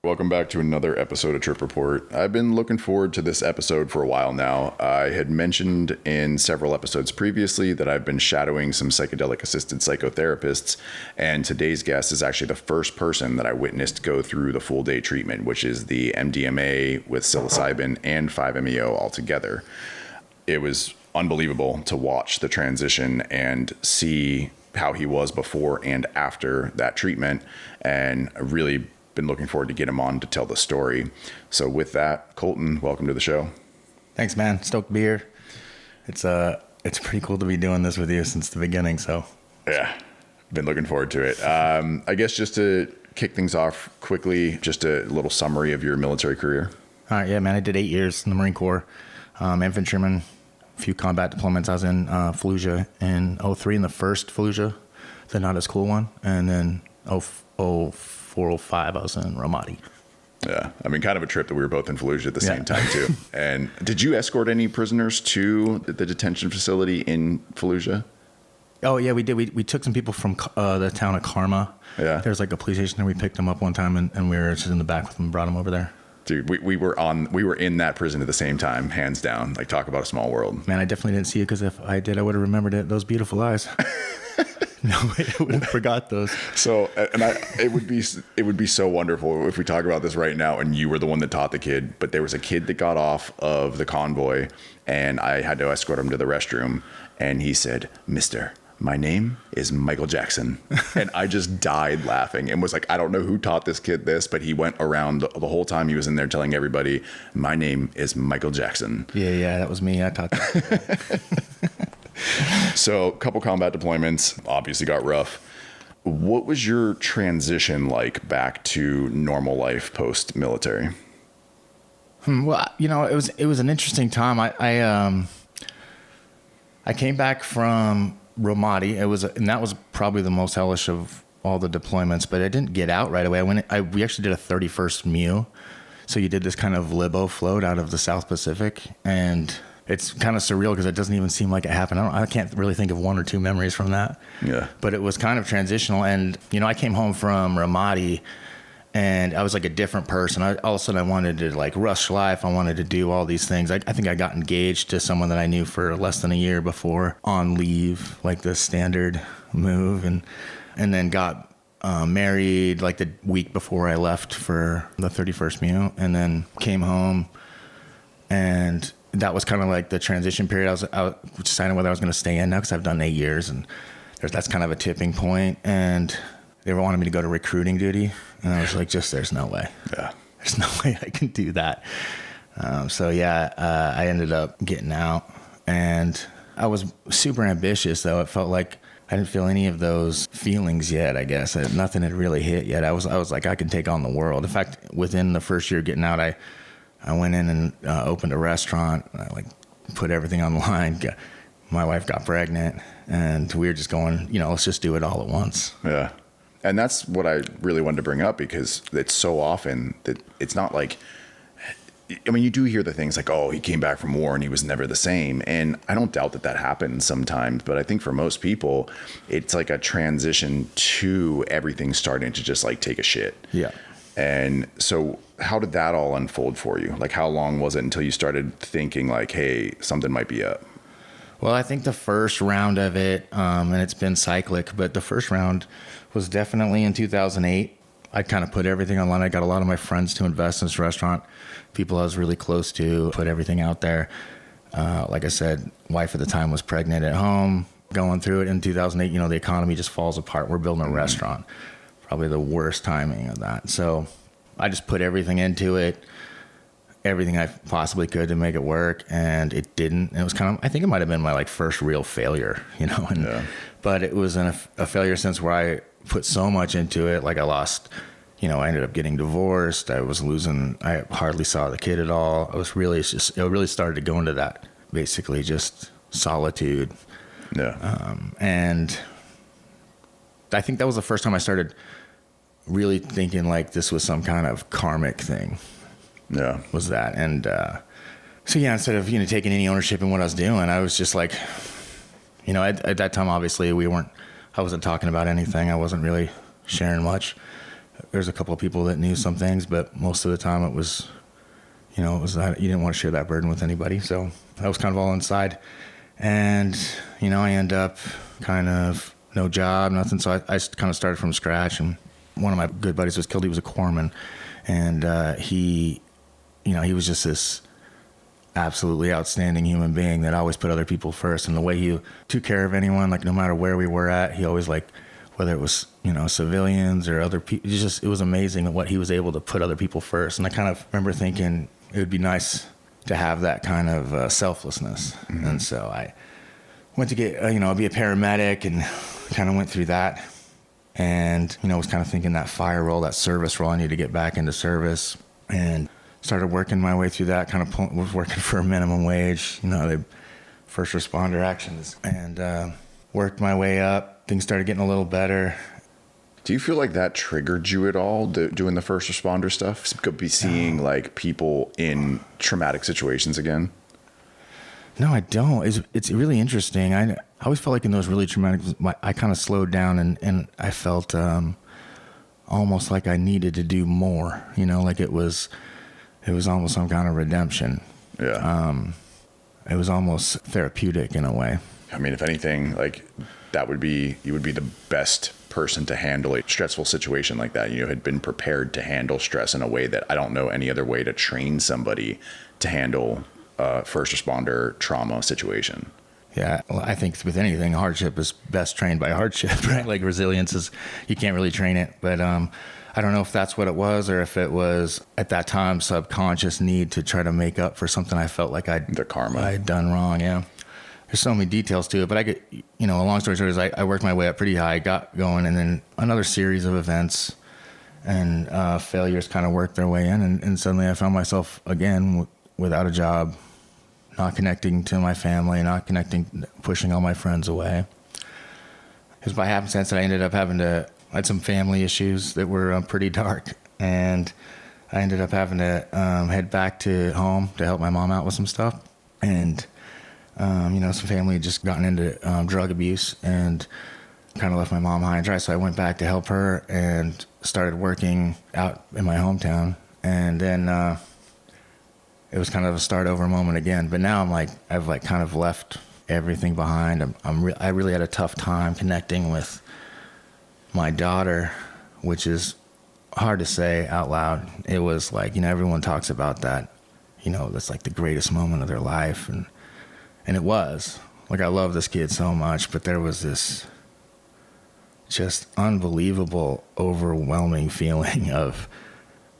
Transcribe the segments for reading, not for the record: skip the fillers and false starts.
Welcome back to another episode of Trip Report. I've been looking forward to this episode for a while now. I had mentioned in several episodes previously that I've been shadowing some psychedelic assisted psychotherapists, and today's guest is actually the first person that I witnessed go through the full day treatment, which is the MDMA with psilocybin and 5-MeO altogether. It was unbelievable to watch the transition and see how he was before and after that treatment, and I really been looking forward to get him on to tell the story. So with that, Colton, welcome to the show. Thanks, man. Stoked to be here. It's pretty cool to be doing this with you since the beginning. So yeah, been looking forward to it. I guess just to kick things off quickly, just a little summary of your military career. All right, yeah, man. I did 8 years in the Marine Corps, infantryman, a few combat deployments. I was in Fallujah in 2003 in the first Fallujah, the not as cool one, and then 405, I was in Ramadi. Yeah, I mean, kind of a trip that we were both in Fallujah at the same time too. And did you escort any prisoners to the detention facility in Fallujah? Oh yeah, we did. We took some people from the town of Karma. Yeah, there's like a police station there. We picked them up one time and we were just in the back with them and brought them over there. Dude, we were in that prison at the same time, hands down. Like, talk about a small world. Man, I definitely didn't see it, because if I did, I would have remembered it. Those beautiful eyes. No way, I would have forgot those. So, it would be so wonderful if we talk about this right now and you were the one that taught the kid, but there was a kid that got off of the convoy and I had to escort him to the restroom, and he said, "Mister, my name is Michael Jackson." And I just died laughing and was like, I don't know who taught this kid this, but he went around the whole time he was in there telling everybody, "My name is Michael Jackson." Yeah, that was me. I taught that. So, a couple combat deployments, obviously got rough. What was your transition like back to normal life post-military? Well, it was an interesting time. I came back from Ramadi. And that was probably the most hellish of all the deployments, but I didn't get out right away. We actually did a 31st MEU. So you did this kind of libo float out of the South Pacific, and it's kind of surreal because it doesn't even seem like it happened. I can't really think of one or two memories from that. Yeah. But it was kind of transitional. And, I came home from Ramadi and I was like a different person. All of a sudden I wanted to like rush life. I wanted to do all these things. I think I got engaged to someone that I knew for less than a year before on leave, like the standard move, and then got married like the week before I left for the 31st MEU, and then came home, and that was kind of like the transition period. I was deciding whether I was going to stay in now, because I've done 8 years, and that's kind of a tipping point. And they wanted me to go to recruiting duty, and I was like, there's no way. Yeah, there's no way I can do that. I ended up getting out, and I was super ambitious. Though it felt like I didn't feel any of those feelings yet. I guess nothing had really hit yet. I was like, I can take on the world. In fact, within the first year getting out, I went in and opened a restaurant. I put everything on the line. My wife got pregnant, and we were just going, let's just do it all at once. Yeah. And that's what I really wanted to bring up, because it's so often that it's not like, I mean, you do hear the things like, oh, he came back from war and he was never the same. And I don't doubt that happens sometimes. But I think for most people, it's like a transition to everything starting to just like take a shit. Yeah. And so how did that all unfold for you? Like, how long was it until you started thinking like, hey, something might be up? Well, I think the first round of it, and it's been cyclic, but the first round was definitely in 2008. I kind of put everything online. I got a lot of my friends to invest in this restaurant, people I was really close to, put everything out there. Like I said, wife at the time was pregnant at home, going through it. In 2008, the economy just falls apart. We're building a restaurant. Probably the worst timing of that. So I just put everything into it, everything I possibly could to make it work, and it didn't. And it was I think it might have been my first real failure, but it was a failure since where I put so much into it. Like I lost, I ended up getting divorced. I hardly saw the kid at all. It really started to go into that, basically just solitude. Yeah. And I think that was the first time I started really thinking like this was some kind of karmic thing. Yeah. Was that. And instead of, taking any ownership in what I was doing, I was just like, at that time, obviously I wasn't talking about anything. I wasn't really sharing much. There's a couple of people that knew some things, but most of the time it was, you didn't want to share that burden with anybody. So that was kind of all inside. And, I end up kind of no job, nothing. So I kind of started from scratch. And one of my good buddies was killed. He was a corpsman. And he was just this absolutely outstanding human being that always put other people first. And the way he took care of anyone, like no matter where we were at, he always whether it was, civilians or other people, it was amazing what he was able to put other people first. And I kind of remember thinking it would be nice to have that kind of selflessness. Mm-hmm. And so I went to get, be a paramedic and kind of went through that. And, was kind of thinking that fire role, that service role, I need to get back into service. And started working my way through that, was working for a minimum wage, the first responder actions. And worked my way up. Things started getting a little better. Do you feel like that triggered you at all, doing the first responder stuff? Could be seeing people in traumatic situations again? No, I don't. It's really interesting. I always felt like in those really traumatic, I kind of slowed down and I felt almost like I needed to do more. Like it was almost some kind of redemption. Yeah. It was almost therapeutic in a way. I mean, if anything, you would be the best person to handle a stressful situation like that. Had been prepared to handle stress in a way that I don't know any other way to train somebody to handle a first responder trauma situation. Yeah, well, I think with anything, hardship is best trained by hardship, right? Like resilience is, you can't really train it. But I don't know if that's what it was or if it was at that time subconscious need to try to make up for something I felt like the karma I'd done wrong. Yeah. There's so many details to it, but a long story short is I worked my way up pretty high, got going, and then another series of events and failures kind of worked their way in. And suddenly I found myself again without a job, not connecting to my family, pushing all my friends away. It was by happenstance that I ended up I had some family issues that were pretty dark. And I ended up having to head back to home to help my mom out with some stuff. And some family had just gotten into drug abuse and kind of left my mom high and dry. So I went back to help her and started working out in my hometown. And then it was kind of a start over moment again. But now I've kind of left everything behind. I really had a tough time connecting with my daughter, which is hard to say out loud. It was everyone talks about that, that's the greatest moment of their life. And it was. I love this kid so much, but there was this just unbelievable, overwhelming feeling of,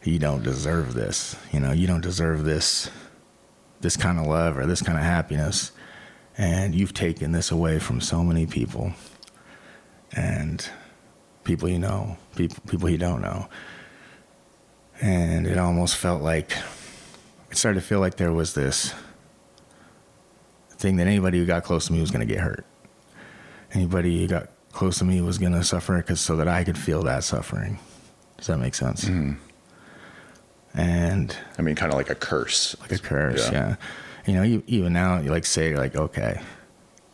you don't deserve this. You don't deserve this kind of love or this kind of happiness. And you've taken this away from so many people. And people people you don't know. And it almost felt it started to feel like there was this thing that anybody who got close to me was going to get hurt. Anybody who got close to me was going to suffer so that I could feel that suffering. Does that make sense? Mm. And I mean, kind of like a curse. Like a curse, yeah. Even now, you say, okay.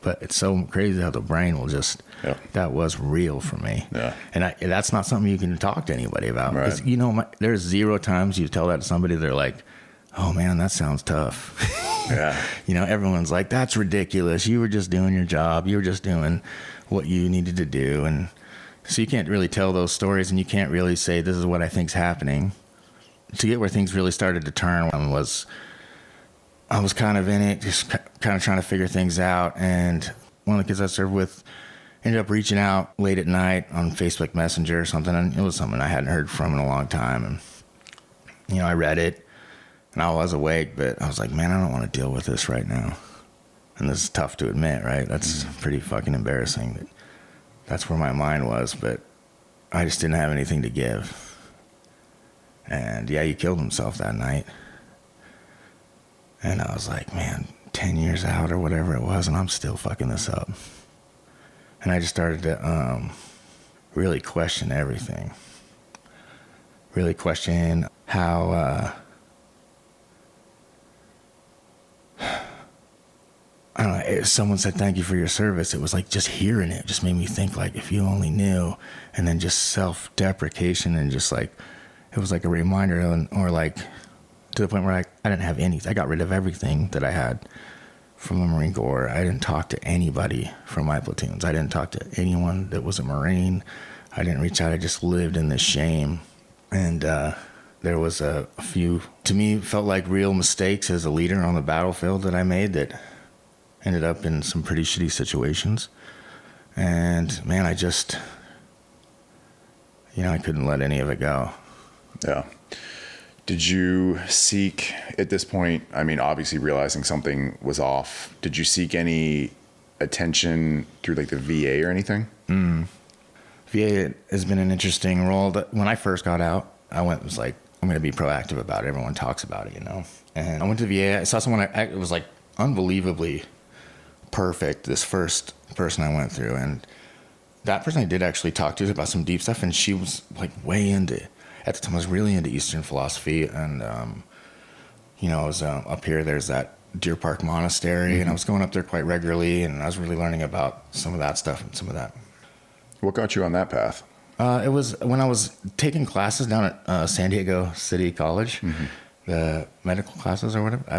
But it's so crazy how the brain will just, that was real for me. Yeah. And that's not something you can talk to anybody about. Right. There's 0 times you tell that to somebody, they're like, oh man, that sounds tough. Yeah. Everyone's like, that's ridiculous. You were just doing your job. You were just doing what you needed to do. And so you can't really tell those stories and you can't really say, this is what I think's happening. To get where things really started to turn I was kind of in it, just kind of trying to figure things out. And one of the kids I served with ended up reaching out late at night on Facebook Messenger or something. And it was something I hadn't heard from in a long time. And, I read it. And I was awake, but I was like, man, I don't want to deal with this right now. And this is tough to admit, right? That's pretty fucking embarrassing. That's where my mind was, but I just didn't have anything to give. And yeah, he killed himself that night. And I was like, man, 10 years out or whatever it was, and I'm still fucking this up. And I just started to really question everything. Really question how... I don't know, someone said, thank you for your service. It was like just hearing it just made me think like, if you only knew. And then just self-deprecation and just like, it was like a reminder, or like to the point where I didn't have anything. I got rid of everything that I had from the Marine Corps. I didn't talk to anybody from my platoons. I didn't talk to anyone that was a Marine. I didn't reach out. I just lived in this shame. And there was a few, to me, felt like real mistakes as a leader on the battlefield that I made that ended up in some pretty shitty situations. And man, I just, I couldn't let any of it go. Yeah. Did you seek, at this point, I mean, obviously realizing something was off, did you seek any attention through like the VA or anything? VA has been an interesting role. When I first got out, was like, I'm going to be proactive about it. Everyone talks about it, And I went to VA. I saw someone, it was like unbelievably perfect, this first person I went through. And that person I did actually talk to about some deep stuff. And she was like way into, at the time I was really into Eastern philosophy. And, I was up here, there's that Deer Park Monastery. And I was going up there quite regularly. And I was really learning about some of that stuff and some of that. What got you on that path? It was when I was taking classes down at San Diego City College, the medical classes or whatever. I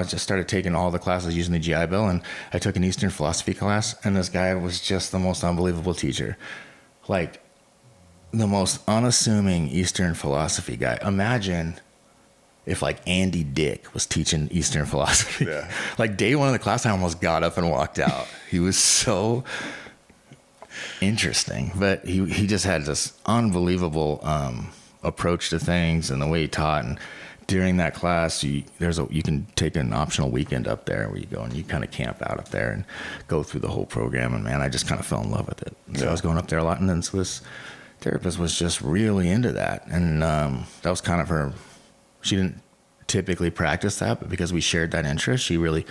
just started taking all the classes using the GI Bill, and I took an Eastern philosophy class, and this guy was just the most unbelievable teacher. Like, the most unassuming Eastern philosophy guy. Imagine if, like, Andy Dick was teaching Eastern philosophy. Yeah. Like, day one of the class, I almost got up and walked out. He was so interesting, but he just had this unbelievable approach to things and the way he taught. And during that class, you can take an optional weekend up there where you go and you kind of camp out up there and go through the whole program. And man, I just kind of fell in love with it. So I was going up there a lot, and then so this therapist was just really into that, and that was kind of her. She didn't typically practice that, but because we shared that interest, she really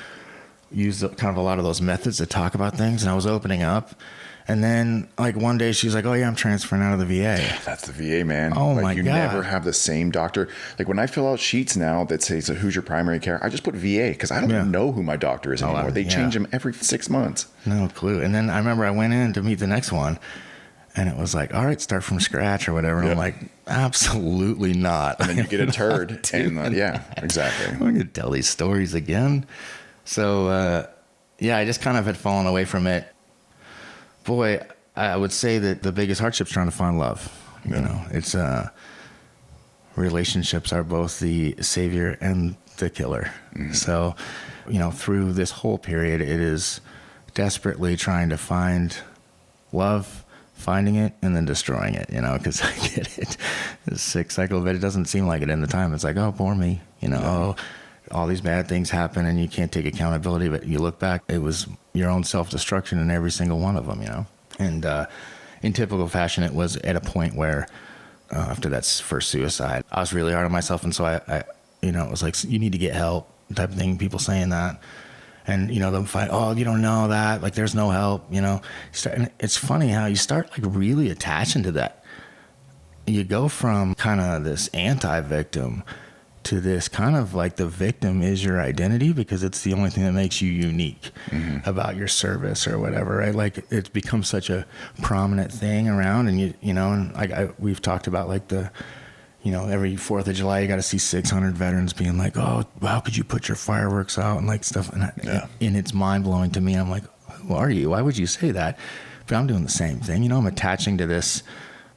used kind of a lot of those methods to talk about things, and I was opening up. And then, like, one day she's like, oh, yeah, I'm transferring out of the VA. That's the VA, man. Oh, like, my you God. never have the same doctor. Like, when I fill out sheets now that say, so who's your primary care? I just put VA because I don't even know who my doctor is anymore. They change them every 6 months. No clue. And then I remember I went in to meet the next one, and it was like, all right, start from scratch or whatever. And I'm like, absolutely not. And then you get a turd. And yeah, exactly. I'm going to tell these stories again. So, I just kind of had fallen away from it. Boy, I would say that the biggest hardship is trying to find love. It's relationships are both the savior and the killer. So, through this whole period, it is desperately trying to find love, finding it, and then destroying it, because I get it. The sick cycle of it. It doesn't seem like it in the time. It's like, oh, poor me, oh, all these bad things happen and you can't take accountability, but you look back, it was your own self-destruction in every single one of them, And in typical fashion, it was at a point where after that first suicide, I was really hard on myself. And so I it was like, you need to get help type of thing, people saying that. And, them fight, oh, you don't know that, like there's no help, and it's funny how you start like really attaching to that. You go from kind of this anti-victim to this kind of like the victim is your identity because it's the only thing that makes you unique about your service or whatever, right? Like it's become such a prominent thing around, and and we've talked about like the, every 4th of July, you got to see 600 veterans being like, oh, how could you put your fireworks out and like stuff. And it's mind blowing to me. I'm like, who are you? Why would you say that? But I'm doing the same thing. I'm attaching to this.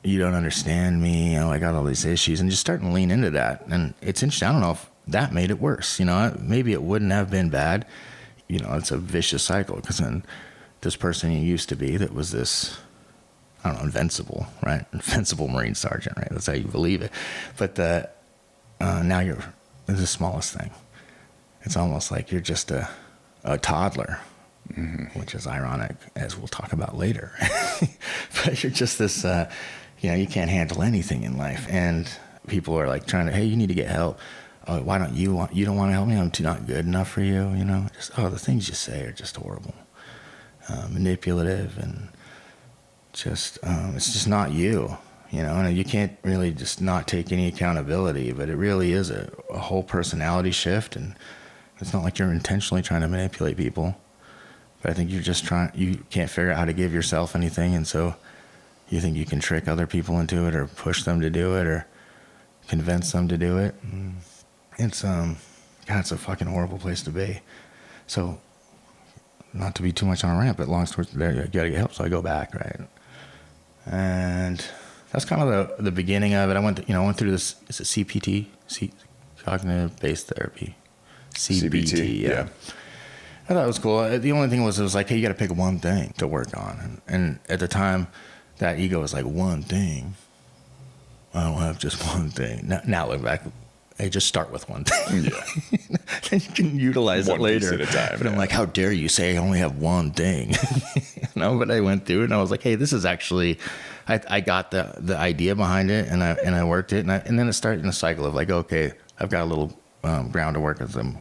You don't understand me. I got all these issues, and just starting to lean into that. And it's interesting. I don't know if that made it worse. Maybe it wouldn't have been bad. It's a vicious cycle because then this person you used to be that was this, I don't know, invincible, right? Invincible Marine Sergeant, right? That's how you believe it. But now you're the smallest thing. It's almost like you're just a toddler, which is ironic, as we'll talk about later. But you're just this... you can't handle anything in life, and people are like trying to, hey, you need to get help. Oh, why don't you don't want to help me? I'm not good enough for you. Just, the things you say are just horrible, manipulative, and just it's just not you. And you can't really just not take any accountability. But it really is a whole personality shift, and it's not like you're intentionally trying to manipulate people. But I think you can't figure out how to give yourself anything. And so you think you can trick other people into it or push them to do it or convince them to do it. It's, God, it's a fucking horrible place to be. So not to be too much on a rant, but long story, there, you gotta get help. So I go back, right? And that's kind of the beginning of it. I went through this, is it CPT? Cognitive based therapy. CBT, yeah. I thought it was cool. The only thing was, it was like, hey, you got to pick one thing to work on. And at the time, that ego was like, one thing. I don't have just one thing. Now look back, hey, just start with one thing. Yeah. Then you can utilize it later. One piece at a time. But I'm like, how dare you say I only have one thing? But I went through it and I was like, hey, this is actually, I got the idea behind it and I worked it. And then it started in a cycle of like, okay, I've got a little ground to work with. I'm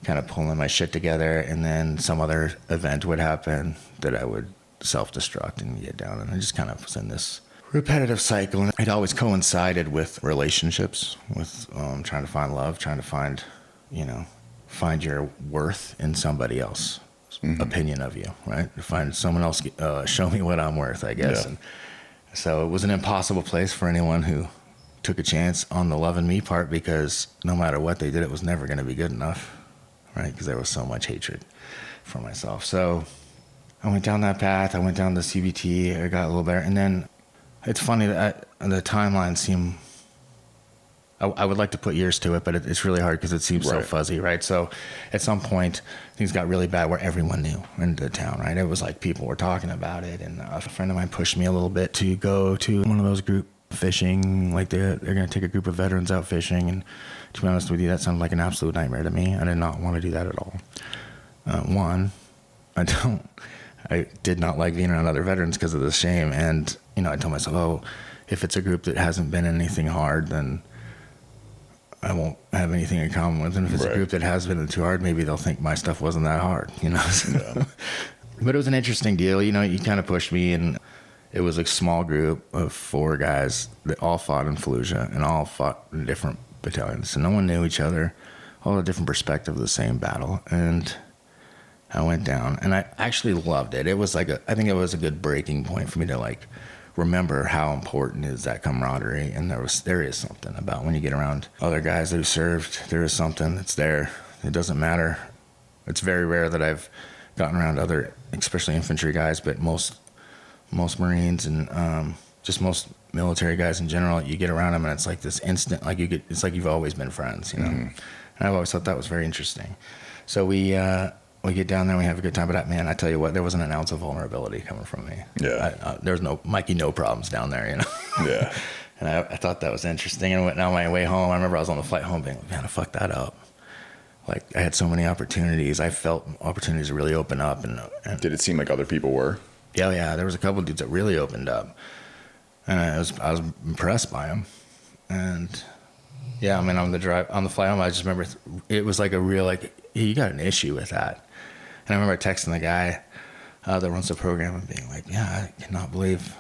kind of pulling my shit together, and then some other event would happen that I would self-destruct and get down, and I just kind of was in this repetitive cycle. And it always coincided with relationships, with trying to find love, trying to find your worth in somebody else's opinion of you, right? To find someone else show me what I'm worth, I guess. Yeah. And so it was an impossible place for anyone who took a chance on the loving me part, because no matter what they did, it was never going to be good enough, right? Because there was so much hatred for myself. So I went down that path. I went down the CBT. I got a little better. And then it's funny that the timeline seemed, I would like to put years to it, but it's really hard because it seems so fuzzy, right? So at some point, things got really bad where everyone knew in the town, right? It was like people were talking about it. And a friend of mine pushed me a little bit to go to one of those group fishing, like they're going to take a group of veterans out fishing. And to be honest with you, that sounded like an absolute nightmare to me. I did not want to do that at all. One, I did not like being around other veterans because of the shame. And, I told myself, oh, if it's a group that hasn't been anything hard, then I won't have anything in common with them. If it's a group that has been too hard, maybe they'll think my stuff wasn't that hard, So. Yeah. But it was an interesting deal. You kind of pushed me, and it was a small group of 4 guys that all fought in Fallujah and all fought in different battalions. So no one knew each other, all a different perspective of the same battle. And I went down, and I actually loved it. It was I think it was a good breaking point for me to remember how important is that camaraderie. And there is something about when you get around other guys that have served, there is something that's there. It doesn't matter. It's very rare that I've gotten around other, especially infantry guys, but most Marines and just most military guys in general, you get around them and it's like this instant, it's like you've always been friends, And I've always thought that was very interesting. So we get down there and we have a good time. But I tell you what, there wasn't an ounce of vulnerability coming from me. Yeah. There's no problems down there, Yeah. And I thought that was interesting. And on my way home, I remember I was on the flight home being like, man, I fucked that up. Like, I had so many opportunities. I felt opportunities to really open up. And did it seem like other people were? Yeah. There was a couple of dudes that really opened up. And I was impressed by them. And yeah, on the flight home, I just remember it was like a real, hey, you got an issue with that. And I remember texting the guy that runs the program and being like, yeah, I cannot believe,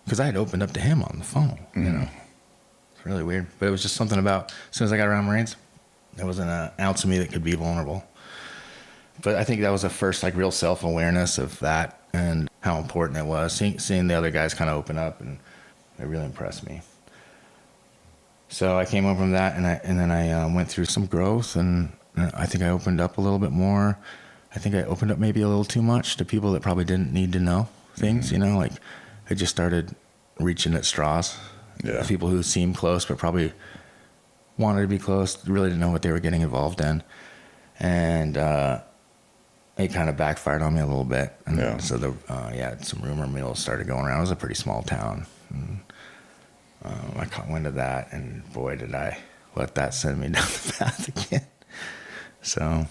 because I had opened up to him on the phone, It's really weird. But it was just something about, as soon as I got around Marines, there wasn't an ounce of me that could be vulnerable. But I think that was the first real self-awareness of that and how important it was. Seeing the other guys kind of open up, and it really impressed me. So I came home from that, and then I went through some growth, and I think I opened up a little bit more. I think I opened up maybe a little too much to people that probably didn't need to know things, I just started reaching at straws. Yeah. People who seemed close but probably wanted to be close, really didn't know what they were getting involved in. And it kind of backfired on me a little bit. And so some rumor mills started going around. It was a pretty small town. And, I caught wind of that, and boy, did I let that send me down the path again. So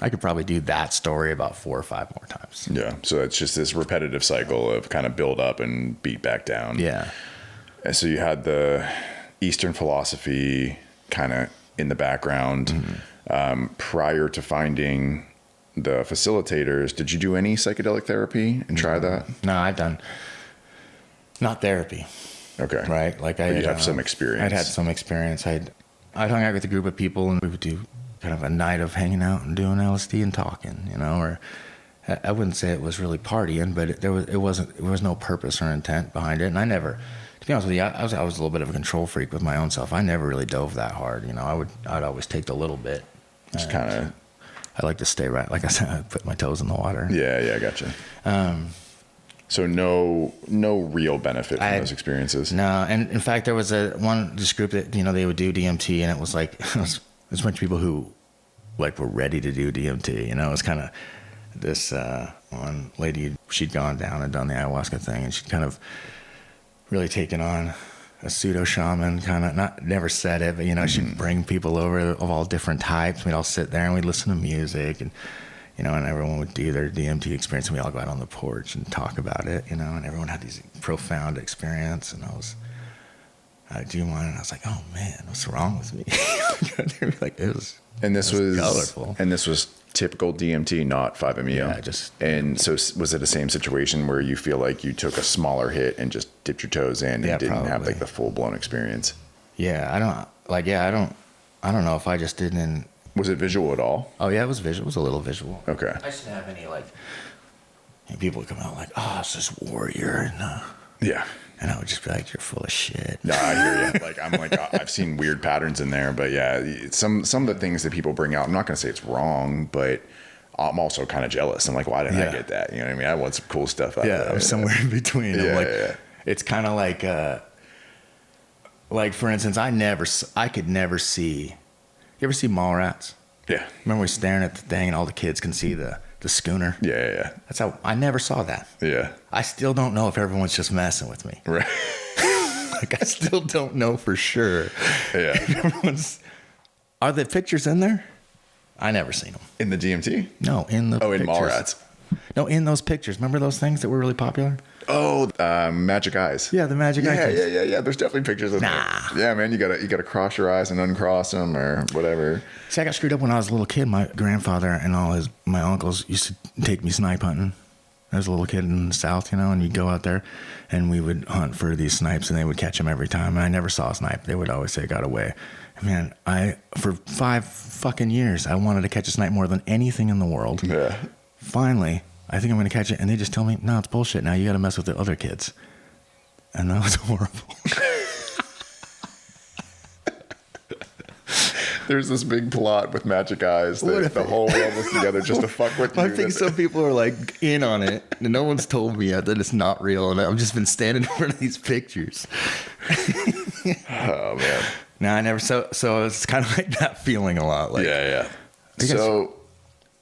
I could probably do that story about 4 or 5 more times. Yeah. So it's just this repetitive cycle of kind of build up and beat back down. Yeah. And so you had the Eastern philosophy kind of in the background. Prior to finding the facilitators, did you do any psychedelic therapy and try that? No, I've done not therapy. Okay. Right. You have some experience. I'd had some experience. I'd hung out with a group of people, and we would do kind of a night of hanging out and doing LSD and talking, I wouldn't say it was really partying, but there was no purpose or intent behind it. And I never, to be honest with you, I was a little bit of a control freak with my own self. I never really dove that hard. You know, I'd always take the little bit. Just kind of. I like to stay right. Like I said, I put my toes in the water. Yeah, I gotcha. So no real benefit from those experiences. No, and in fact, there was this group that, you know, they would do DMT, and it was like there's a bunch of people who like were ready to do DMT. You know, it was kind of this one lady. She'd gone down and done the ayahuasca thing, and she'd kind of really taken on a pseudo shaman, kind of never said it, but you know, she'd bring people over of all different types. We'd all sit there and we'd listen to music, and you know, and everyone would do their DMT experience, and we all go out on the porch and talk about it, you know, and everyone had these profound experience, and I was, do you mind? And I was like, oh man, what's wrong with me? They were like, it was colorful. And this was typical DMT, not 5-MeO. Yeah, and so was it the same situation where you feel like you took a smaller hit and just dipped your toes in and didn't have like the full blown experience? Yeah, I don't know if I just didn't. Was it visual at all? Oh yeah, it was visual. It was a little visual. Okay. I just didn't have any like. People would come out like, "Oh, it's this warrior," and yeah, and I would just be like, "You're full of shit." No, I hear you. Like I'm like I've seen weird patterns in there, but yeah, some of the things that people bring out, I'm not gonna say it's wrong, but I'm also kind of jealous. I'm like, why didn't I get that? You know what I mean? I want some cool stuff out of that. I'm somewhere in between. Yeah, I'm like, it's kind of like for instance, I could never see. You ever see Mallrats? Yeah. Remember we staring at the thing and all the kids can see the schooner? Yeah. That's how I never saw that. Yeah. I still don't know if everyone's just messing with me. Right. Like I still don't know for sure. Yeah. Are the pictures in there? I never seen them. In the DMT? No, in the in pictures. Mallrats. No, in those pictures. Remember those things that were really popular? Oh, Magic Eyes. Yeah, the Magic Eyes. Yeah. There's definitely pictures of Nah. there. Yeah, man, you gotta cross your eyes and uncross them or whatever. See, I got screwed up when I was a little kid. My grandfather and all my uncles used to take me snipe hunting. I was a little kid in the South, you know, and you'd go out there and we would hunt for these snipes and they would catch them every time. And I never saw a snipe. They would always say it got away. Man, for 5 fucking years, I wanted to catch a snipe more than anything in the world. Yeah. Finally, I think I'm going to catch it. And they just tell me, no, it's bullshit. Now you got to mess with the other kids. And that was horrible. There's this big plot with Magic Eyes that the whole world was together just to fuck with you. I think some people are like in on it. And no one's told me yet that it's not real. And I've just been standing in front of these pictures. Oh, man. No, I never. So it's kind of like that feeling a lot. Like, Yeah. So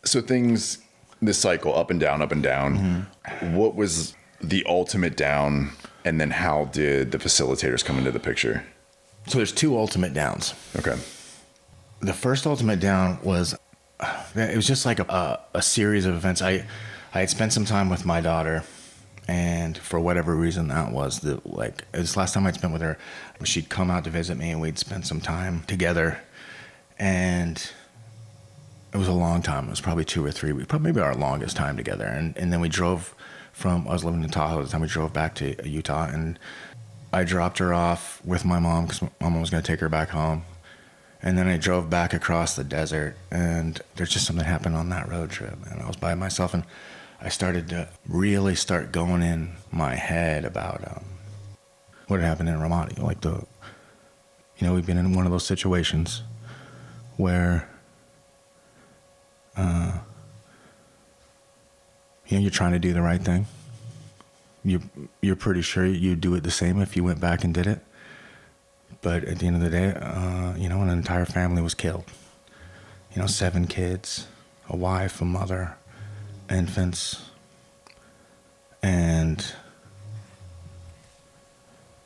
things, this cycle, up and down. Mm-hmm. What was the ultimate down? And then how did the facilitators come into the picture? So there's 2 ultimate downs. Okay. The first ultimate down was, it was just like a series of events. I had spent some time with my daughter, and for whatever reason that was, this last time I'd spent with her, she'd come out to visit me and we'd spend some time together, and it was a long time. It was probably 2 or 3 weeks, probably maybe our longest time together. And then we drove I was living in Tahoe at the time, we drove back to Utah, and I dropped her off with my mom because my mom was going to take her back home. And then I drove back across the desert, and there's just something happened on that road trip. And I was by myself, and I started to really start going in my head about what had happened in Ramadi. Like we've been in one of those situations where, you're trying to do the right thing. You're pretty sure you'd do it the same if you went back and did it. But at the end of the day, an entire family was killed. 7 kids, a wife, a mother, infants. And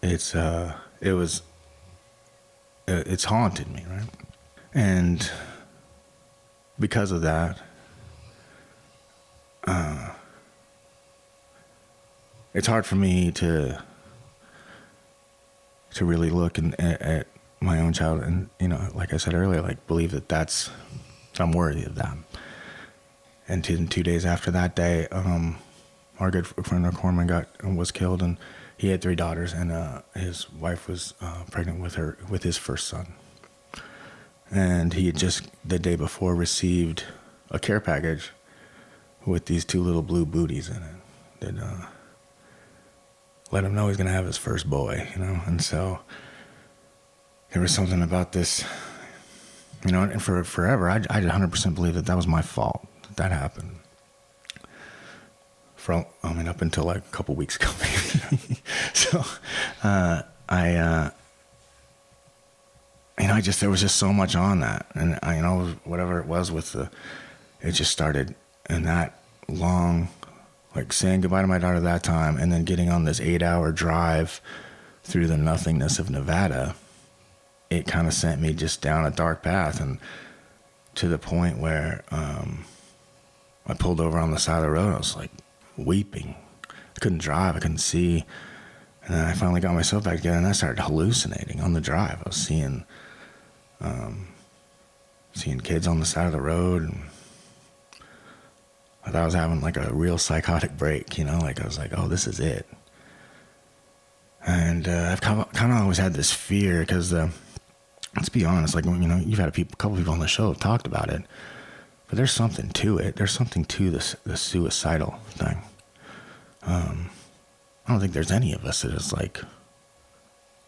it's haunted me, right? And because of that, it's hard for me to really look at my own child and, like I said earlier, like believe that I'm worthy of that. And 2 days after that day, our good friend Corman was killed, and he had 3 daughters, and his wife was pregnant with his first son. And he had just the day before received a care package with these two little blue booties in it that let him know he's going to have his first boy, you know? And so there was something about this, you know, and for forever, I 100% believe that was my fault, that happened. Up until like a couple weeks ago, maybe. So, there was just so much on that. And whatever it was it just started in that long, like saying goodbye to my daughter that time and then getting on this 8-hour drive through the nothingness of Nevada. It kind of sent me just down a dark path, and to the point where I pulled over on the side of the road. I was like weeping. I couldn't drive. I couldn't see. And then I finally got myself back together, and I started hallucinating on the drive. I was seeing kids on the side of the road, and I thought I was having like a real psychotic break, you know, like I was like, oh, this is it. And I've kind of always had this fear because, let's be honest, like, you know, you've had a couple people on the show have talked about it, but there's something to it. There's something to the suicidal thing. I don't think there's any of us that is like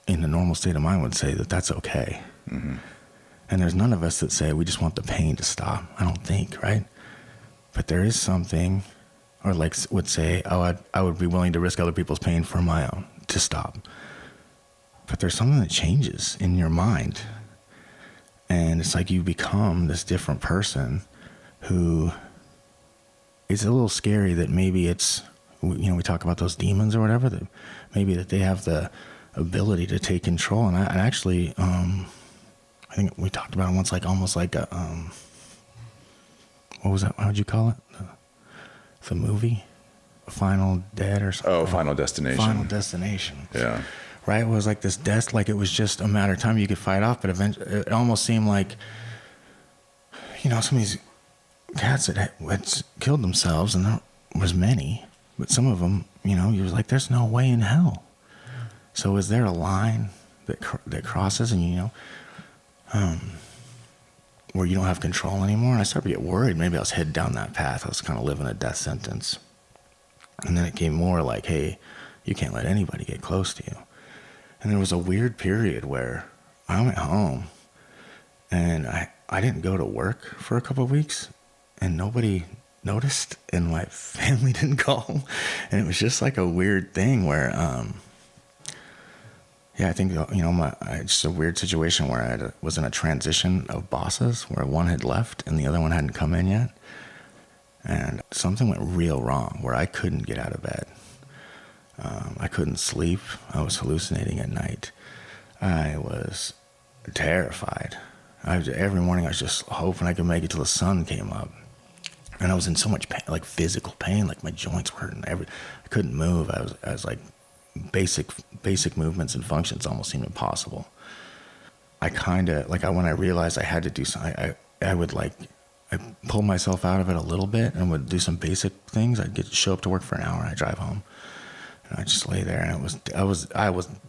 in the normal state of mind would say that that's okay. Mm-hmm. And there's none of us that say we just want the pain to stop. I don't think, right? But there is something, or like would say, oh, I would be willing to risk other people's pain for my own to stop. But there's something that changes in your mind. And it's like you become this different person who is a little scary that maybe it's, you know, we talk about those demons or whatever, that maybe that they have the ability to take control. And I actually, I think we talked about it once, like almost like a, what was that? How would you call it? The movie? Final Dead or something? Oh, Final Destination. Final Destination. Yeah. Right? It was like this death, like it was just a matter of time you could fight off, but eventually it almost seemed like, you know, some of these cats that had killed themselves, and there was many, but some of them, you know, you was like, there's no way in hell. So is there a line that crosses, and, you know, where you don't have control anymore? And I started to get worried. Maybe I was headed down that path. I was kind of living a death sentence. And then it came more like, hey, you can't let anybody get close to you. And there was a weird period where I went home and I didn't go to work for a couple of weeks, and nobody noticed, and my family didn't call. And it was just like a weird thing where, I think, you know, just a weird situation where I was in a transition of bosses where one had left and the other one hadn't come in yet. And something went real wrong where I couldn't get out of bed. I couldn't sleep. I was hallucinating at night. I was terrified. Every morning I was just hoping I could make it till the sun came up. And I was in so much pain, like physical pain, like my joints were hurting. I couldn't move. I was like, basic movements and functions almost seemed impossible. I kind of, like, when I realized I had to do something, I would like, I pulled myself out of it a little bit and would do some basic things. I'd show up to work for an hour, I'd drive home, and I'd just lay there, and I was,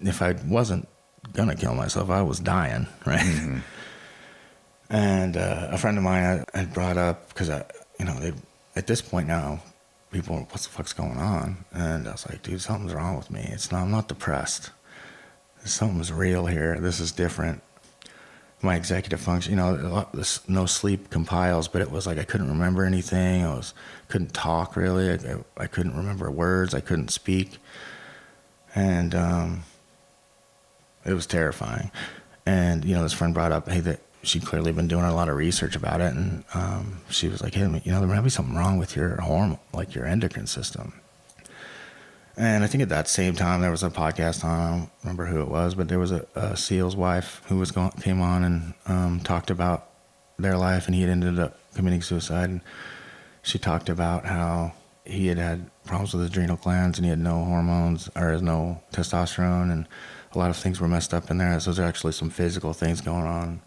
if I wasn't gonna kill myself, I was dying, right? Mm-hmm. And a friend of mine had brought up, because at this point now, people, what the fuck's going on? And I was like, dude, something's wrong with me. I'm not depressed. Something's real here. This is different. My executive function, you know, no sleep compiles, but it was like I couldn't remember anything. Couldn't talk really. I couldn't remember words. I couldn't speak. And it was terrifying. And, you know, this friend brought up, hey, that she'd clearly been doing a lot of research about it, and she was like, hey, you know, there might be something wrong with your hormone, like your endocrine system. And I think at that same time there was a podcast on, I don't remember who it was, but there was a SEAL's wife who came on and talked about their life, and he had ended up committing suicide. And she talked about how he had problems with his adrenal glands, and he had no hormones, or no testosterone, and a lot of things were messed up in there. So there's actually some physical things going on.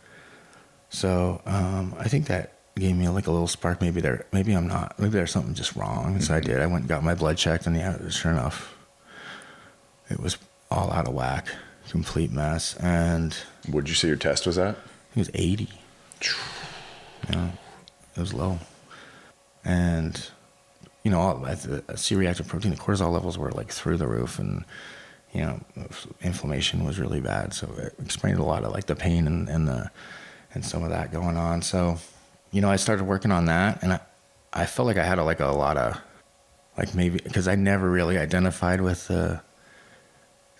So I think that gave me like a little spark. Maybe I'm not. Maybe there's something just wrong. So I did. I went and got my blood checked, and yeah, sure enough, it was all out of whack, complete mess. And what'd you say your test was at? It was 80. You know, it was low. And you know, all, the C-reactive protein, the cortisol levels were like through the roof, and you know, inflammation was really bad. So it explained a lot of like the pain and some of that going on. So, you know, I started working on that, and I felt like I had a lot of, like, maybe because I never really identified with the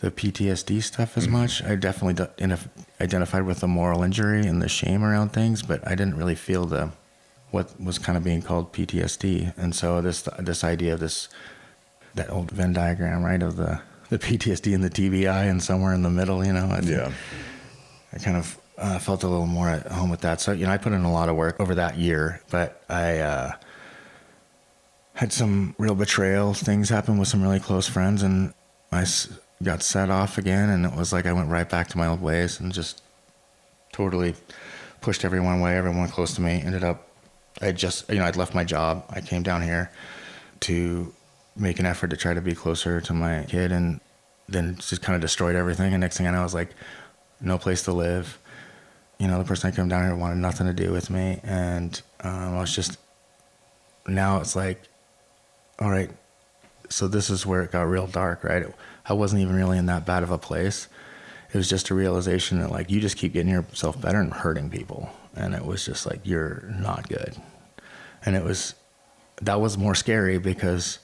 PTSD stuff as much. I definitely identified with the moral injury and the shame around things, but I didn't really feel what was kind of being called PTSD. And so this idea of that old Venn diagram, right, of the PTSD and the TBI, and somewhere in the middle, you know. I kind of felt a little more at home with that. So, you know, I put in a lot of work over that year, but I had some real betrayal things happen with some really close friends, and I got set off again, and it was like I went right back to my old ways and just totally pushed everyone away, everyone close to me. Ended up, I'd left my job. I came down here to make an effort to try to be closer to my kid, and then just kind of destroyed everything. And next thing I know, I was like, no place to live. You know, the person I come down here wanted nothing to do with me. And I was just, now it's like, all right, so this is where it got real dark, right? I wasn't even really in that bad of a place. It was just a realization that, like, you just keep getting yourself better and hurting people. And it was just like, you're not good. And that was more scary because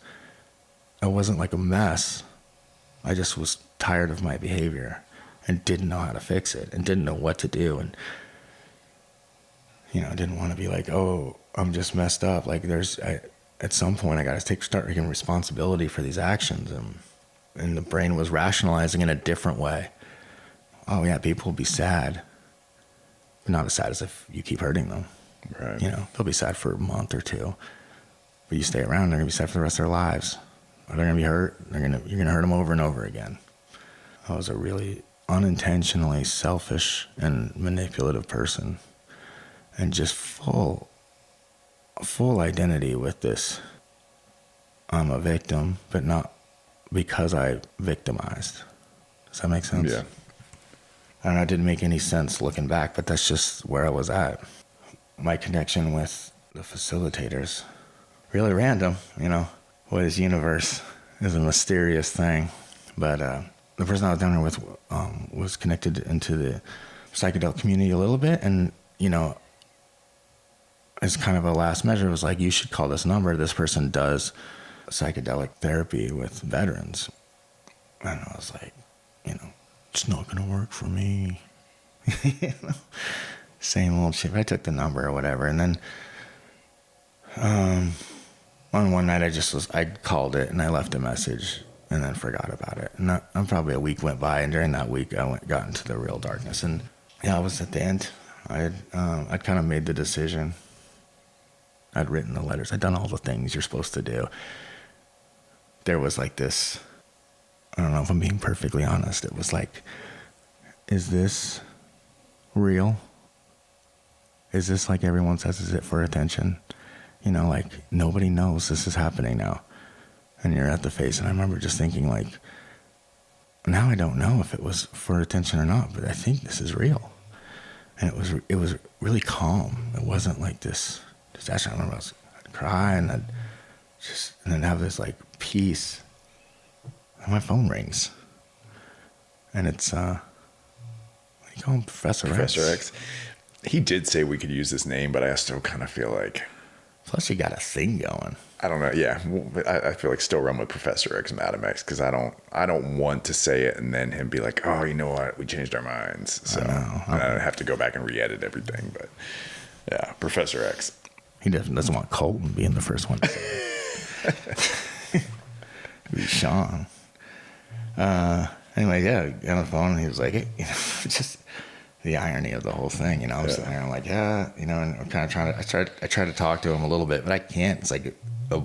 I wasn't like a mess. I just was tired of my behavior and didn't know how to fix it and didn't know what to do. And, you know, I didn't want to be like, oh, I'm just messed up. Like, at some point I got to start taking responsibility for these actions. And the brain was rationalizing in a different way. Oh yeah, people will be sad, but not as sad as if you keep hurting them. Right. You know, they'll be sad for a month or two, but you stay around, they're gonna be sad for the rest of their lives. Or they're gonna be hurt. You're gonna hurt them over and over again. I was a really unintentionally selfish and manipulative person, and just full identity with this. I'm a victim, but not because I victimized. Does that make sense? Yeah. I don't know, it didn't make any sense looking back, but that's just where I was at. My connection with the facilitators, really random, you know. What is universe is a mysterious thing. But the person I was down there with was connected into the psychedelic community a little bit. And, you know, as kind of a last measure, it was like, you should call this number. This person does psychedelic therapy with veterans. And I was like, you know, it's not going to work for me. You know? Same old shit. I took the number or whatever. And then on one night I called it and I left a message and then forgot about it. And probably a week went by, and during that week got into the real darkness. And yeah, I was at the end. I'd kind of made the decision. I'd written the letters. I'd done all the things you're supposed to do. There was like this, I don't know if I'm being perfectly honest. It was like, is this real? Is this like everyone says? Is it for attention? You know, like, nobody knows this is happening now. And you're at the face. And I remember just thinking, like, now I don't know if it was for attention or not, but I think this is real. And it was really calm. It wasn't like this disaster. I remember I'd cry and and then have this like peace. And my phone rings. And it's, what do you call him? Professor X. He did say we could use this name, but I still kind of feel like... Plus, you got a thing going. I don't know. Yeah, I feel like still run with Professor X, Madam X, because I don't want to say it and then him be like, oh, you know what? We changed our minds. So I don't have to go back and re-edit everything. But yeah, Professor X. He doesn't want Colton being the first one to say it. It'd be Sean. Anyway, yeah, got on the phone and he was like, hey, you know, just the irony of the whole thing, you know. I'm sitting there, I'm like, yeah, you know, and I'm kind of I try to talk to him a little bit, but I can't. It's like a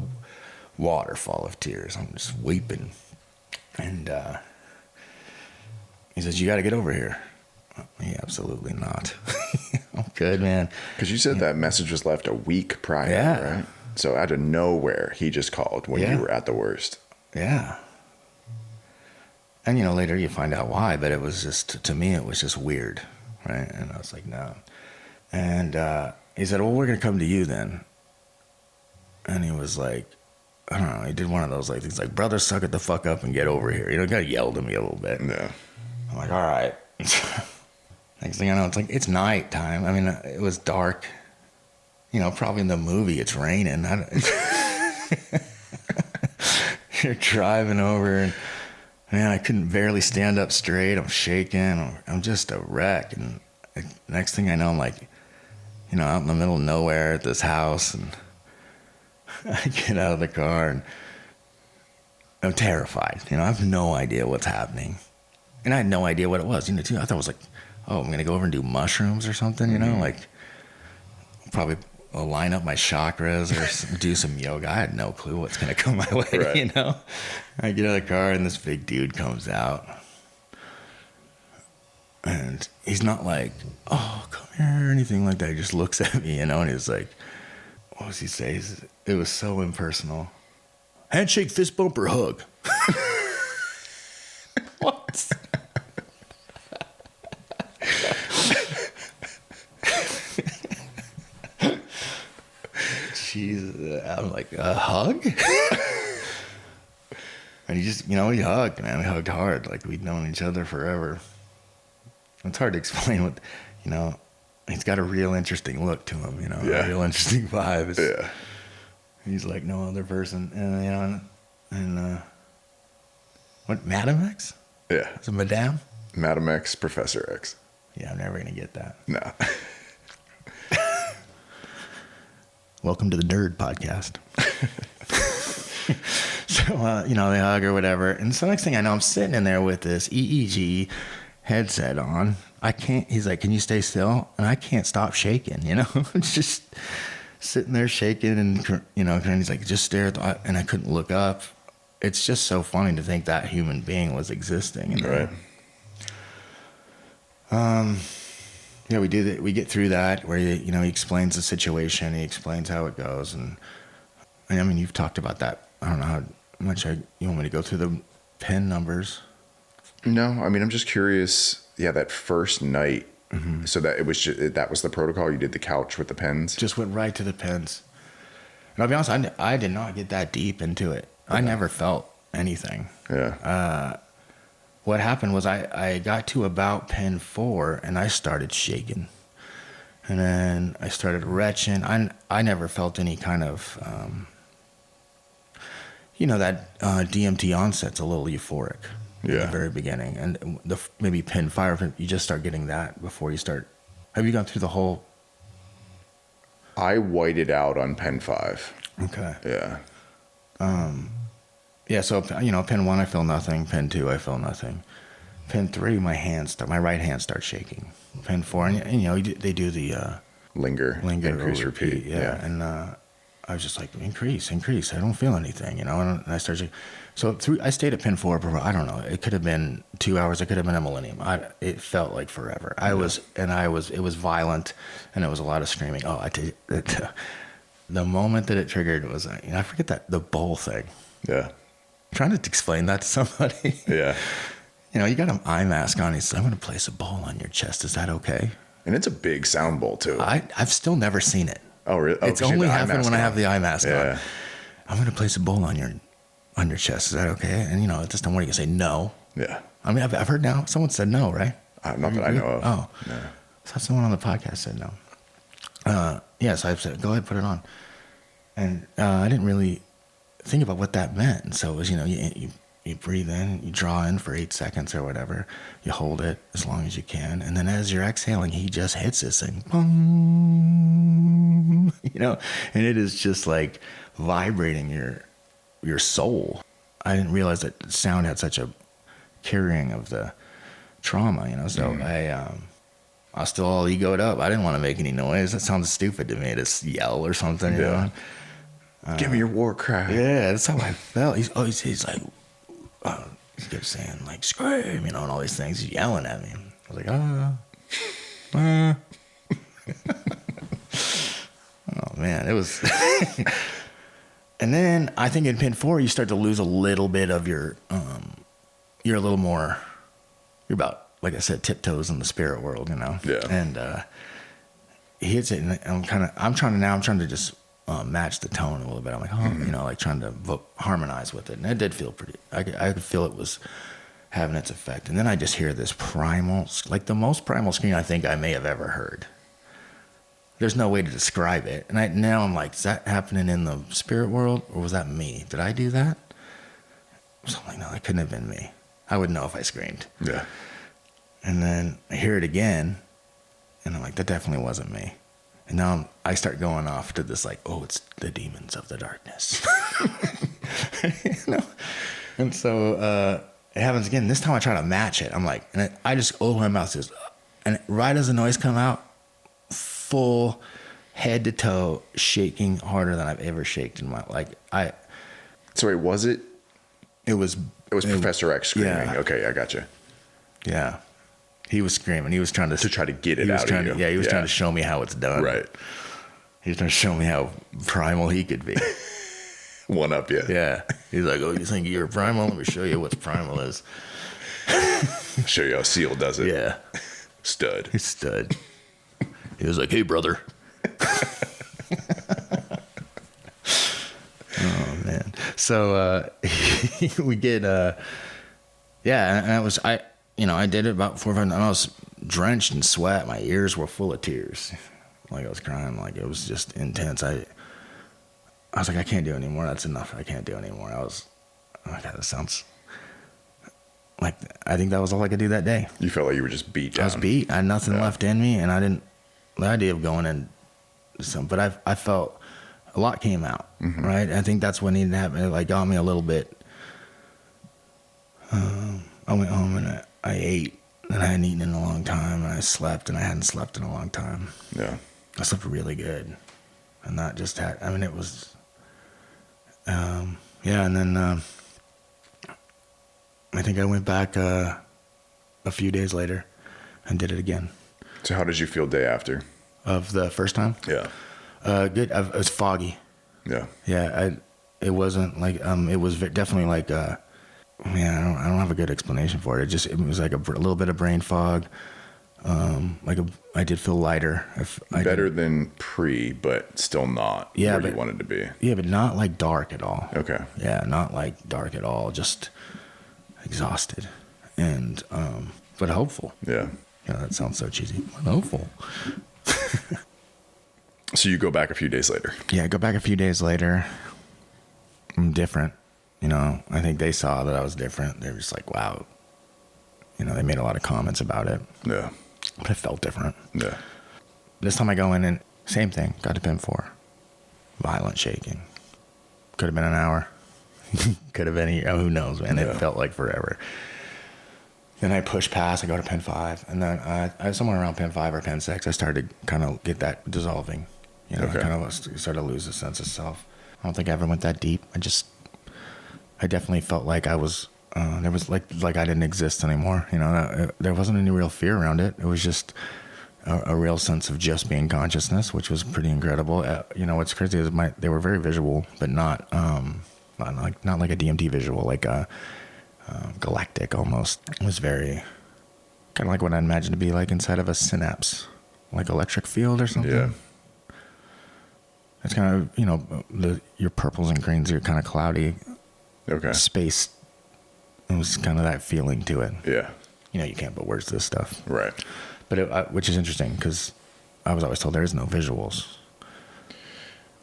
waterfall of tears. I'm just weeping. And he says, you got to get over here. Yeah, absolutely not. I'm good, man. Because you said that message was left a week prior, right? So out of nowhere, he just called when you were at the worst. Yeah. And, you know, later you find out why, but it was just, to me, it was just weird, right? And I was like, no. And he said, well, we're going to come to you then. And he was like, I don't know, he did one of those like things like, brother, suck it the fuck up and get over here. You know, kind of yelled at me a little bit. Yeah. I'm like, all right. Next thing I know, it's night time. I mean, it was dark. You know, probably in the movie, it's raining. You're driving over, and man, I couldn't barely stand up straight. I'm shaking. I'm just a wreck. And next thing I know, I'm like, you know, out in the middle of nowhere at this house, and I get out of the car, and I'm terrified. You know, I have no idea what's happening. And I had no idea what it was, you know, too. I thought it was like, oh, I'm going to go over and do mushrooms or something, you know, like probably line up my chakras or do some yoga. I had no clue what's going to come my way, right. You know. I get out of the car, and this big dude comes out. And he's not like, oh, come here, or anything like that. He just looks at me, you know, and he's like, what does he say? It was so impersonal. Handshake, fist bump, or hug? What? Jeez, I'm like, a hug? And he just, you know, he hugged, man. We hugged hard, like we'd known each other forever. It's hard to explain what, you know, he's got a real interesting look to him, you know, a real interesting vibe. Yeah. He's like no other person. And, you know, and what, Madam X? Yeah. Is it Madame? Madam X, Professor X. Yeah, I'm never going to get that. No. Welcome to the Nerd Podcast. So, you know, they hug or whatever. And so next thing I know, I'm sitting in there with this EEG headset on. He's like, can you stay still? And I can't stop shaking, you know? Just sitting there shaking and, you know, and he's like, just stare at and I couldn't look up. It's just so funny to think that human being was existing. You know? Right. Yeah, we do that. We get through that where, you know, he explains the situation. He explains how it goes. And I mean, you've talked about that. I don't know how much you want me to go through the PIN numbers. No, I mean, I'm just curious. Yeah, that first night. Mm-hmm. So that that was the protocol. You did the couch with the pens. Just went right to the pens. And I'll be honest, I did not get that deep into it. Okay. I never felt anything. Yeah. What happened was I got to about pin 4 and I started shaking, and then I started retching. I never felt any kind of, you know, that DMT onset's a little euphoric. In the very beginning, and maybe pin 5, you just start getting that before you start. Have you gone through the whole? I whited out on pin 5. Okay. Yeah. Yeah. So you know, pin 1, I feel nothing. Pin 2, I feel nothing. Pin 3, my right hand starts shaking. Pin 4, and you know, they do the linger, increase, repeat. Yeah. And I was just like, increase. I don't feel anything, you know. And I started. So I stayed at pin 4 for, I don't know, it could have been 2 hours. It could have been a millennium. It felt like forever. It was violent, and it was a lot of screaming. Oh, the moment that it triggered was, you know, I forget the bowl thing. Yeah. I'm trying to explain that to somebody. Yeah. You know, you got an eye mask on. He said, I'm going to place a bowl on your chest. Is that okay? And it's a big sound bowl too. I've still never seen it. Oh, really? Oh, it's only happened when I have the eye mask on. I'm going to place a bowl on your chest. Is that okay? And, you know, at this time, what are you going to say? No. Yeah. I mean, I've heard now. Someone said no, right? Not that I know of. Oh. No. I thought someone on the podcast said no. Yeah, so I said, go ahead, put it on. And I didn't really think about what that meant. And so it was, you know, you breathe in, you draw in for 8 seconds or whatever. You hold it as long as you can. And then as you're exhaling, he just hits this thing. Boom, you know, and it is just like vibrating your soul. I didn't realize that sound had such a carrying of the trauma, you know. So I was still all egoed up. I didn't want to make any noise. That sounds stupid to me to yell or something, you know. Give me your war cry. Yeah, that's how I felt. He's like, he kept saying like scream, you know, and all these things. He's yelling at me. I was like, oh man, it was. And then I think in pin 4 you start to lose a little bit of your. You're a little more. You're about, like I said, tiptoes in the spirit world, you know. Yeah. And he hits it, and I'm trying to just match the tone a little bit. I'm like, oh, you know, like trying to harmonize with it. And it did feel pretty, I could feel it was having its effect. And then I just hear this primal, like the most primal scream I think I may have ever heard. There's no way to describe it. And now I'm like, is that happening in the spirit world, or was that me? Did I do that? So I'm like, no, that couldn't have been me. I would know if I screamed. Yeah. And then I hear it again, and I'm like, that definitely wasn't me. And now I start going off to this like, oh, it's the demons of the darkness. You know? And so it happens again. This time I try to match it. I'm like, and I just open my mouth, says, and right as the noise come out, full head to toe shaking harder than I've ever shaken in my So wait, was it? It was Professor X screaming. Yeah. Okay, I got you. Yeah, he was screaming. He was trying to try to get it out of you. Yeah, he was trying to show me how it's done. Right. He was trying to show me how primal he could be. One up, yeah. Yeah. He's like, oh, you think you're primal? Let me show you what primal is. Show you how Seal does it. Yeah. Stud. He stood. He was like, hey, brother. Oh, man. So we get, yeah, and I did it about 4 or 5 times. I was drenched in sweat. My ears were full of tears. Like I was crying. Like it was just intense. I was like, I can't do it anymore. That's enough. I can't do it anymore. I was, oh my God, that sounds like, I think that was all I could do that day. You felt like you were just beat down. I was beat. I had nothing left in me, and I didn't, the idea of going in but I felt a lot came out, right? I think that's what needed to happen. It like got me a little bit. I went home and I ate, and I hadn't eaten in a long time, and I slept, and I hadn't slept in a long time. Yeah. I slept really good, and that just had, I mean, it was, yeah, and then I think I went back a few days later and did it again. So how did you feel day after? Of the first time? Yeah. Good. It was foggy. Yeah. Yeah. It wasn't like, it was definitely like, man, I don't have a good explanation for it. It was like a little bit of brain fog. I did feel lighter. Better than pre, but still not where you wanted to be. Yeah, but not like dark at all. Okay. Yeah, not like dark at all. Just exhausted and, but hopeful. Yeah. Yeah, that sounds so cheesy. But hopeful. So you go back a few days later. Yeah, I go back a few days later. I'm different. You know, I think they saw that I was different. They were just like, wow. You know, they made a lot of comments about it. Yeah. But it felt different. Yeah. This time I go in and same thing. Got to PIN 4. Violent shaking. Could have been an hour. Could have been, who knows, man. It felt like forever. Then I push past, I go to PIN 5. And then I somewhere around PIN 5 or PIN 6, I started to kind of get that dissolving. You know, I kind of started to lose a sense of self. I don't think I ever went that deep. I definitely felt like I was, there was like I didn't exist anymore. You know, there wasn't any real fear around it. It was just a real sense of just being consciousness, which was pretty incredible. You know, what's crazy is they were very visual, but not like a DMT visual, like a galactic almost. It was very kind of like what I imagined to be like inside of a synapse, like electric field or something. Yeah. It's kind of, you know, your purples and greens are kind of cloudy. Okay. Space. It was kind of that feeling to it. Yeah. You know, you can't put words to this stuff. Right. But which is interesting because I was always told there is no visuals.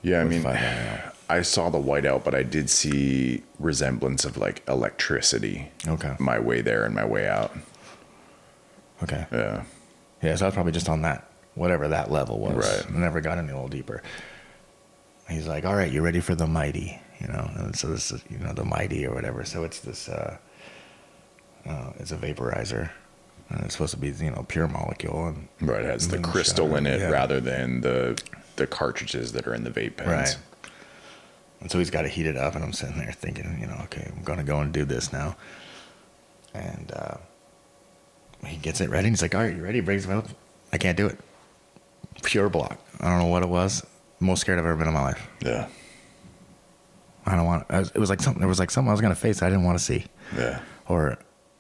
Yeah, I mean, I saw the whiteout, but I did see resemblance of like electricity. Okay. My way there and my way out. Okay. Yeah. Yeah, so I was probably just on that, whatever that level was. Right. I never got any a little deeper. He's like, all right, you ready for the mighty? You know, and so this is, you know, the mighty or whatever. So it's this, it's a vaporizer. And it's supposed to be, you know, pure molecule. And Right. It has the crystal in it rather than the cartridges that are in the vape pens. Right. And so he's got to heat it up, and I'm sitting there thinking, you know, okay, I'm going to go and do this now. And he gets it ready, and he's like, all right, you ready? He brings it up. I can't do it. Pure block. I don't know what it was. Most scared I've ever been in my life. Yeah. I don't want, it was like something, there was like something I was going to face I didn't want to see. Yeah.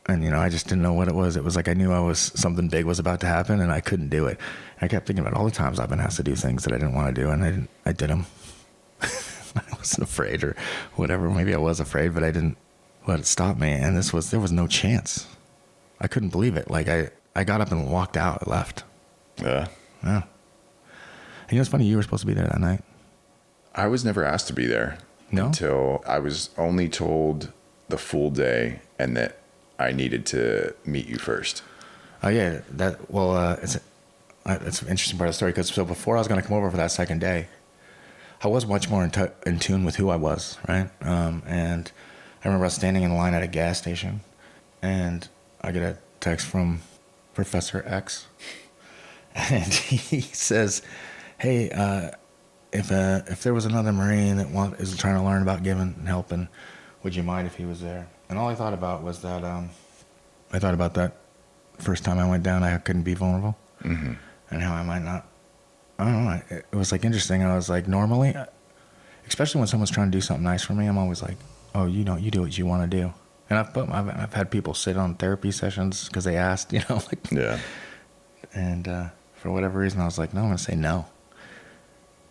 And, you know, I just didn't know what it was. It was like I knew something big was about to happen, and I couldn't do it. I kept thinking about all the times I've been asked to do things that I didn't want to do, and I did them. wasn't afraid or whatever. Maybe I was afraid, but I didn't let it stop me. And there was no chance. I couldn't believe it. Like I got up and walked out. I left. Yeah. Yeah. And it's funny, you were supposed to be there that night. I was never asked to be there. No? Until I was only told the full day and that I needed to meet you first. Oh yeah, it's an interesting part of the story because so before I was going to come over for that second day, I was much more in tune with who I was, right? And I remember I was standing in line at a gas station, and I get a text from Professor X, and he says, "Hey, if there was another Marine that is trying to learn about giving and helping, would you mind if he was there?" And all I thought about was that I thought about that first time I went down, I couldn't be vulnerable, and how I might not. I don't know. It was like interesting. I was like, normally, especially when someone's trying to do something nice for me, I'm always like, oh, you do what you want to do. And I've had people sit on therapy sessions because they asked, like, Yeah. And for whatever reason, I was like, no, I'm gonna say no.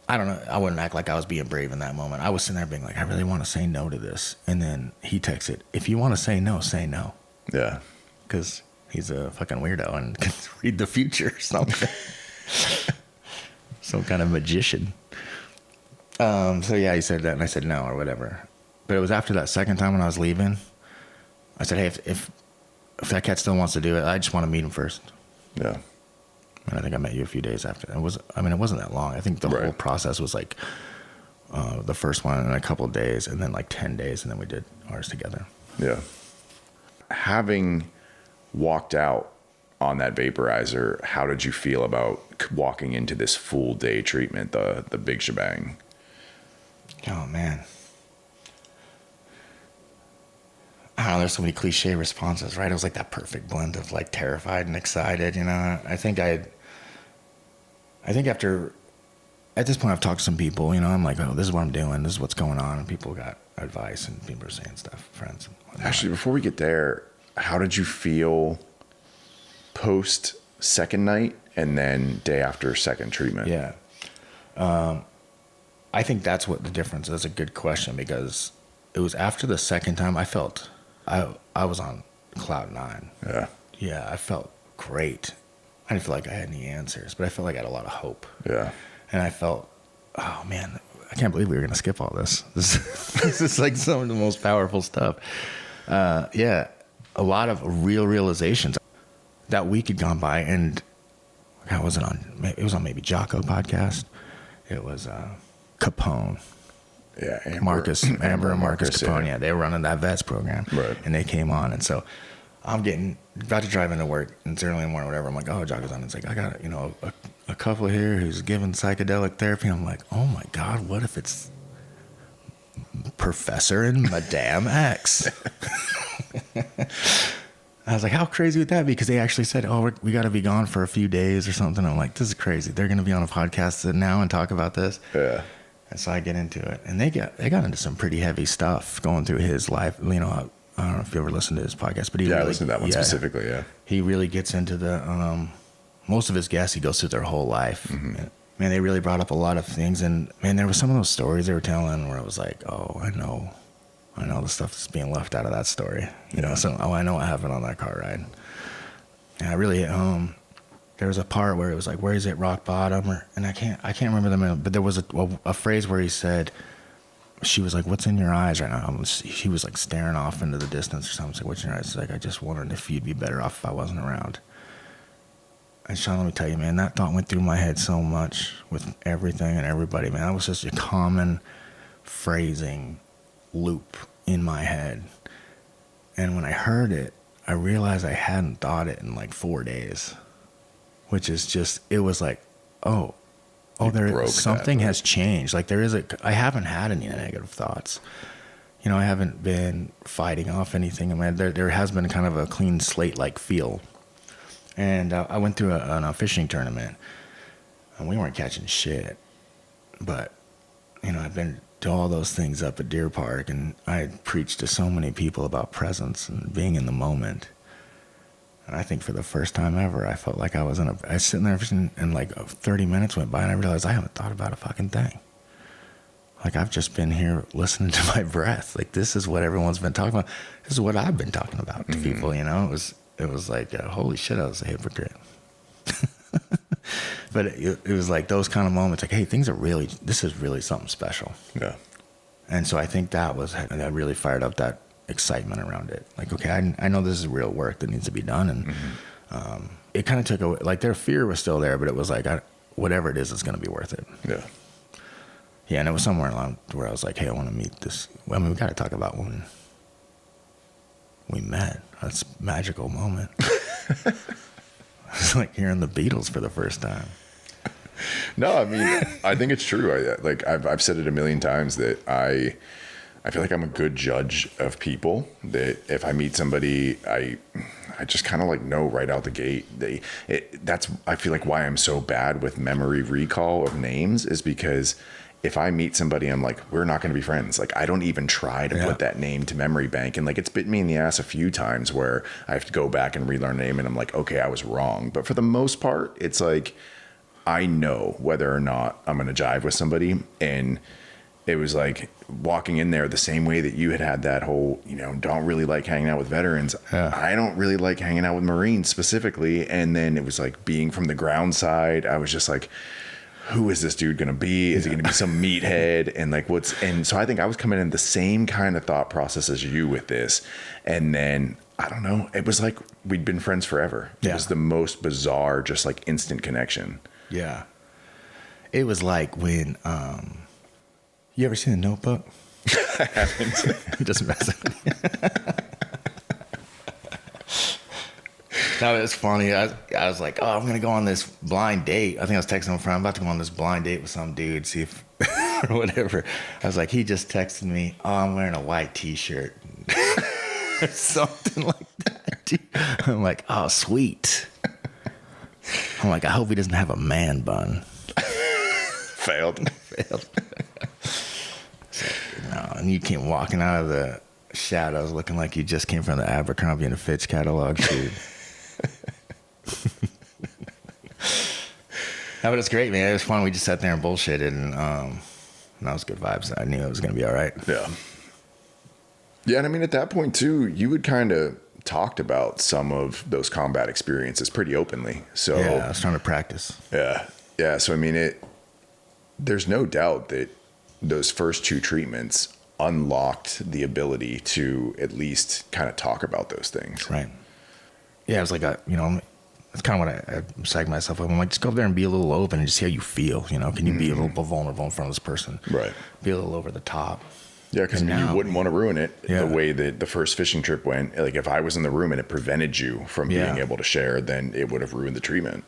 I don't know. I wouldn't act like I was being brave in that moment. I was sitting there being like, I really want to say no to this. And then he texted, if you want to say no, say no. Yeah. Because he's a fucking weirdo and can read the future or something. Some kind of magician. So yeah, he said that, and I said no or whatever. But it was after that second time when I was leaving. I said, hey, if that cat still wants to do it, I just want to meet him first. Yeah. And I think I met you a few days after. It wasn't that long. I think the whole process was like the first one in a couple of days, and then like 10 days, and then we did ours together. Yeah. Having walked out on that vaporizer, how did you feel about walking into this full day treatment, the big shebang? Oh man, I don't know. There's so many cliche responses, right? It was like that perfect blend of like terrified and excited. I think after at this point I've talked to some people. I'm like, oh, this is what I'm doing. This is what's going on, and people got advice and people are saying stuff, friends. And whatnot. Actually, before we get there, how did you feel post second night and then day after second treatment? Yeah. I think that's what the difference is. A good question, because it was after the second time I felt I was on cloud nine. Yeah. Yeah, I felt great. I didn't feel like I had any answers, but I felt like I had a lot of hope. Yeah. And I felt, oh man, I can't believe we were going to skip all this. This is like some of the most powerful stuff. Yeah, a lot of real realizations. That week had gone by, and how was it on? It was on maybe Jocko podcast. It was Capone. Yeah. Amber and Marcus Capone. Yeah, they were running that vets program. Right. And they came on. And so I'm about to drive into work, and it's early in the morning, whatever. I'm like, oh, Jocko's on. It's like, I got, a couple here who's giving psychedelic therapy. I'm like, oh my God, what if it's Professor and Madame X? I was like, how crazy would that be? Because they actually said, oh, we got to be gone for a few days or something. I'm like, this is crazy. They're going to be on a podcast now and talk about this. Yeah. And so I get into it, and they got into some pretty heavy stuff going through his life. I don't know if you ever listened to his podcast, but I listened to that one specifically. Yeah. He really gets into the most of his guests. He goes through their whole life. Mm-hmm. Man, they really brought up a lot of things, and man, there were some of those stories they were telling where I was like, oh, I know the stuff that's being left out of that story. So I know what happened on that car ride. And I really there was a part where it was like, where is it, rock bottom? And I can't remember the minute, but there was a phrase where he said, she was like, what's in your eyes right now? He was like staring off into the distance or something. I was like, what's in your eyes? It's like, I just wondered if you'd be better off if I wasn't around. And Sean, let me tell you, man, that thought went through my head so much with everything and everybody, man. That was just a common phrasing loop in my head. And when I heard it, I realized I hadn't thought it in like 4 days, which is just, it was like, something has changed. Like I haven't had any negative thoughts. I haven't been fighting off anything. I mean, there has been kind of a clean slate like feel. And I went through a fishing tournament, and we weren't catching shit. But, I've been to all those things up at Deer Park, and I had preached to so many people about presence and being in the moment. And I think for the first time ever, I felt like I was sitting there fishing, and like 30 minutes went by, and I realized I haven't thought about a fucking thing. like, I've just been here listening to my breath. Like, this is what everyone's been talking about. This is what I've been talking about to people, you know? It was like, holy shit, I was a hypocrite. But it was like those kind of moments, like, hey, this is really something special. Yeah. And so I think that really fired up that excitement around it. Like, okay, I know this is real work that needs to be done. And it kind of took away, like, their fear was still there, but it was like, whatever it is, it's going to be worth it. Yeah. Yeah, and it was somewhere along where I was like, hey, I want to meet this. I mean, we got to talk about when we met. That's a magical moment. It's like hearing the Beatles for the first time. No, I mean, I think it's true. I've said it a million times that I feel like I'm a good judge of people. That if I meet somebody, I just kind of like know right out the gate. That's I feel like why I'm so bad with memory recall of names is because if I meet somebody, I'm like, we're not going to be friends. Like, I don't even try to put that name to memory bank. And like, it's bit me in the ass a few times where I have to go back and relearn a name and I'm like, okay, I was wrong. But for the most part, it's like, I know whether or not I'm going to jive with somebody. And it was like walking in there the same way that you had that whole, don't really like hanging out with veterans. Yeah. I don't really like hanging out with Marines specifically. And then it was like being from the ground side. I was just like, who is this dude going to be? Is he going to be some meathead? And like, and so I think I was coming in the same kind of thought process as you with this. And then, I don't know, it was like we'd been friends forever. Yeah. It was the most bizarre, just like instant connection. Yeah. It was like when, you ever seen The Notebook? I haven't. Just messing with you. No, it's funny. I was like, oh, I'm going to go on this blind date. I think I was texting my friend, I'm about to go on this blind date with some dude, see if, or whatever. I was like, he just texted me, oh, I'm wearing a white t-shirt. Or something like that, dude. I'm like, oh, sweet. I'm like, I hope he doesn't have a man bun. Failed. No, and you came walking out of the shadows looking like you just came from the Abercrombie and Fitch catalog shoot. No, but it's great, man. It was fun. We just sat there and bullshitted, and that was good vibes. I knew it was going to be all right. Yeah. Yeah, and I mean, at that point, too, you had kind of talked about some of those combat experiences pretty openly. So yeah, I was trying to practice. Yeah. Yeah, so I mean, there's no doubt that those first two treatments unlocked the ability to at least kind of talk about those things. Right. Yeah, it was like, it's kind of what I psyched myself up. I'm like, just go up there and be a little open and just see how you feel. Can you be a little vulnerable in front of this person? Right. Be a little over the top. Yeah, because you wouldn't want to ruin it the way that the first fishing trip went. Like, if I was in the room and it prevented you from being able to share, then it would have ruined the treatment.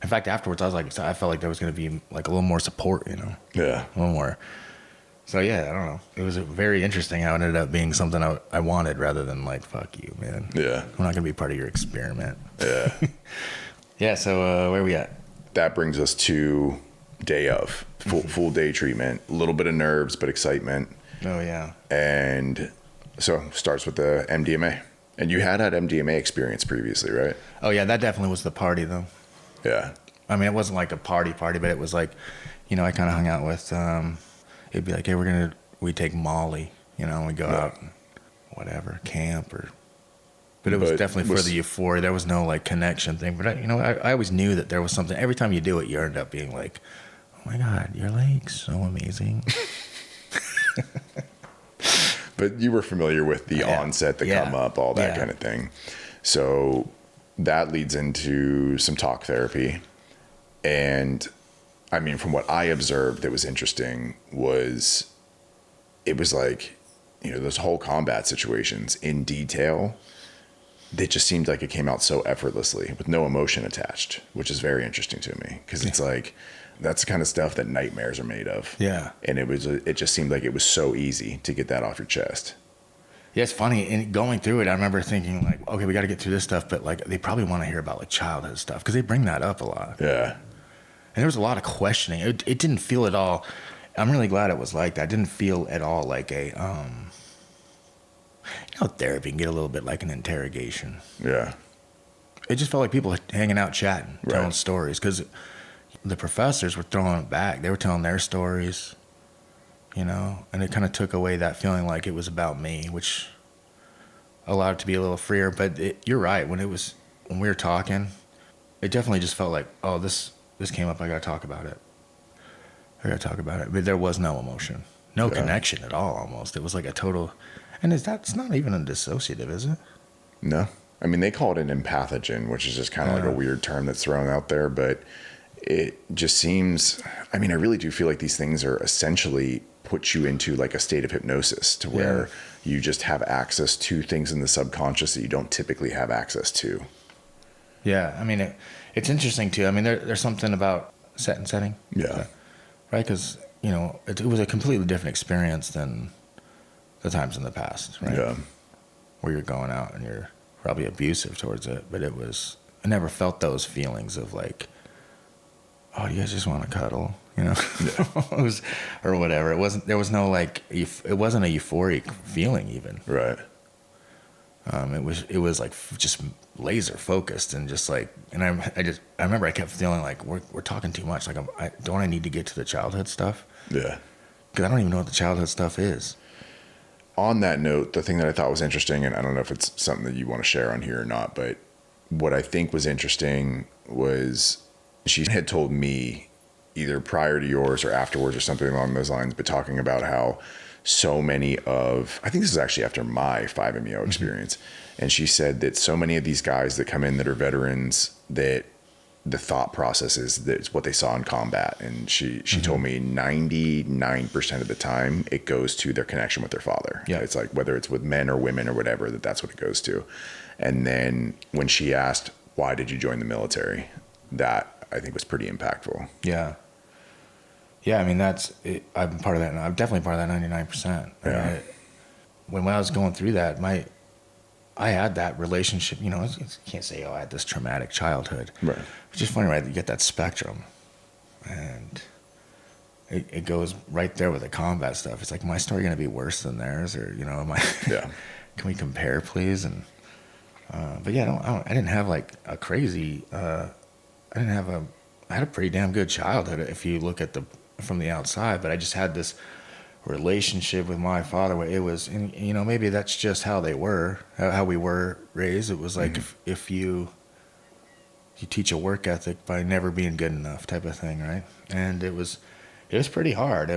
In fact, afterwards, I felt like there was going to be like a little more support, Yeah. A little more. So, yeah, I don't know. It was very interesting how it ended up being something I wanted rather than like, fuck you, man. Yeah. I'm not going to be part of your experiment. Yeah. Yeah, so where are we at? That brings us to day of. Full day treatment. A little bit of nerves, but excitement. Oh, yeah. And so starts with the MDMA. And you had MDMA experience previously, right? Oh, yeah, that definitely was the party, though. Yeah. I mean, it wasn't like a party, but it was like, I kind of hung out with, it'd be like, hey, we take Molly, and we go out, whatever, camp but it was definitely for the euphoria. There was no like connection thing, but I always knew that there was something. Every time you do it, you end up being like, oh my God, your leg's so amazing. But you were familiar with the onset, the come up, all that kind of thing. So that leads into some talk therapy. And I mean, from what I observed that was interesting was it was like, those whole combat situations in detail, it just seemed like it came out so effortlessly with no emotion attached, which is very interesting to me because it's like, that's the kind of stuff that nightmares are made of. Yeah. And it just seemed like it was so easy to get that off your chest. Yeah, it's funny. And going through it, I remember thinking like, okay, we got to get through this stuff. But like, they probably want to hear about like childhood stuff because they bring that up a lot. Yeah. And there was a lot of questioning. It didn't feel at all. I'm really glad it was like that. It didn't feel at all like a, therapy can get a little bit like an interrogation. Yeah. It just felt like people hanging out, chatting, telling stories. Because the professors were throwing it back. They were telling their stories. you know, and it kind of took away that feeling like it was about me, which allowed it to be a little freer. But you're right. When we were talking, it definitely just felt like, oh, this came up. I got to talk about it. But there was no emotion, no connection at all. Almost, it was like a total. And that's not even a dissociative, is it? No. I mean, they call it an empathogen, which is just kind of like a weird term that's thrown out there, but it just seems, I mean, I really do feel like these things are essentially put you into like a state of hypnosis to where you just have access to things in the subconscious that you don't typically have access to. Yeah. I mean, it's interesting too. I mean, there's something about set and setting. Yeah. Right. Cause you know, it was a completely different experience than the times in the past, right? Yeah. Where you're going out and you're probably abusive towards it, but I never felt those feelings of like, oh, you guys just want to cuddle, you know, or whatever. There was no like, it wasn't a euphoric feeling even. Right. It was like just laser focused and just like, and I remember I kept feeling like we're talking too much. Like, don't I need to get to the childhood stuff? Yeah. Because I don't even know what the childhood stuff is. On that note, the thing that I thought was interesting, and I don't know if it's something that you want to share on here or not, but what I think was interesting was she had told me either prior to yours or afterwards or something along those lines, but talking about how so many of, I think this is actually after my 5-MeO experience. And she said that so many of these guys that come in that are veterans, that the thought process is that it's what they saw in combat. And she told me 99% of the time it goes to their connection with their father. Yeah. It's like, whether it's with men or women or whatever, that's what it goes to. And then when she asked, why did you join the military? That I think was pretty impactful. Yeah. Yeah. I mean, I'm part of that. I'm definitely part of that 99%. Yeah. I mean, when I was going through that, I had that relationship, you know, I can't say, I had this traumatic childhood. Right. It's just funny, right? You get that spectrum and it goes right there with the combat stuff. It's like, my story going to be worse than theirs? Or, you know, Yeah. Can we compare, please? And, but yeah, I didn't have like a crazy, I had a pretty damn good childhood if you look at from the outside, but I just had this relationship with my father where it was, and you know, maybe that's just how we were raised. It was like, if you teach a work ethic by never being good enough type of thing, right? And it was pretty hard.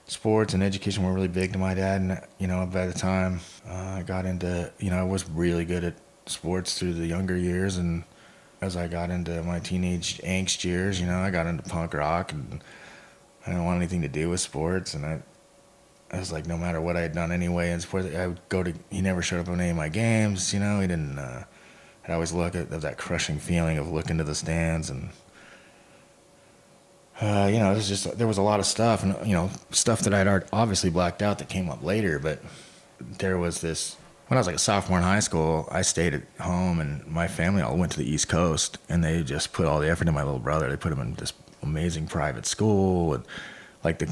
Sports and education were really big to my dad, and you know, by the time I got into, you know, I was really good at sports through the younger years, and as I got into my teenage angst years, you know, I got into punk rock, and I didn't want anything to do with sports, and I was like, no matter what I had done anyway in sports, I would he never showed up on any of my games, you know, he didn't, I'd always look at that crushing feeling of looking to the stands, and, you know, it was just, there was a lot of stuff, and, you know, stuff that I'd obviously blacked out that came up later, but there was this, when I was like a sophomore in high school, I stayed at home, and my family all went to the East Coast, and they just put all the effort into my little brother. They put him in this amazing private school, and like the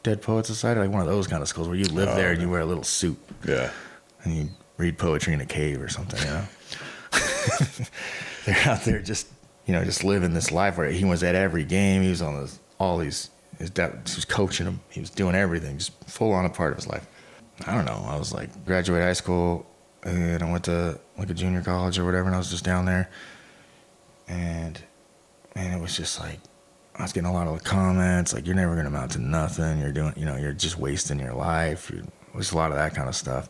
Dead Poet Society, like one of those kind of schools where you live there and you wear a little suit. Yeah. And you read poetry in a cave or something, you know? They're out there just, you know, just living this life where he was at every game. He was on his dad was coaching him. He was doing everything, just full on a part of his life. I don't know. I was like, graduated high school, and I went to like a junior college or whatever, and I was just down there. And it was just like, I was getting a lot of comments, like, you're never going to amount to nothing. You're doing, you know, you're just wasting your life. There's a lot of that kind of stuff.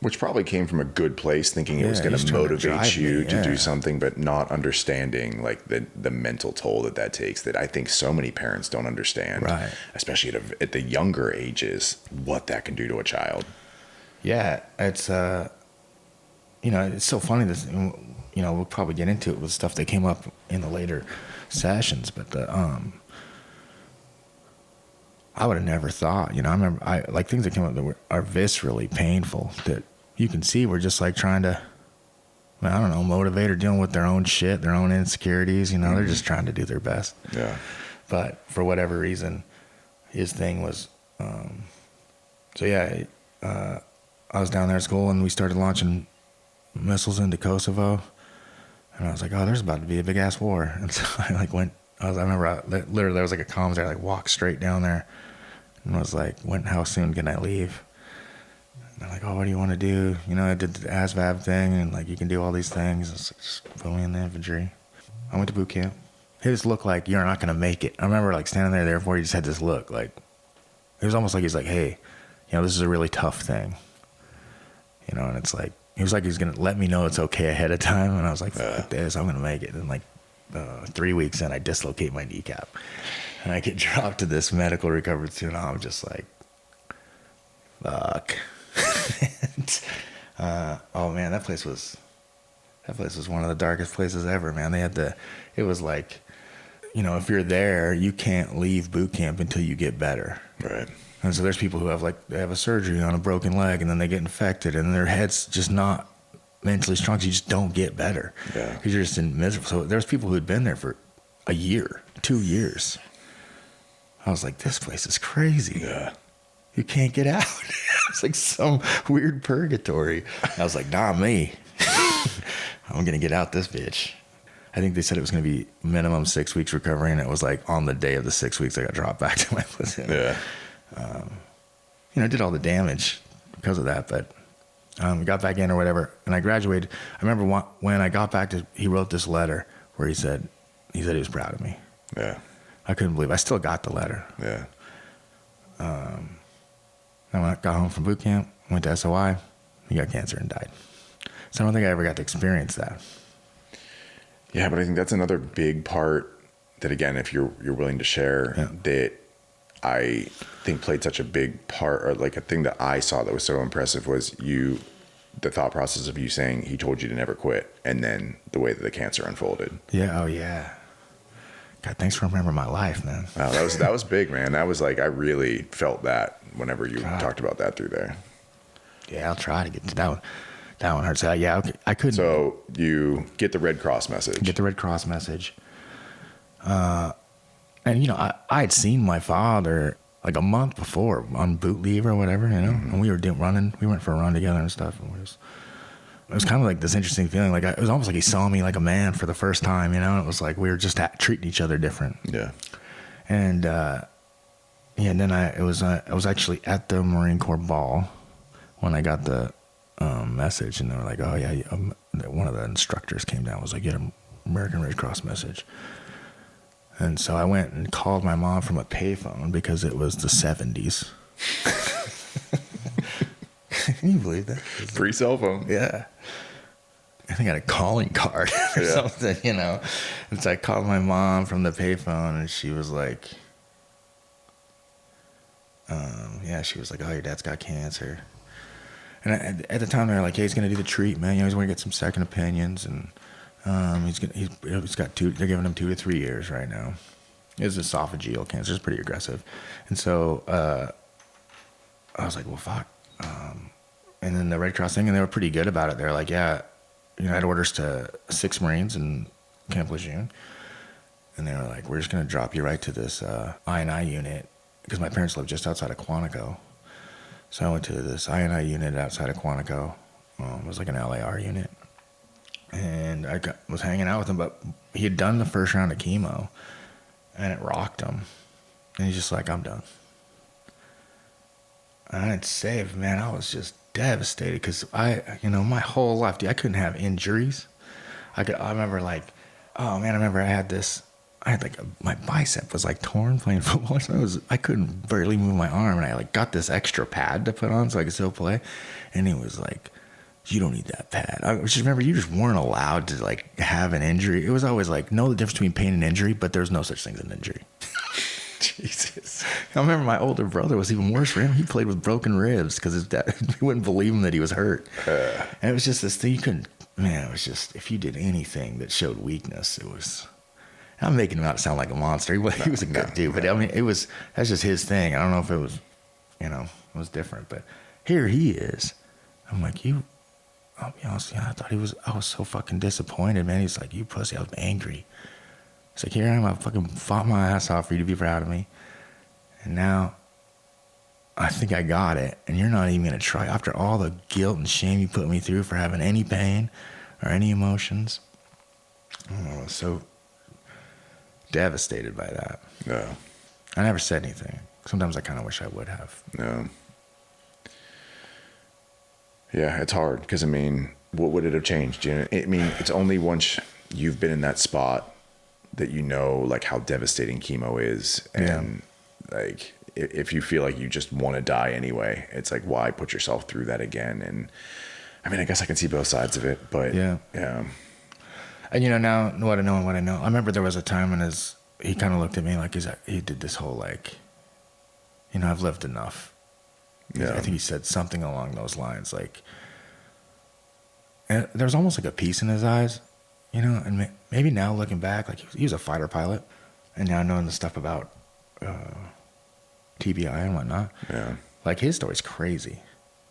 Which probably came from a good place, thinking it was going to motivate you to do something, but not understanding like the mental toll that takes, that I think so many parents don't understand, right? Especially at the younger ages, what that can do to a child. Yeah, it's you know, it's so funny this, you know, we'll probably get into it with stuff that came up in the later sessions, but I would have never thought, you know, I remember like things that came up that are viscerally painful that you can see we're just like trying to, I don't know, motivate or dealing with their own shit, their own insecurities, you know, they're just trying to do their best. Yeah. But for whatever reason, his thing was, so yeah, I was down there at school and we started launching missiles into Kosovo. And I was like, oh, there's about to be a big ass war. And so I like I remember literally there was like a comms there, I like walked straight down there, And I was like, how soon can I leave? And they're like, oh, what do you want to do? You know, I did the ASVAB thing, and like, you can do all these things. It's like, just put me in the infantry. I went to boot camp. His look like, you're not going to make it. I remember like standing there before he just had this look like, it was almost like he's like, hey, you know, this is a really tough thing. You know, and it's like, he was like, he's going to let me know it's okay ahead of time. And I was like, fuck this, I'm going to make it. And like 3 weeks in, I dislocate my kneecap. And I get dropped to this medical recovery too. And I'm just like, fuck. Oh man, that place was one of the darkest places ever, man. It was like, you know, if you're there, you can't leave boot camp until you get better. Right. And so there's people who they have a surgery on a broken leg and then they get infected and their head's just not mentally strong. So you just don't get better. Yeah. Because you're just in miserable. So there's people who had been there for a year, 2 years. I was like, this place is crazy. Yeah. You can't get out. It's like some weird purgatory. I was like, nah, me. I'm going to get out this bitch. I think they said it was going to be minimum 6 weeks recovery, and it was like on the day of the 6 weeks, I got dropped back to my platoon. Yeah. You know, I did all the damage because of that, but got back in or whatever, and I graduated. I remember when I got back he wrote this letter where he said he was proud of me. Yeah. I couldn't believe it. I still got the letter. Yeah. I got home from boot camp, went to SOI, he got cancer and died. So I don't think I ever got to experience that. Yeah, but I think that's another big part that, again, if you're willing to share, that I think played such a big part, or like a thing that I saw that was so impressive was the thought process of you saying he told you to never quit, and then the way that the cancer unfolded. Yeah. Oh yeah. God, thanks for remembering my life, man. Wow, that was big, man. That was like, I really felt that whenever you talked about that through there. Yeah, I'll try to get to that one. That one hurts. Yeah, okay. I couldn't. So you get the Red Cross message. Get the Red Cross message. And, you know, I had seen my father like a month before on boot leave or whatever, you know, and we were running. We went for a run together and stuff. And it was kind of like this interesting feeling. Like, it was almost like he saw me like a man for the first time, you know, and it was like we were just treating each other different. Yeah. And, and then I was actually at the Marine Corps ball when I got the message, and they were like, oh yeah, one of the instructors came down, was like, get an American Red Cross message. And so I went and called my mom from a payphone because it was the 70s. Can you believe that? Pre-cell phone. Yeah. I think I had a calling card or something, you know. And so I called my mom from the payphone, and she was like, she was like, oh, your dad's got cancer. And at the time, they were like, hey, he's going to do the treatment. You know, he's going to get some second opinions. And he's got they're giving him 2 to 3 years right now. It's esophageal cancer. It's pretty aggressive. And so I was like, well, fuck. And then the Red Cross thing, and they were pretty good about it. They're like, yeah, you know, I had orders to 6 Marines in Camp Lejeune. And they were like, we're just going to drop you right to this I&I unit, because my parents lived just outside of Quantico. So I went to this I&I unit outside of Quantico. It was like an LAR unit. And I was hanging out with him, but he had done the first round of chemo, and it rocked him. And he's just like, I'm done. And I didn't say it, man, I was just devastated because my whole life, dude, I couldn't have injuries. I remember like, oh man, I remember I had like my bicep was like torn playing football. So I couldn't barely move my arm, and I like got this extra pad to put on so I could still play. And he was like, you don't need that pad. I just remember you just weren't allowed to like have an injury. It was always like, know the difference between pain and injury, but there's no such thing as an injury. Jesus. I remember my older brother was even worse for him. He played with broken ribs because his dad, he wouldn't believe him that he was hurt. And it was just this thing you couldn't, man, it was just, if you did anything that showed weakness, it was, I'm making him out to sound like a monster. He was a good dude, but I mean, that's just his thing. I don't know if it was, it was different, but here he is. I'm like, I'll be honest, I was so fucking disappointed, man. He's like, you pussy, I was angry. It's like, here I am, I fucking fought my ass off for you to be proud of me. And now, I think I got it, and you're not even going to try. After all the guilt and shame you put me through for having any pain or any emotions, I was so devastated by that. Yeah. I never said anything. sometimes I kind of wish I would have. No. Yeah, it's hard because, I mean, what would it have changed? You know, I mean, it's only once you've been in that spot that you know, like, how devastating chemo is. And, like, if you feel like you just want to die anyway, it's like, why put yourself through that again? And, I mean, I guess I can see both sides of it, but yeah. And, you know, now what I know and what I know, I remember there was a time when he kind of looked at me like he did this whole, like, you know, I've lived enough. Yeah. I think he said something along those lines, like, and there was almost like a peace in his eyes, you know, and maybe now looking back, like he was a fighter pilot, and now knowing the stuff about TBI and whatnot, like his story's crazy.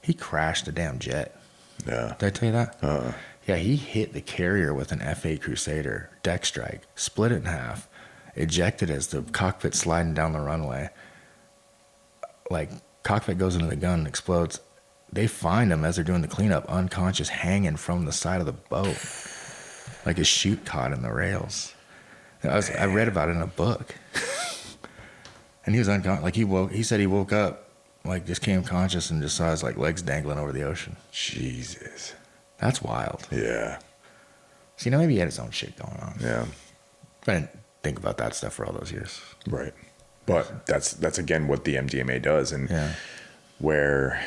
He crashed a damn jet. Yeah. Did I tell you that? Yeah, he hit the carrier with an F-8 Crusader, deck strike, split it in half, ejected as the cockpit sliding down the runway. Like, cockpit goes into the gun and explodes. They find him as they're doing the cleanup, unconscious, hanging from the side of the boat, like his chute caught in the rails. I read about it in a book, and he was unconscious. Like he said he woke up, like just came conscious and just saw his like legs dangling over the ocean. Jesus, that's wild. Yeah. So you know, maybe he had his own shit going on. Yeah. I didn't think about that stuff for all those years. Right. But that's again what the MDMA does, and where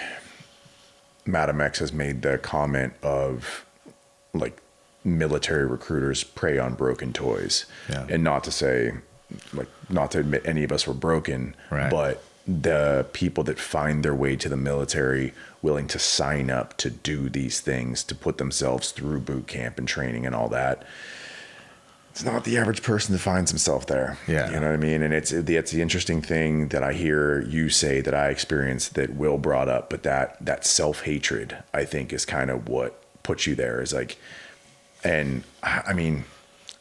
Madam X has made the comment of like military recruiters prey on broken toys, and not to say, like, not to admit any of us were broken, but the people that find their way to the military willing to sign up to do these things, to put themselves through boot camp and training and all that. It's not the average person that finds himself there. Yeah. You know what I mean? And it's the interesting thing that I hear you say that I experienced that Will brought up, but that self-hatred, I think, is kind of what puts you there, is like, and I mean,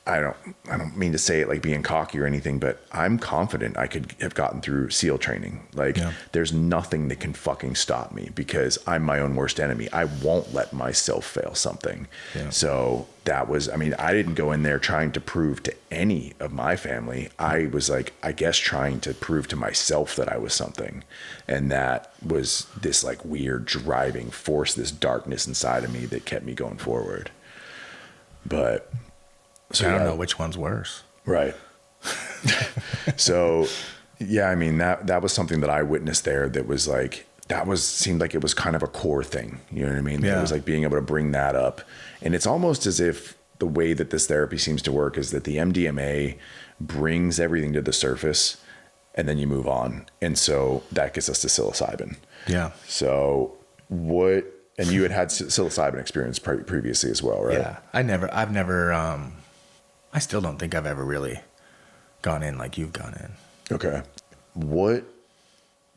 I don't mean to say it like being cocky or anything, but I'm confident I could have gotten through SEAL training. Like, there's nothing that can fucking stop me because I'm my own worst enemy. I won't let myself fail something. Yeah. So that was, I mean, I didn't go in there trying to prove to any of my family. I was like, I guess trying to prove to myself that I was something. And that was this like weird driving force, this darkness inside of me that kept me going forward. But so I don't know which one's worse. Right. So, yeah, I mean, that was something that I witnessed there that was like, seemed like it was kind of a core thing. You know what I mean? Yeah. It was like being able to bring that up. And it's almost as if the way that this therapy seems to work is that the MDMA brings everything to the surface and then you move on. And so that gets us to psilocybin. Yeah. So and you had psilocybin experience previously as well, right? Yeah. I've never, I still don't think I've ever really gone in like you've gone in. Okay. What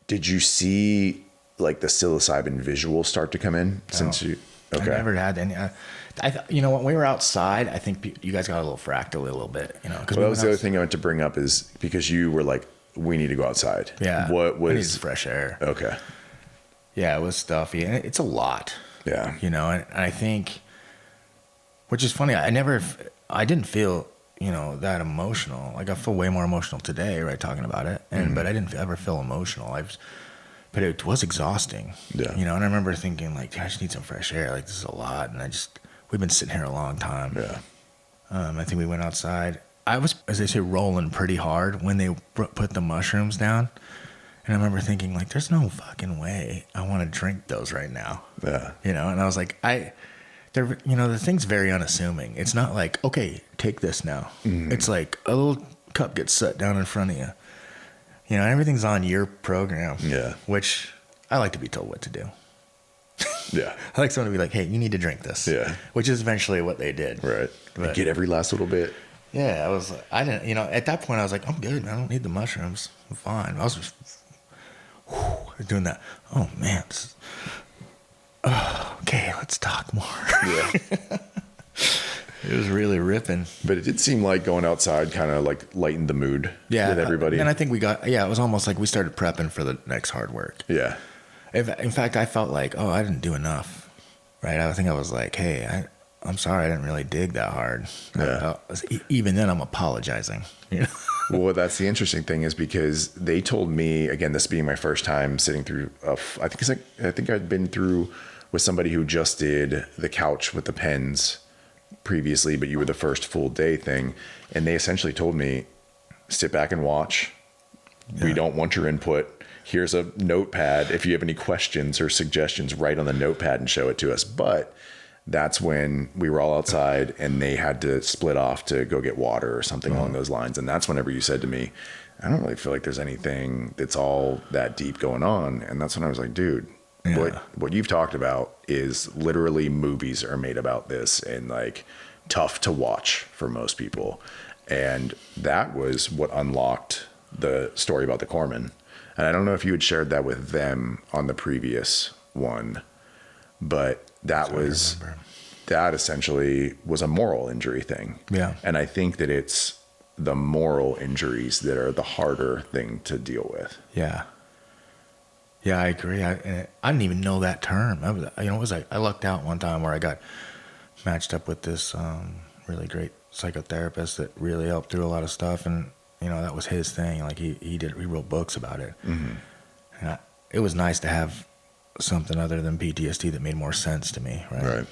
did you see, like the psilocybin visual start to come in since you? Okay. I never had any. You know, when we were outside, I think you guys got a little fractal a little bit. You know, because that was the other thing I went to bring up is because you were like, we need to go outside. Yeah. What was? I needed fresh air. Okay. Yeah, it was stuffy, and it's a lot. Yeah. You know, and I think, which is funny, I didn't feel, you know, that emotional. Like I feel way more emotional today, right, talking about it. But I didn't ever feel emotional. But it was exhausting. Yeah. You know, and I remember thinking like, I just need some fresh air. Like this is a lot. And we've been sitting here a long time. Yeah. I think we went outside. I was, as they say, rolling pretty hard when they put the mushrooms down. And I remember thinking like, there's no fucking way I want to drink those right now. Yeah. You know, and I was like, you know, the thing's very unassuming. It's not like, okay, take this now. It's like a little cup gets set down in front of you. You know, everything's on your program. Yeah. Which I like to be told what to do. Yeah. I like someone to be like, hey, you need to drink this. Yeah. Which is eventually what they did. Right. But, get every last little bit. Yeah. I didn't, you know, at that point I was like, I'm good. I don't need the mushrooms. I'm fine. I was just doing that. Oh, man. Okay, let's talk more. Yeah. It was really ripping. But it did seem like going outside kind of like lightened the mood with everybody. And I think it was almost like we started prepping for the next hard work. Yeah. In fact, I felt like, I didn't do enough. Right? I think I was like, hey, I'm sorry I didn't really dig that hard. Yeah. Even then I'm apologizing. You know? Well, that's the interesting thing is because they told me, again, this being my first time sitting through, I think I'd been through with somebody who just did the couch with the pens previously, but you were the first full day thing. And they essentially told me, sit back and watch. Yeah. We don't want your input. Here's a notepad. If you have any questions or suggestions, write on the notepad and show it to us. But that's when we were all outside and they had to split off to go get water or something along those lines. And that's whenever you said to me, I don't really feel like there's anything that's all that deep going on. And that's when I was like, dude, what you've talked about is literally movies are made about this and like tough to watch for most people. And that was what unlocked the story about the corpsman. And I don't know if you had shared that with them on the previous one, but that essentially was a moral injury thing. Yeah. And I think that it's the moral injuries that are the harder thing to deal with. Yeah. Yeah, I agree. I didn't even know that term. It was like, I lucked out one time where I got matched up with this really great psychotherapist that really helped through a lot of stuff. And, that was his thing. Like he wrote books about it. Mm-hmm. And it was nice to have something other than PTSD that made more sense to me. Right.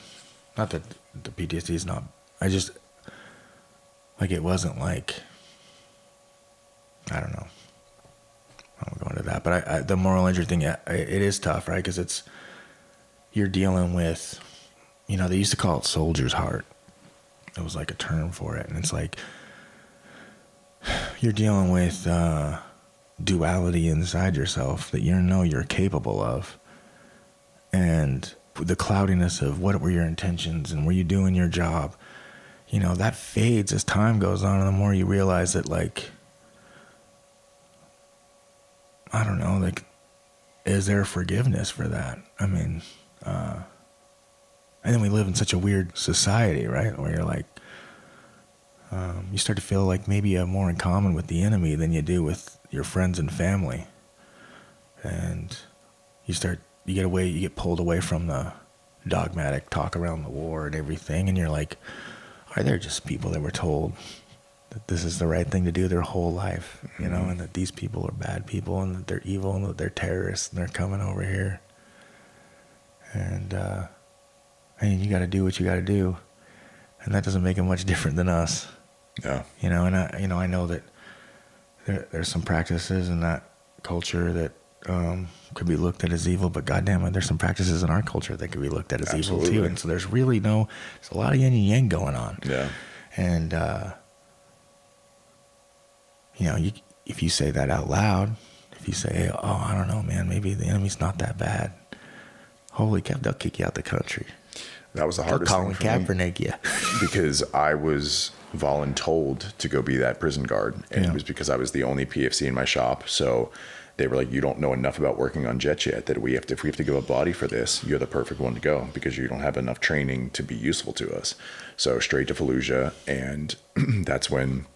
Not that the PTSD is not, it wasn't like, I don't know. I won't go into that, but the moral injury thing, it is tough, right? Because you're dealing with, they used to call it soldier's heart. It was like a term for it. And it's like, you're dealing with duality inside yourself that you're capable of. And the cloudiness of what were your intentions and were you doing your job, that fades as time goes on. And the more you realize that, like, I don't know, like, is there forgiveness for that? I mean, and then we live in such a weird society, right? Where you're like, you start to feel like maybe you have more in common with the enemy than you do with your friends and family. And you get pulled away from the dogmatic talk around the war and everything. And you're like, are there just people that were told that this is the right thing to do their whole life, and that these people are bad people and that they're evil and that they're terrorists and they're coming over here. And, you got to do what you got to do. And that doesn't make it much different than us. Yeah. And I know that there's some practices in that culture that could be looked at as evil, but goddamn it, there's some practices in our culture that could be looked at as evil too. And so there's really there's a lot of yin and yang going on. Yeah. And, if you say that out loud, if you say, oh, I don't know, man, maybe the enemy's not that bad. Holy cow, they'll kick you out the country. That was the hardest thing for Kaepernick, me. Because I was voluntold to go be that prison guard. And it was because I was the only PFC in my shop. So they were like, you don't know enough about working on jets yet, that if we have to give a body for this, you're the perfect one to go because you don't have enough training to be useful to us. So straight to Fallujah. And that's when,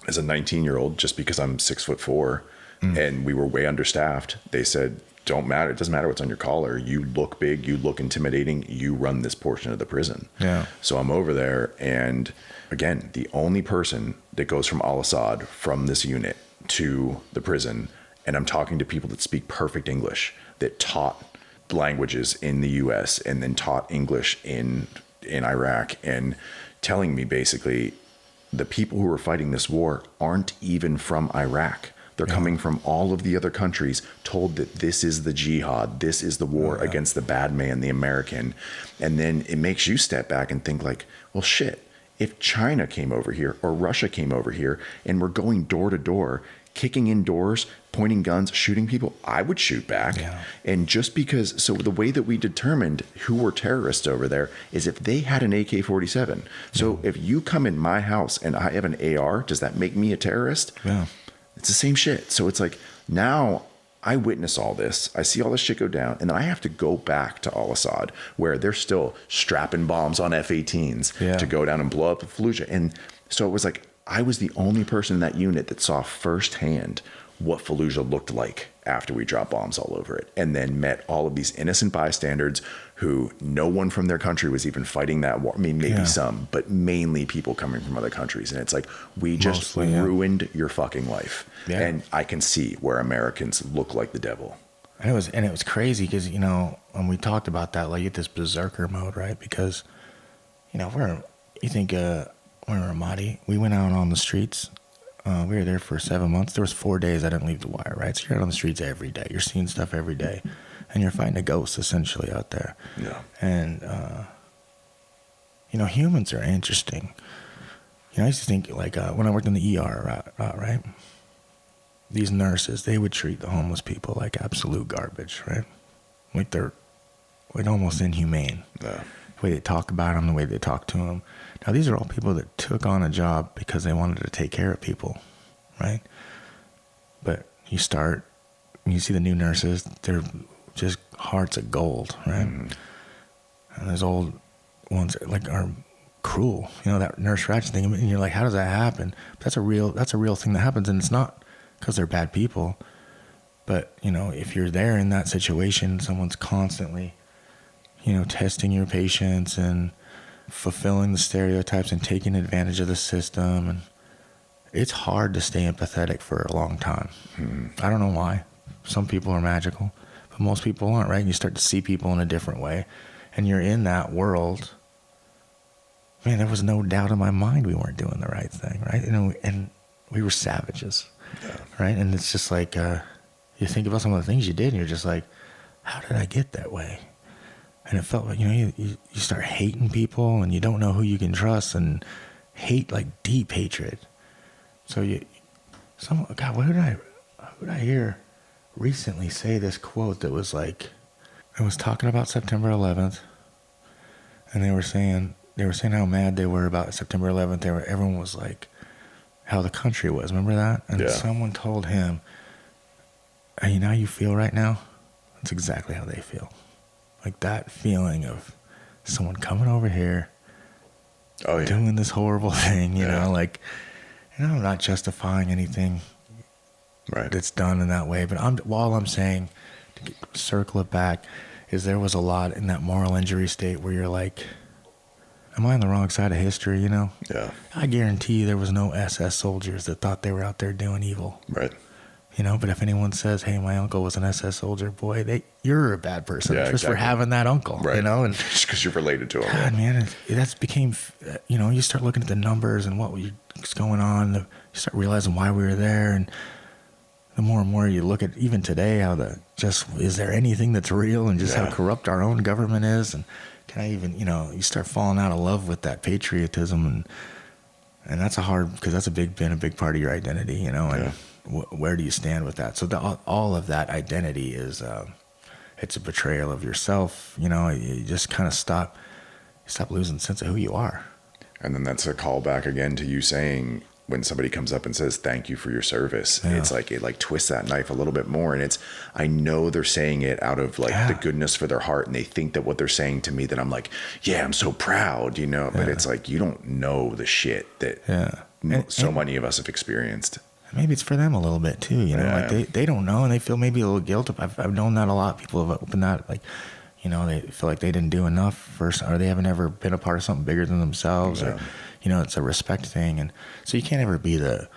as a 19-year-old, just because I'm 6'4" and we were way understaffed, they said, don't matter. It doesn't matter what's on your collar. You look big. You look intimidating. You run this portion of the prison. Yeah. So I'm over there. And again, the only person that goes from Al-Assad from this unit to the prison. And I'm talking to people that speak perfect English, that taught languages in the US and then taught English in Iraq, and telling me basically the people who are fighting this war aren't even from Iraq. They're coming from all of the other countries, told that this is the jihad, this is the war against the bad man, the American. And then it makes you step back and think like, well, shit, if China came over here or Russia came over here and we're going door to door, kicking in doors, pointing guns, shooting people, I would shoot back. Yeah. And just because, so the way that we determined who were terrorists over there is if they had an AK-47. So if you come in my house and I have an AR, does that make me a terrorist? Yeah. It's the same shit. So it's like, now I witness all this. I see all this shit go down. And then I have to go back to Al-Assad where they're still strapping bombs on F-18s to go down and blow up Fallujah. And so it was like, I was the only person in that unit that saw firsthand what Fallujah looked like after we dropped bombs all over it. And then met all of these innocent bystanders who no one from their country was even fighting that war. I mean, maybe some, but mainly people coming from other countries. And it's like, we just ruined your fucking life. Yeah. And I can see where Americans look like the devil. And it was crazy because, you know, when we talked about that, like, you get this berserker mode, right? Because, you know, we're in Ramadi. We went out on the streets. We were there for 7 months. There was 4 days I didn't leave the wire, right? So you're out on the streets every day. You're seeing stuff every day. And you're fighting a ghost, essentially, out there. Yeah. And, you know, humans are interesting. You know, I used to think, like, when I worked in the ER, right? These nurses, they would treat the homeless people like absolute garbage, right? Like they're like almost inhumane. Yeah. The way they talk about them, the way they talk to them. Now, these are all people that took on a job because they wanted to take care of people, right? But you see the new nurses, they're just hearts of gold, right? Mm. And those old ones like are cruel. You know, that Nurse Ratched thing, and you're like, how does that happen? But that's a real thing that happens, and it's not because they're bad people. But, you know, if you're there in that situation, someone's constantly, you know, testing your patients and fulfilling the stereotypes and taking advantage of the system. And it's hard to stay empathetic for a long time. I don't know why. Some people are magical, but most people aren't, right? And you start to see people in a different way, and you're in that world. Man, there was no doubt in my mind we weren't doing the right thing, right? You know, and we were savages. Yeah. Right. And it's just like, you think about some of the things you did and you're just like, how did I get that way? And it felt like, you know, you start hating people and you don't know who you can trust, and hate, like deep hatred. So God, who did I hear recently say this quote that was like, I was talking about September 11th, and they were saying how mad they were about September 11th. Everyone was like, how the country was. Remember that? And someone told him, hey, you know how you feel right now? That's exactly how they feel. Like that feeling of someone coming over here, doing this horrible thing, you know, like, and I'm not justifying anything that's done in that way, but all I'm saying, to circle it back, is there was a lot in that moral injury state where you're like, am I on the wrong side of history, you know? Yeah. I guarantee you there was no SS soldiers that thought they were out there doing evil. Right. You know, but if anyone says, hey, my uncle was an SS soldier, boy, you're a bad person just for having that uncle, right. You know? And just because you're related to him. God, man, that's became, you know, you start looking at the numbers and what's going on. You start realizing why we were there. And the more and more you look at, even today, is there anything that's real, and just how corrupt our own government is? And can I even, you know, you start falling out of love with that patriotism, and that's because that's been a big part of your identity, you know, and where do you stand with that? So all of that identity is, it's a betrayal of yourself, you know. You just kind of stop losing sense of who you are. And then that's a callback again to you saying, when somebody comes up and says, thank you for your service, it's like, it like twists that knife a little bit more. And I know they're saying it out of like the goodness for their heart. And they think that what they're saying to me, that I'm like, I'm so proud, you know, but it's like, you don't know the shit that so many of us have experienced. Maybe it's for them a little bit too, you know, like they don't know, and they feel maybe a little guilt. I've known that a lot. People have opened that, like, you know, they feel like they didn't do enough or they haven't ever been a part of something bigger than themselves, or, you know, it's a respect thing. And so you can't ever be the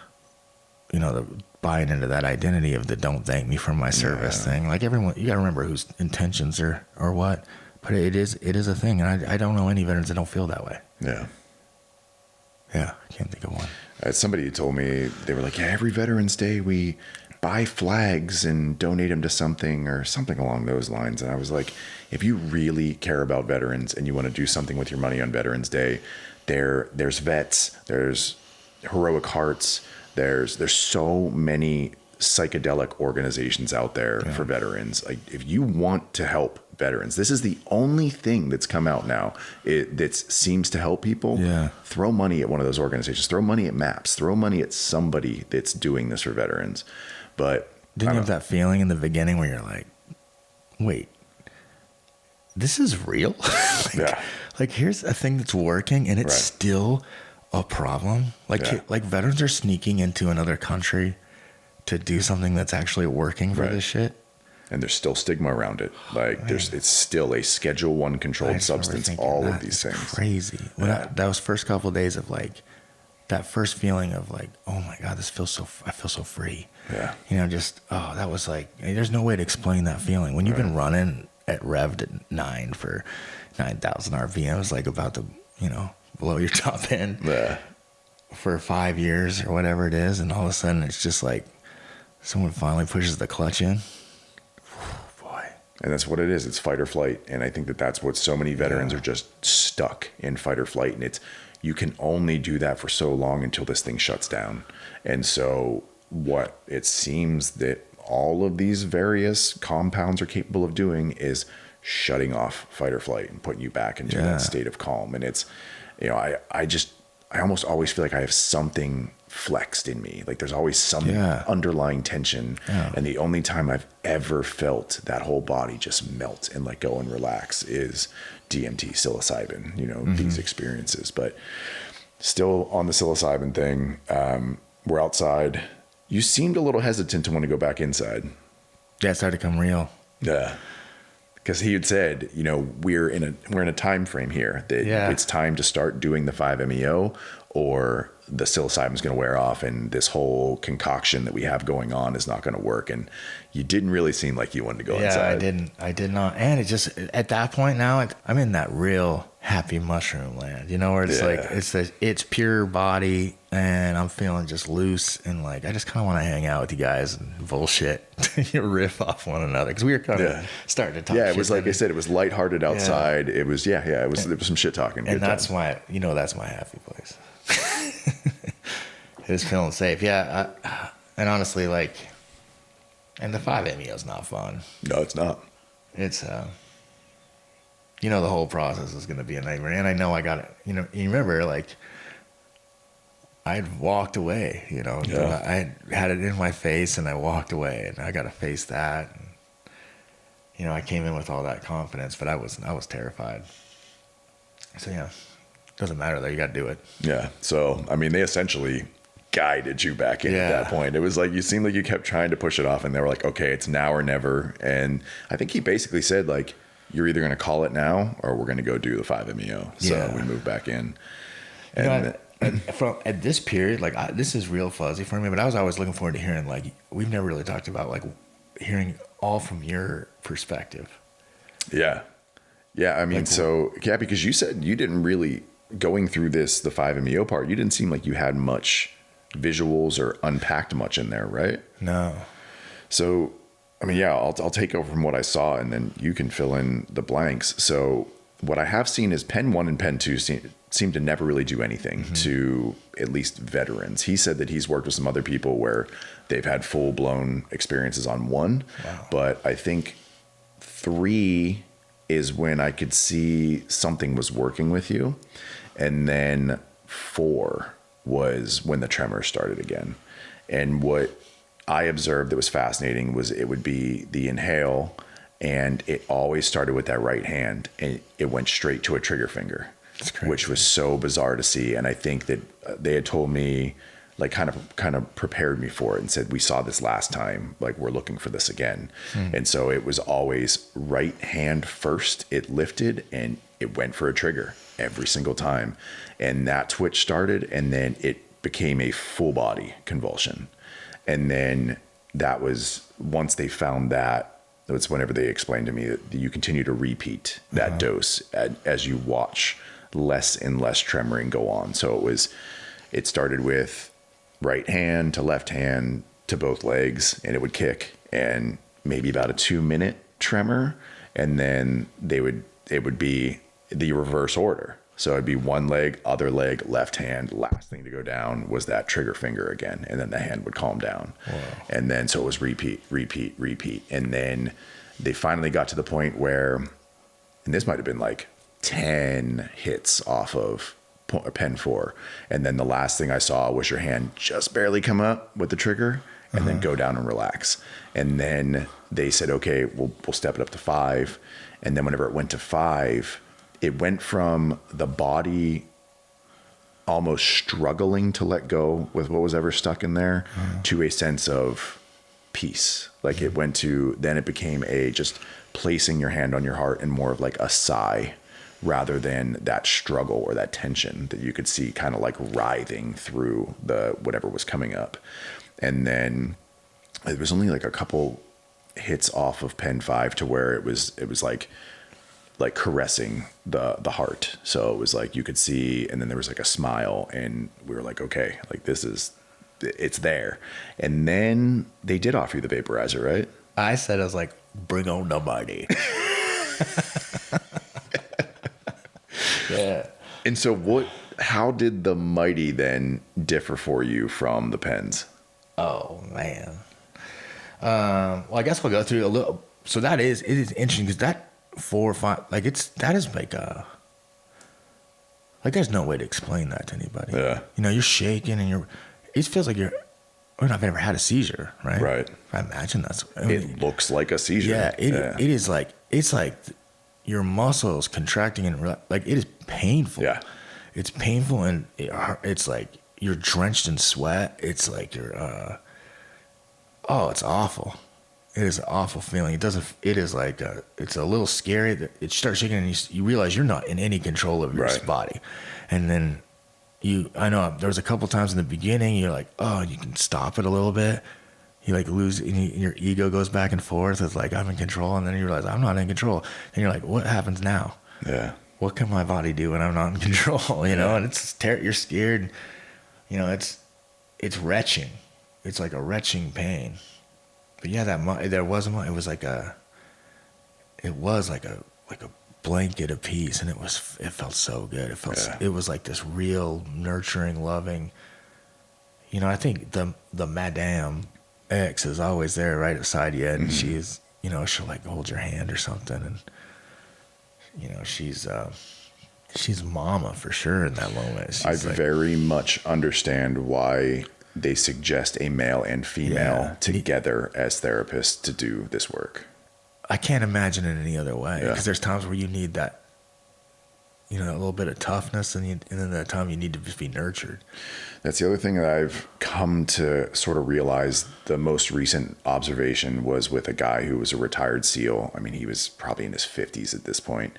buying into that identity of the don't thank me for my service thing. Like everyone, you got to remember whose intentions are what, but it is a thing. And I don't know any veterans that don't feel that way. Yeah. Yeah. I can't think of one. Somebody told me, they were like, every Veterans Day we buy flags and donate them to something or something along those lines. And I was like, if you really care about veterans and you want to do something with your money on Veterans Day, there's vets, there's Heroic Hearts, there's so many psychedelic organizations out there for veterans. Like, if you want to help veterans, this is the only thing that's come out now that seems to help people. Throw money at one of those organizations, throw money at MAPS, throw money at somebody that's doing this for veterans. But didn't you have that feeling in the beginning where you're like, wait, this is real? Like here's a thing that's working and it's still a problem. Like veterans are sneaking into another country to do something that's actually working for this shit. And there's still stigma around it. Like it's still a Schedule 1 controlled substance, all of these things. Crazy. When those first couple of days of like, that first feeling of like, oh my God, I feel so free. Yeah. That was like, there's no way to explain that feeling. When you've been running at revved at 9 for 9,000 RPM, it's like about to, blow your top end for 5 years or whatever it is. And all of a sudden it's just like someone finally pushes the clutch in. Boy. And that's what it is. It's fight or flight. And I think that that's what so many veterans are just stuck in, fight or flight. And you can only do that for so long until this thing shuts down. And so what it seems that all of these various compounds are capable of doing is shutting off fight or flight and putting you back into that state of calm. And it's, I almost always feel like I have something flexed in me. Like there's always some underlying tension. Yeah. And the only time I've ever felt that whole body just melt and let go and relax is DMT, psilocybin, these experiences. But still on the psilocybin thing, we're outside. You seemed a little hesitant to want to go back inside. Yeah, it started to come real. Yeah. Because he had said, we're in a time frame here that it's time to start doing the 5-MeO or the psilocybin's going to wear off and this whole concoction that we have going on is not going to work. And you didn't really seem like you wanted to go inside. I did not. And it just, at that point now, I'm in that real happy mushroom land, where it's like, it's pure body and I'm feeling just loose. And like, I just kind of want to hang out with you guys and bullshit, riff off one another. Cause we were kind of starting to talk. Yeah. It was like I said, it was lighthearted outside. It was, it was some shit talking. And that's my, that's my happy place. It's feeling safe. Yeah. And honestly, like, and the 5-MeO is not fun. No, it's not. It's, the whole process is going to be a nightmare. And I know I got it, you remember, like, I'd walked away, I had it in my face and I walked away and I got to face that. And, I came in with all that confidence, but I was terrified. So, doesn't matter though. You got to do it. Yeah. So, I mean, they essentially guided you back in at that point. It was like, you seemed like you kept trying to push it off and they were like, okay, it's now or never. And I think he basically said like, you're either going to call it now or we're going to go do the 5-MeO. So we moved back in. And at this period, like this is real fuzzy for me, but I was always looking forward to hearing, like, we've never really talked about like hearing all from your perspective. Yeah. Yeah. I mean, like, because you said you didn't really, going through the 5-MeO part, you didn't seem like you had much visuals or unpacked much in there, right? No. So, I mean, I'll take over from what I saw and then you can fill in the blanks. So what I have seen is Pen 1 and Pen 2 seem to never really do anything to at least veterans. He said that he's worked with some other people where they've had full blown experiences on 1, but I think 3 is when I could see something was working with you. And then 4 was when the tremor started again. And what I observed that was fascinating was it would be the inhale and it always started with that right hand and it went straight to a trigger finger, which was so bizarre to see. And I think that they had told me, like kind of prepared me for it and said, we saw this last time, like we're looking for this again. And so it was always right hand first, it lifted and it went for a trigger every single time. And that twitch started and then it became a full body convulsion. And then that was, once they found that, it's whenever they explained to me that you continue to repeat that dose as you watch less and less tremoring go on. So it started with right hand to left hand to both legs and it would kick and maybe about a 2-minute tremor. And then it would be the reverse order. So it'd be one leg, other leg, left hand. Last thing to go down was that trigger finger again. And then the hand would calm down. Wow. And then, so it was repeat. And then they finally got to the point where, and this might've been like 10 hits off of Pen 4. And then the last thing I saw was your hand just barely come up with the trigger and then go down and relax. And then they said, okay, we'll step it up to 5. And then whenever it went to 5, it went from the body almost struggling to let go with what was ever stuck in there to a sense of peace. Like it went to, then it became a just placing your hand on your heart and more of like a sigh rather than that struggle or that tension that you could see kind of like writhing through the whatever was coming up. And then it was only like a couple hits off of pen 5 to where it was like caressing the heart. So it was like you could see, and then there was like a smile, and we were like, okay, like it's there. And then they did offer you the vaporizer, right? I said, I was like, bring on the mighty. Yeah. And so how did the mighty then differ for you from the pens? Oh man. Well, I guess we'll go through a little. So it is interesting because that 4 or 5, like that is like there's no way to explain that to anybody. Yeah. You know, you're shaking and it feels like I've never had a seizure, right? Right. I imagine that's. It looks like a seizure. Yeah. It is like, it's like your muscles contracting and like it is painful. Yeah. It's painful and it's like you're drenched in sweat. It's like it's awful. It is an awful feeling. It is like, it's a little scary that it starts shaking and you realize you're not in any control of your body. And then I know there was a couple times in the beginning, you're like, oh, you can stop it a little bit. You like lose, and your ego goes back and forth. It's like, I'm in control. And then you realize I'm not in control. And you're like, what happens now? Yeah. What can my body do when I'm not in control? You know, and you're scared. You know, it's retching. It's like a retching pain. But yeah, it was like a blanket of peace, and it felt so good. It was like this real nurturing, loving. You know, I think the Madame X is always there right beside you, and she's, you know, she'll like hold your hand or something, and you know, she's mama for sure in that moment. I very much understand why they suggest a male and female together as therapists to do this work. I can't imagine it any other way, because there's times where you need that, you know, a little bit of toughness, and then that time you need to just be nurtured. That's the other thing that I've come to sort of realize. The most recent observation was with a guy who was a retired SEAL. I mean, he was probably in his 50s at this point,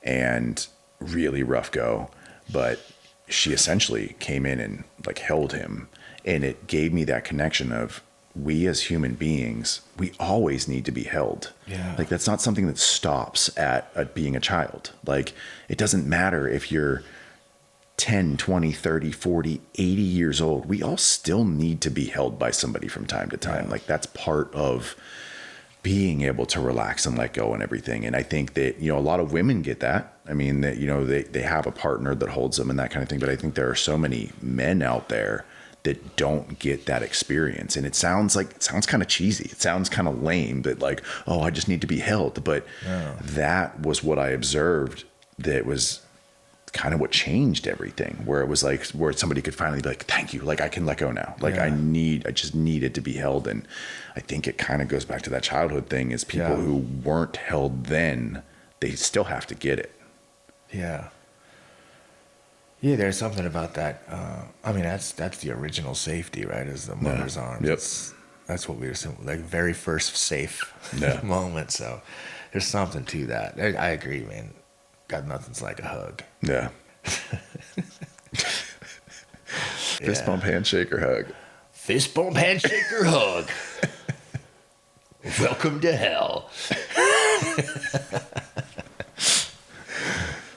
and really rough go, but she essentially came in and like held him, and it gave me that connection of, we as human beings, we always need to be held. Yeah. Like that's not something that stops at being a child. Like it doesn't matter if you're 10, 20, 30, 40, 80 years old. We all still need to be held by somebody from time to time. Yeah. Like that's part of being able to relax and let go and everything. And I think that, you know, a lot of women get that. I mean, that, you know, they have a partner that holds them and that kind of thing. But I think there are so many men out there that don't get that experience. And it sounds kind of cheesy. It sounds kind of lame that like, oh, I just need to be held. But that was what I observed. That was kind of what changed everything, where it was like, where somebody could finally be like, thank you. Like I can let go now. Like I just needed to be held. And I think it kind of goes back to that childhood thing, is people who weren't held then, they still have to get it. Yeah. Yeah, there's something about that. I mean, that's the original safety, right? Is the mother's arms. Yep. That's what we were saying, like very first safe moment. So there's something to that. I agree, man. Got nothing's like a hug. Yeah. Fist bump, handshake, or hug. Fist bump, handshake, or hug. Welcome to hell.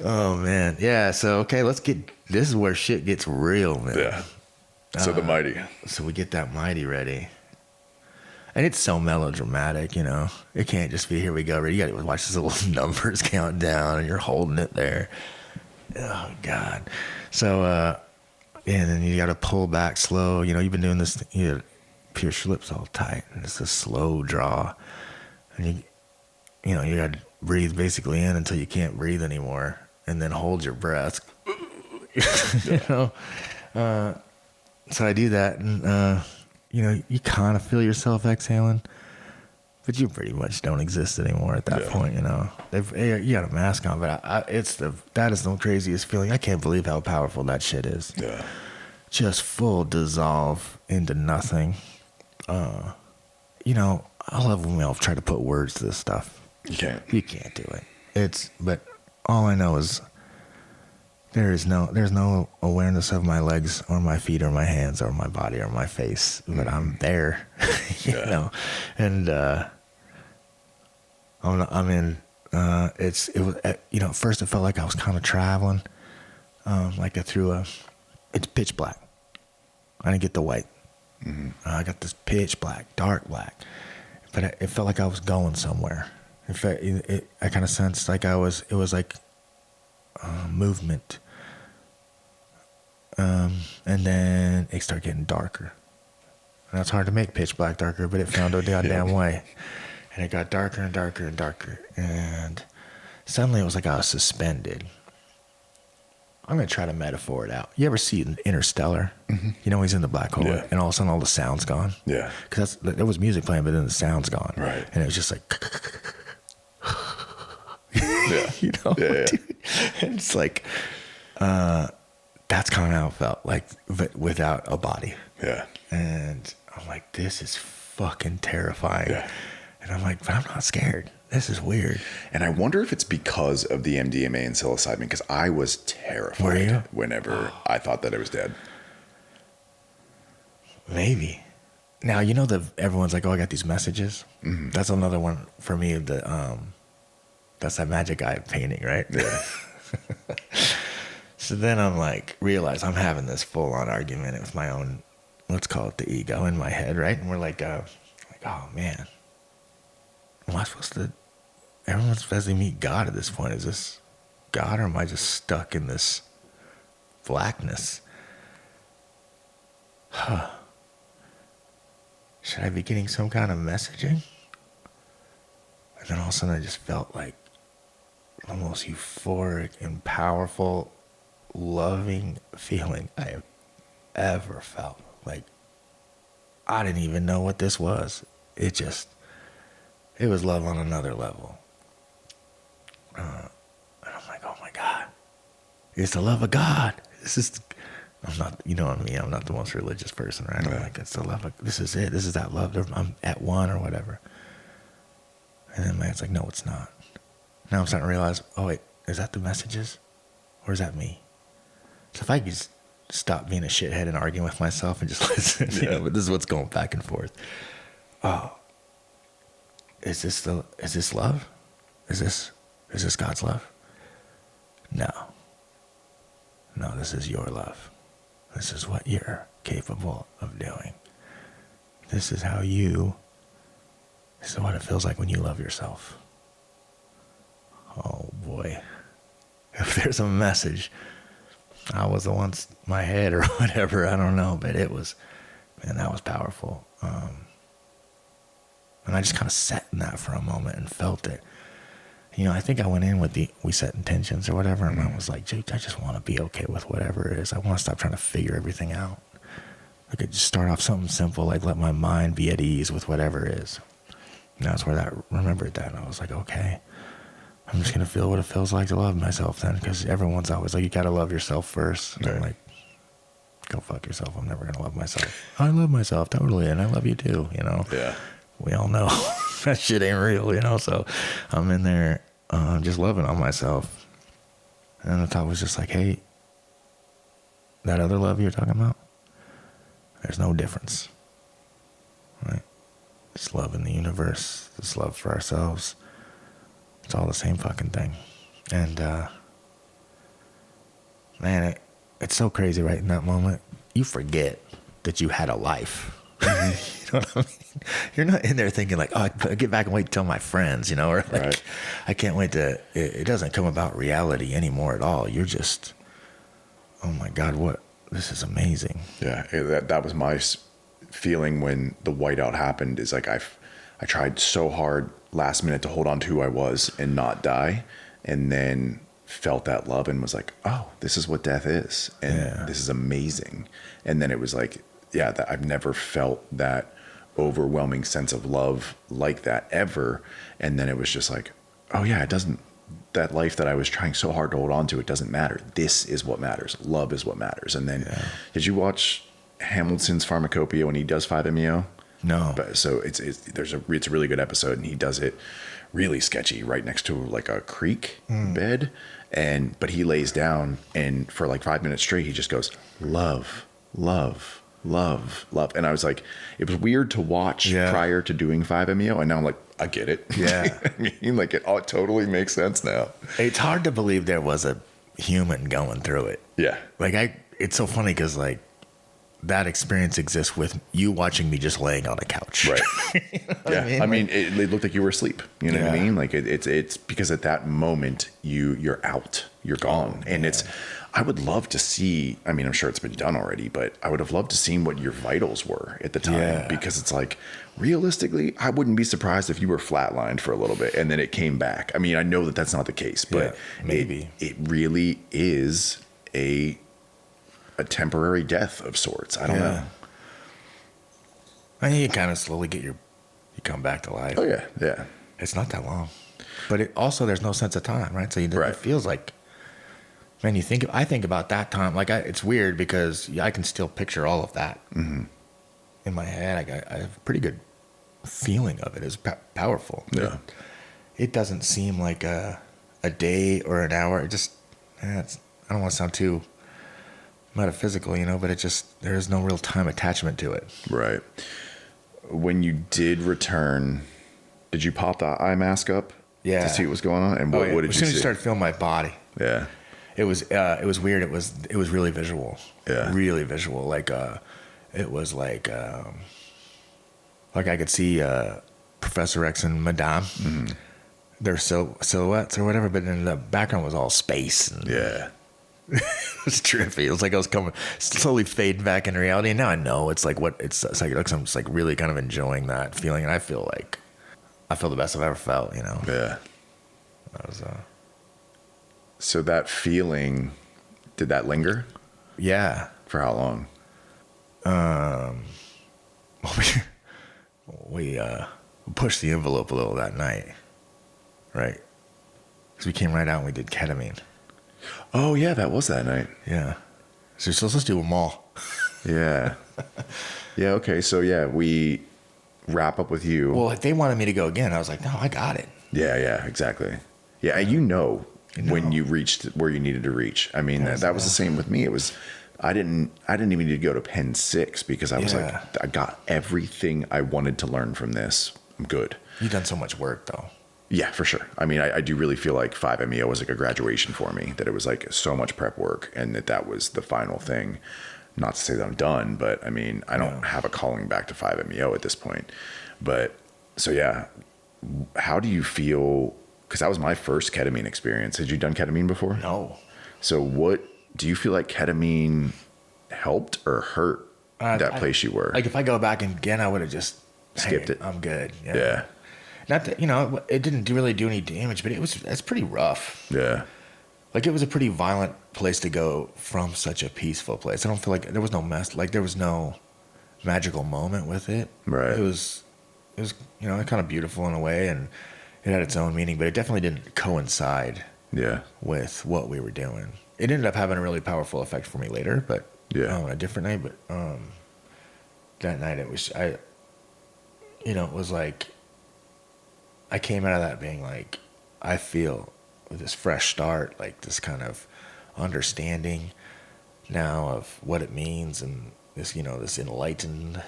Oh man, yeah. So okay, this is where shit gets real, man. Yeah. So the mighty. So we get that mighty ready, and it's so melodramatic, you know. It can't just be here we go. You got to watch this little numbers count down, and you're holding it there. Oh God. So and then you got to pull back slow. You know, you've been doing this. You pierce your lips all tight, and it's a slow draw, and you know you got to breathe basically in until you can't breathe anymore. And then hold your breath, you know? So I do that, and, you know, you kind of feel yourself exhaling, but you pretty much don't exist anymore at that point, you know? You got a mask on, but that is the craziest feeling. I can't believe how powerful that shit is. Yeah. Just full dissolve into nothing. I love when we all try to put words to this stuff. You can't. You can't do it. But all I know is there's no awareness of my legs or my feet or my hands or my body or my face, but I'm there, you know, and, I'm in, it was, at first it felt like I was kind of traveling, like it's pitch black. I didn't get the white. I got this pitch black, dark black, but it felt like I was going somewhere. In fact, I kind of sensed like it was like movement. And then it started getting darker. And it's hard to make pitch black darker, but it found a goddamn way. And it got darker and darker and darker. And suddenly it was like I was suspended. I'm going to try to metaphor it out. You ever see Interstellar? Mm-hmm. You know, he's in the black hole, and all of a sudden all the sound's gone? Yeah. Because there was music playing, but then the sound's gone. Right. And it was just like... Yeah. You know? Yeah. Dude? And it's like... that's kind of how it felt, like, but without a body. Yeah. And I'm like, this is fucking terrifying. Yeah. And I'm like, but I'm not scared. This is weird. And I wonder if it's because of the MDMA and psilocybin, because I was terrified whenever I thought that I was dead. Maybe. Now, everyone's like, oh, I got these messages. Mm-hmm. That's another one for me. That's that magic eye painting, right? Yeah. So then I'm like, realize I'm having this full on argument with my own, let's call it the ego in my head, right? And we're like, oh man, am I supposed to, everyone's supposed to meet God at this point. Is this God, or am I just stuck in this blackness? Should I be getting some kind of messaging? And then all of a sudden I just felt like the most euphoric and powerful, loving feeling I have ever felt. Like, I didn't even know what this was. It was love on another level. And I'm like, oh my God, it's the love of God. I'm not, you know what I mean? I'm not the most religious person, right? I'm like, it's the love of, this is it. This is that love. I'm at one or whatever. And then man's like, no, it's not. Now I'm starting to realize, oh wait, is that the messages? Or is that me? So if I could just stop being a shithead and arguing with myself and just listen, but this is what's going back and forth. Oh, is this love? Is this God's love? No, this is your love. This is what you're capable of doing. This is what it feels like when you love yourself. Oh boy. If there's a message, I was the one, my head or whatever, I don't know, but it was, man, that was powerful. And I just kind of sat in that for a moment and felt it. I think I went in with we set intentions or whatever, and I was like, dude, I just want to be okay with whatever it is. I want to stop trying to figure everything out. I could just start off something simple, like let my mind be at ease with whatever it is. And that's where remembered that. And I was like, okay, I'm just going to feel what it feels like to love myself then, because everyone's always like, you got to love yourself first. And I'm like, go fuck yourself. I'm never going to love myself. I love myself, totally, and I love you too, Yeah. We all know that shit ain't real, so I'm in there just loving on myself. And the thought was just like, hey, that other love you're talking about, there's no difference, right? It's love in the universe. It's love for ourselves. It's all the same fucking thing. And, man, it's so crazy right in that moment. You forget that you had a life. You know what I mean? You're not in there thinking like, oh, I get back and wait to tell my friends, or like, right. I can't wait to, it doesn't come about reality anymore at all. You're just, oh my God, this is amazing. Yeah. That was my feeling when the whiteout happened, is like, I tried so hard last minute to hold on to who I was and not die. And then felt that love and was like, oh, this is what death is. And this is amazing. And then it was like, that I've never felt that overwhelming sense of love like that ever. And then it was just like, oh yeah, that life that I was trying so hard to hold on to, it doesn't matter. This is what matters. Love is what matters. And then did you watch Hamilton's Pharmacopoeia when he does 5-MeO? No. But so it's a really good episode, and he does it really sketchy right next to like a creek bed, but he lays down, and for like 5 minutes straight he just goes love, love, love, love. And I was like, it was weird to watch prior to doing 5-MeO, and now I'm like, I get it. Yeah. I mean, like it all totally makes sense now. It's hard to believe there was a human going through it. Yeah. Like it's so funny because like that experience exists with you watching me just laying on a couch. Right. You know what Yeah. I mean? It looked like you were asleep. You know what I mean? Like it's because at that moment you're out, you're gone. And I would love to see, I mean, I'm sure it's been done already, but I would have loved to see what your vitals were at the time, because it's like, realistically, I wouldn't be surprised if you were flatlined for a little bit and then it came back. I mean, I know that that's not the case, but maybe it really is a temporary death of sorts. I don't know. I think you kind of slowly you come back to life. Oh yeah. Yeah. It's not that long, but it also, there's no sense of time, right? So it feels like, man, I think about that time. Like it's weird because I can still picture all of that in my head. I have a pretty good feeling of it. It's powerful. Yeah. It doesn't seem like a day or an hour. It just, I don't want to sound too metaphysical, but there is no real time attachment to it. Right. When you did return, did you pop the eye mask up to see what was going on? And what did you see? As soon as you started feeling my body. Yeah. It was weird. It was really visual. Yeah. Really visual. Like it was like I could see Professor X and Madame, their silhouettes or whatever, but then the background was all space. And it was trippy. It was like I was slowly fading back into reality, and now I know it's like psychedelics. I'm just like really kind of enjoying that feeling, and I feel the best I've ever felt. Yeah. That was So that feeling, did that linger? Yeah. For how long? We pushed the envelope a little that night, right? Because we came right out and we did ketamine. Oh yeah, that was that night. Yeah. So let's do them all. Yeah. Yeah. Okay. So yeah, we wrap up with you. Well, they wanted me to go again. I was like, no, I got it. Yeah. Yeah. Exactly. Yeah. When you reached where you needed to reach. I mean, that was the same with me. It was, I didn't even need to go to Penn 6 because I was like, I got everything I wanted to learn from this. I'm good. You've done so much work though. Yeah, for sure. I mean, I do really feel like 5-MeO was like a graduation for me, that it was like so much prep work and that was the final thing. Not to say that I'm done, but I mean, I don't have a calling back to 5-MeO at this point. But so yeah, how do you feel? Because that was my first ketamine experience. Had you done ketamine before? No. So what do you feel like ketamine helped or hurt that place you were? Like if I go back again, I would have just skipped it. I'm good. Yeah. Not that, it didn't really do any damage, but it's pretty rough. Yeah. Like it was a pretty violent place to go from such a peaceful place. I don't feel like there was no mess. Like there was no magical moment with it. Right. It was kind of beautiful in a way, and it had its own meaning, but it definitely didn't coincide with what we were doing. It ended up having a really powerful effect for me later, but on a different night. But that night it was, it was like, I came out of that being like, I feel this fresh start, like this kind of understanding now of what it means, and this, this enlightened,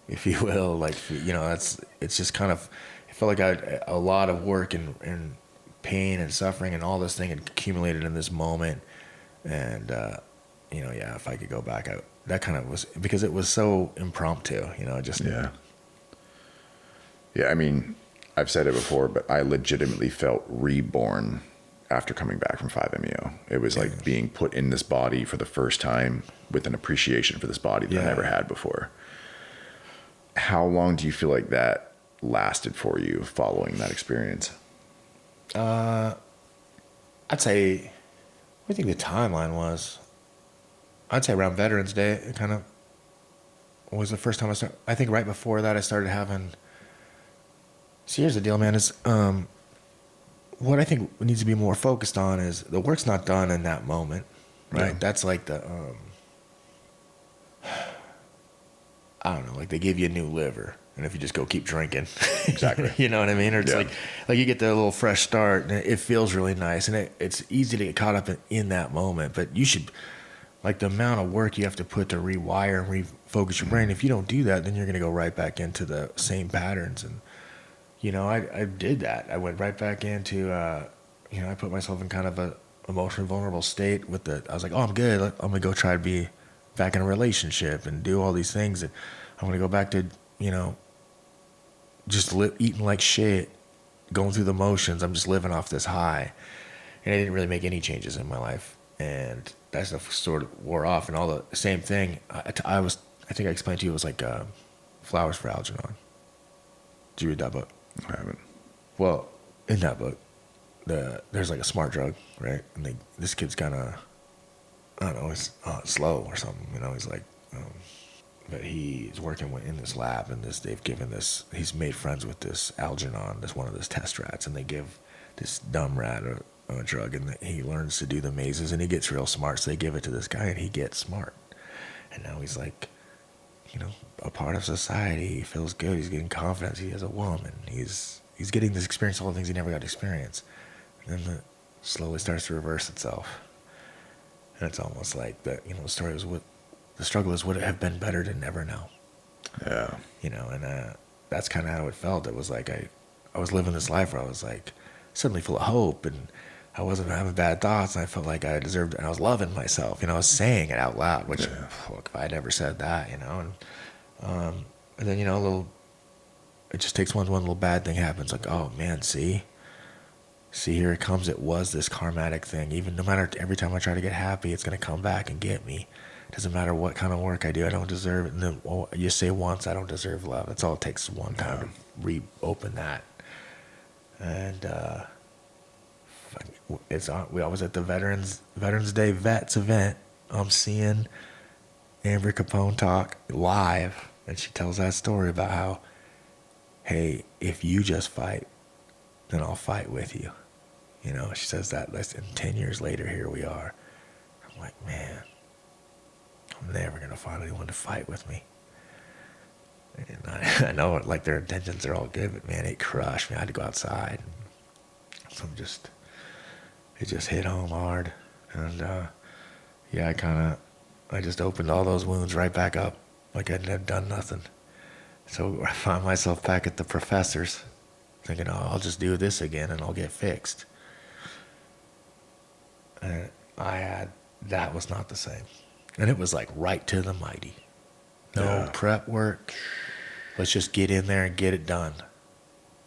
if you will, like, it's just kind of, it felt like I had a lot of work and pain and suffering and all this thing had accumulated in this moment. And, if I could go back, that kind of was, because it was so impromptu, just. Yeah. Yeah. I mean, I've said it before, but I legitimately felt reborn after coming back from 5-MeO. It was like being put in this body for the first time with an appreciation for this body that I never had before. How long do you feel like that lasted for you following that experience? I'd say, what do you think the timeline was? I'd say around Veterans Day, it kind of was the first time I think right before that I started having. So here's the deal, man, is what I think needs to be more focused on is the work's not done in that moment, right? Yeah. That's like the, I don't know, like they give you a new liver And if you just go keep drinking, Exactly. you know what I mean? Or it's Yeah. like you get the little fresh start and it feels really nice. And it's easy to get caught up in that moment, but you should, like the amount of work you have to put to rewire and refocus your brain. If you don't do that, then you're going to go right back into the same patterns. And, you know, I did that. I went right back into, you know, I put myself in kind of a emotionally vulnerable state I was like, oh, I'm good. I'm going to go try to be back in a relationship and do all these things. And I'm going to go back to, you know, just eating like shit, going through the motions. I'm just living off this high. And I didn't really make any changes in my life. And that stuff sort of wore off. And all the same thing, I think I explained to you, it was like Flowers for Algernon. Did you read that book? I haven't. Well, in that book, there's like a smart drug, right? And this kid's kind of, I don't know, he's slow or something. You know, he's like, but he's working in this lab, and he's made friends with this Algernon, one of those test rats, and they give this dumb rat a drug, and he learns to do the mazes, and he gets real smart, so they give it to this guy, and he gets smart. And now he's like, you know, a part of society. He feels good. He's getting confidence. He has a woman. He's getting this experience, all the things he never got to experience. And then it slowly starts to reverse itself. And it's almost like that, you know, the struggle is, would it have been better to never know? Yeah. You know, and that's kind of how it felt. It was like I was living this life where I was like suddenly full of hope, and I wasn't having bad thoughts, and I felt like I deserved it, and I was loving myself. You know, I was saying it out loud, which, look, if I had never said that, you know, and then, you know, it just takes one little bad thing happens, like, oh man, see, here it comes. It was this karmatic thing. Even no matter, every time I try to get happy, it's going to come back and get me. It doesn't matter what kind of work I do, I don't deserve it. And then you say once, I don't deserve love. That's all it takes, one time to reopen that. And I was at the Veterans Day Vets event. I'm seeing Amber Capone talk live, and she tells that story about how, hey, if you just fight, then I'll fight with you. You know, she says that less than 10 years later, here we are. I'm like, man, I'm never going to find anyone to fight with me. And I know, like, their intentions are all good, but man, it crushed me. I had to go outside. So it just hit home hard. And yeah, I just opened all those wounds right back up like I'd never done nothing. So I found myself back at the professor's thinking, oh, I'll just do this again and I'll get fixed. And that was not the same. And it was like right to the mighty. No prep work. Let's just get in there and get it done.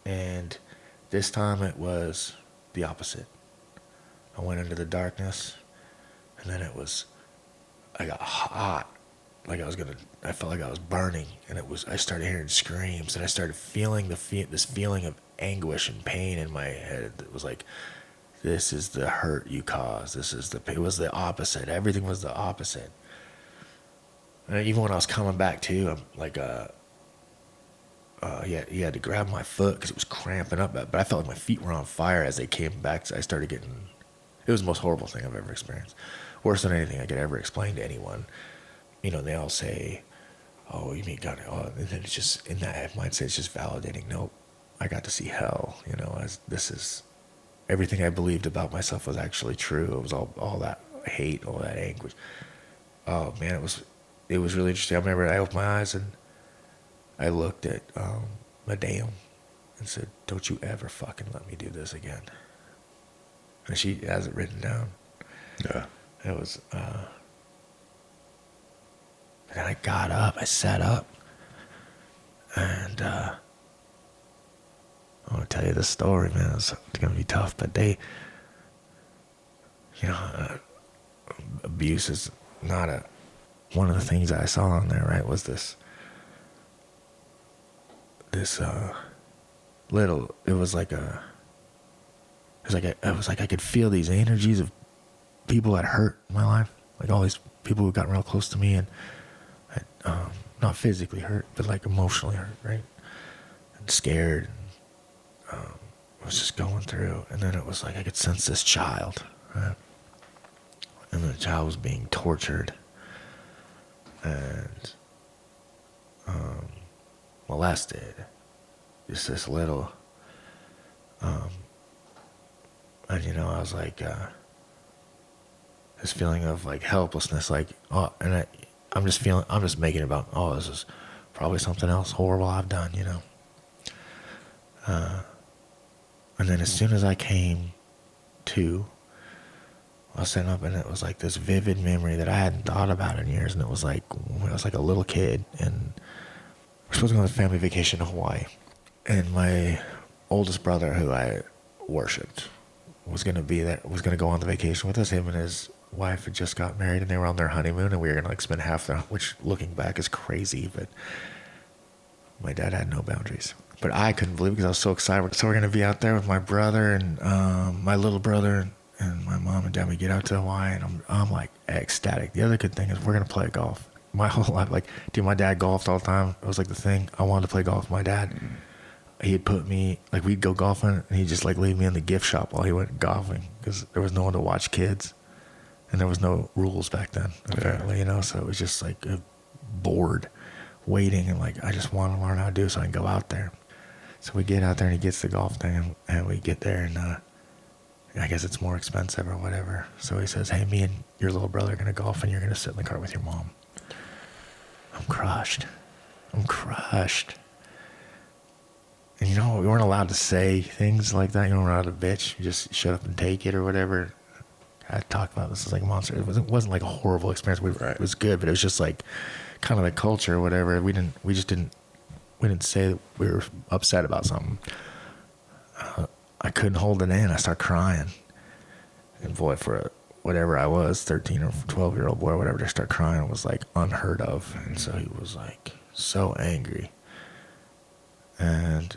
And this time it was the opposite. I went into the darkness, and then I got hot. Like I felt like I was burning, and I started hearing screams, and I started feeling this feeling of anguish and pain in my head. It was like, this is the hurt you caused. It was the opposite. Everything was the opposite. And even when I was coming back too, I'm like, he had to grab my foot because it was cramping up. But I felt like my feet were on fire as they came back. So I started getting, it was the most horrible thing I've ever experienced. Worse than anything I could ever explain to anyone. You know, they all say, oh, you mean God? Oh, and then it's just, in that mindset, it's just validating. Nope, I got to see hell. You know, everything I believed about myself was actually true. It was all that hate, all that anguish. Oh man, it was really interesting. I remember I opened my eyes and I looked at Madame and said, don't you ever fucking let me do this again. And she has it written down. Yeah. It was, and then I got up, I sat up, and I want to tell you this story, man. It's going to be tough, but abuse is not one of the things I saw on there, right, was it was like I could feel these energies of people that hurt in my life, like all these people who got real close to me and not physically hurt, but like emotionally hurt, right? And scared. And, I was just going through, and then it was like I could sense this child, right? And the child was being tortured, and molested. Just this little. And I was like, this feeling of like helplessness, like, oh, and I'm just making it about, oh, this is probably something else horrible I've done, And then as soon as I came to, I was sitting up and it was like this vivid memory that I hadn't thought about in years. And it was like, when I was like a little kid and we're supposed to go on a family vacation to Hawaii. And my oldest brother, who I worshipped, was going to go on the vacation with us. Him and his wife had just got married and they were on their honeymoon and we were going to like spend which looking back is crazy, but my dad had no boundaries. But I couldn't believe it because I was so excited. So we're going to be out there with my brother and my little brother and my mom and dad. We get out to Hawaii and I'm like ecstatic. The other good thing is we're going to play golf. My whole life, like, dude, my dad golfed all the time. It was like the thing. I wanted to play golf with my dad. He'd put me, like, we'd go golfing and he'd just like leave me in the gift shop while he went golfing because there was no one to watch kids and there was no rules back then, apparently, so it was just like bored waiting and like, I just want to learn how to do it so I can go out there. So we get out there and he gets the golf thing and we get there and I guess it's more expensive or whatever. So he says, hey, me and your little brother are going to golf and you're going to sit in the car with your mom. I'm crushed. And we weren't allowed to say things like that. You weren't allowed to bitch. You just shut up and take it or whatever. I talked about this as like a monster. It wasn't like a horrible experience. It was good, but it was just like kind of the culture or whatever. We didn't say that we were upset about something. I couldn't hold it in. I started crying. And boy, for whatever I was, 13 or 12-year-old boy or whatever, to start crying was like unheard of. And so he was like so angry. And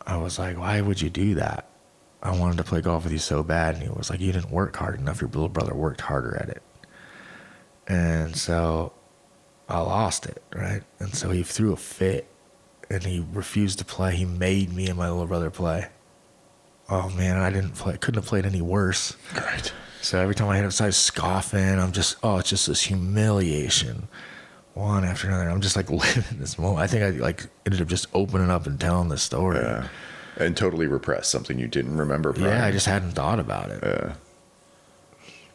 I was like, why would you do that? I wanted to play golf with you so bad. And he was like, you didn't work hard enough. Your little brother worked harder at it. And so I lost it, right? And so he threw a fit and he refused to play. He made me and my little brother play. Oh man, I couldn't have played any worse. Right. So every time I hit him, I was scoffing. it's just this humiliation, one after another. I'm just like living this moment. I think I like ended up just opening up and telling this story. Yeah. And totally repressed something you didn't remember prior. Yeah, I just hadn't thought about it. Yeah.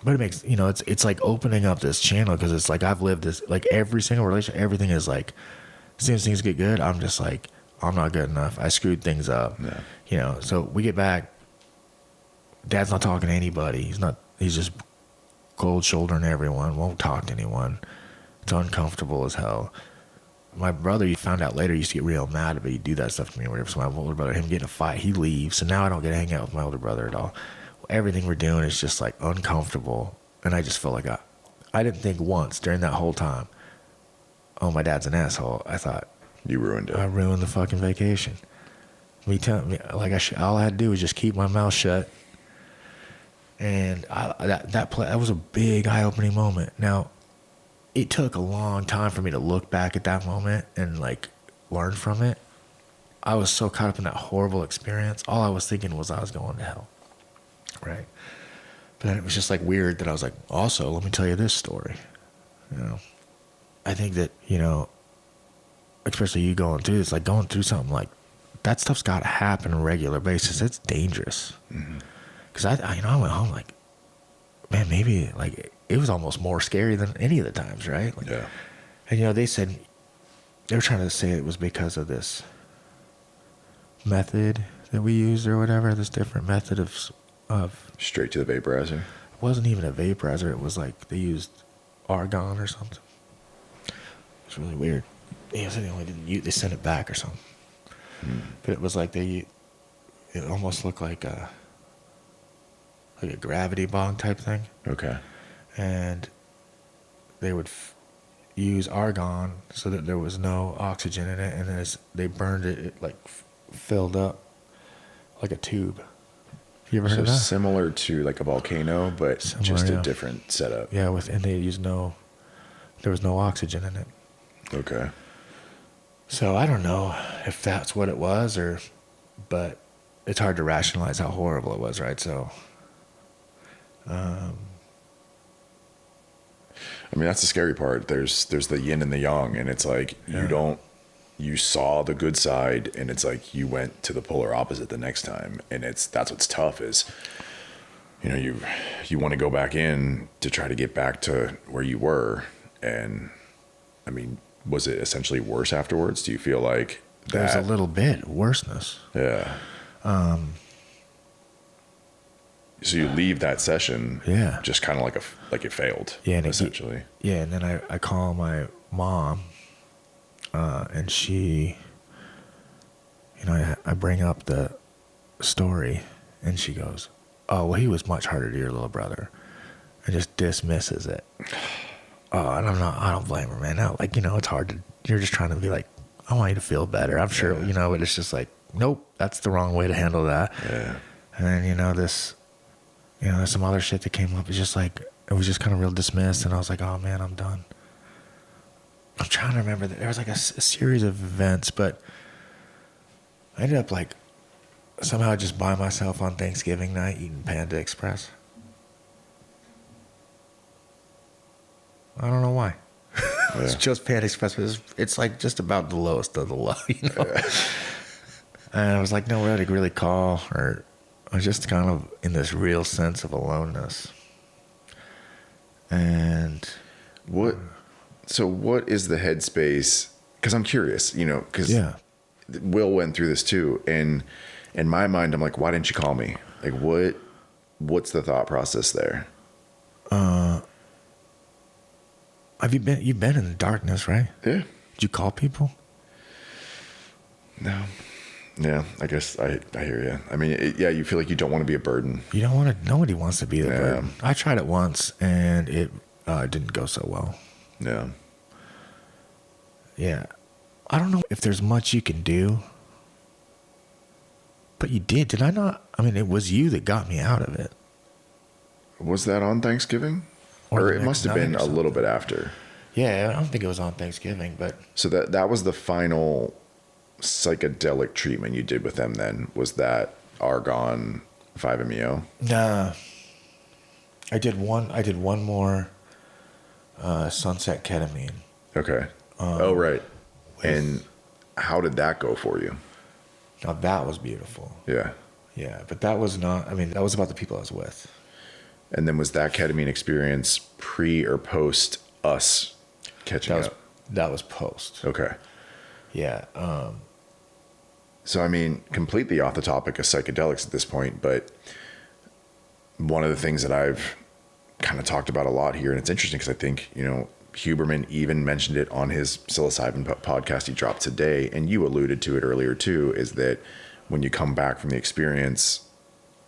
But it makes, it's like opening up this channel because it's like I've lived this, like every single relationship, everything is like, as soon as things get good, I'm just like, I'm not good enough. I screwed things up. Yeah. So we get back. Dad's not talking to anybody. He's just cold shouldering everyone, won't talk to anyone. It's uncomfortable as hell. My brother, you found out later, used to get real mad about he'd do that stuff to me or whatever. So my older brother, him getting a fight, he leaves. So now I don't get to hang out with my older brother at all. Everything we're doing is just like uncomfortable. And I just felt like I didn't think once during that whole time, oh, my dad's an asshole. I thought, you ruined it. I ruined the fucking vacation. All I had to do was just keep my mouth shut. And that was a big eye-opening moment. Now, it took a long time for me to look back at that moment and like learn from it. I was so caught up in that horrible experience. All I was thinking was I was going to hell. Right. But then it was just like weird that I was like, also, let me tell you this story. I think that, especially you going through this, like going through something like that stuff's got to happen on a regular basis. It's dangerous. Because I went home like, man, maybe like it was almost more scary than any of the times, right? Like, yeah. And they said they were trying to say it was because of this method that we used or whatever, this different method of Straight to the vaporizer. It wasn't even a vaporizer. It was like they used argon or something. It's really weird. They said they only didn't use, they sent it back or something. But it was like it almost looked like a gravity bong type thing. Okay. And they would use argon so that there was no oxygen in it, and as they burned it, it like filled up like a tube. You ever heard of that? Similar to like a volcano, but just a different setup. Yeah, and they used there was no oxygen in it. Okay. So I don't know if that's what it was but it's hard to rationalize how horrible it was, right? So, I mean, that's the scary part. There's the yin and the yang, and it's like you don't you saw the good side, and it's like you went to the polar opposite the next time. And that's what's tough is, you know, you want to go back in to try to get back to where you were. And I mean, was it essentially worse afterwards? Do you feel like that? There's a little bit worseness. Yeah. So you leave that session, Yeah, just kind of like it failed, yeah, and essentially. and then I call my mom, and she, you know, I bring up the story, and she goes, "Oh, well, he was much harder to your little brother," and just dismisses it. Oh, and I don't blame her, man. No, like, you know, it's hard to, you're just trying to be like, I want you to feel better. I'm sure, you know, but it's just like, nope, that's the wrong way to handle that. Yeah. And then, you know, there's some other shit that came up. It's just like, it was just kind of real dismissed. And I was like, oh man, I'm done. I'm trying to remember that there was like a series of events, but I ended up like somehow just by myself on Thanksgiving night eating Panda Express. I don't know why. It's just Panda Express, but it's like just about the lowest of the low, you know? And I was like, nowhere to really call, or I was just kind of in this real sense of aloneness. And what is the headspace? Because I'm curious, you know, because Will went through this too. And in my mind, I'm like, why didn't you call me? Like, what's the thought process there? you've been in the darkness, right? Yeah. Did you call people? No. Yeah, I guess I hear you. I mean, you feel like you don't want to be a burden. You don't want to, nobody wants to be the burden. I tried it once and it didn't go so well. Yeah. Yeah. I don't know if there's much you can do, but you did I not? I mean, it was you that got me out of it. Was that on Thanksgiving? Or it must have been a little bit after. Yeah, I don't think it was on Thanksgiving, but. So that was the final psychedelic treatment you did with them then? Was that argon 5-MeO? Nah. I did one more sunset ketamine. Okay. Right. And how did that go for you? Now that was beautiful. Yeah. Yeah, but that was not, I mean, that was about the people I was with. And then was that ketamine experience pre or post us catching up? That was post. Okay. Yeah. So, I mean, completely off the topic of psychedelics at this point, but one of the things that I've kind of talked about a lot here, and it's interesting because I think, you know, Huberman even mentioned it on his Psilocybin podcast he dropped today, and you alluded to it earlier too, is that when you come back from the experience,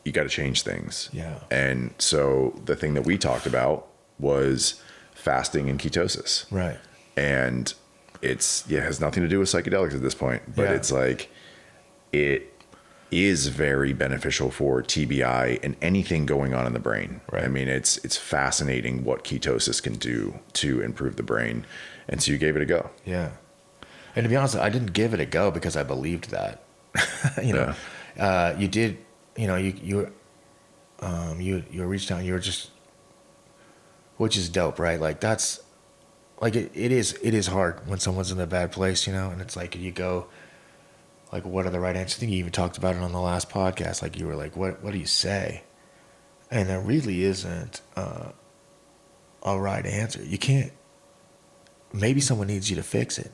you got to change things. Yeah. And so the thing that we talked about was fasting and ketosis. Right. And it has nothing to do with psychedelics at this point, but it's like, it is very beneficial for TBI and anything going on in the brain. Right. I mean, it's fascinating what ketosis can do to improve the brain. And so you gave it a go. Yeah. And to be honest, I didn't give it a go because I believed that. You know, you did, you know, you reached out, you were just, which is dope, right? Like that's like, it is hard when someone's in a bad place, you know, and it's like, you go, like, what are the right answers? I think you even talked about it on the last podcast. Like, you were like, what do you say? And there really isn't a right answer. You can't, maybe someone needs you to fix it.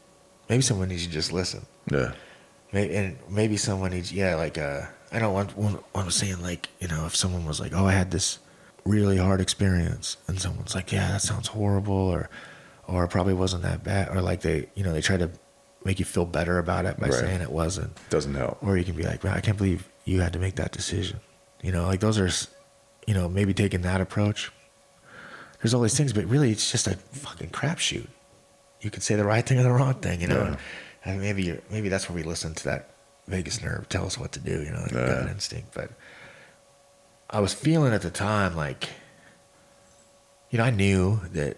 Maybe someone needs you to just listen. Yeah. Maybe someone needs, I don't want, I'm saying, like, you know, if someone was like, oh, I had this really hard experience, and someone's like, yeah, that sounds horrible, or it probably wasn't that bad, or like they try to make you feel better about it by saying it wasn't. Doesn't help. Or you can be like, man, I can't believe you had to make that decision. You know, like those are, you know, maybe taking that approach. There's all these things, but really it's just a fucking crapshoot. You could say the right thing or the wrong thing, you know. Yeah. And maybe that's where we listen to that vagus nerve tell us what to do, you know, like gut instinct. But I was feeling at the time like, you know, I knew that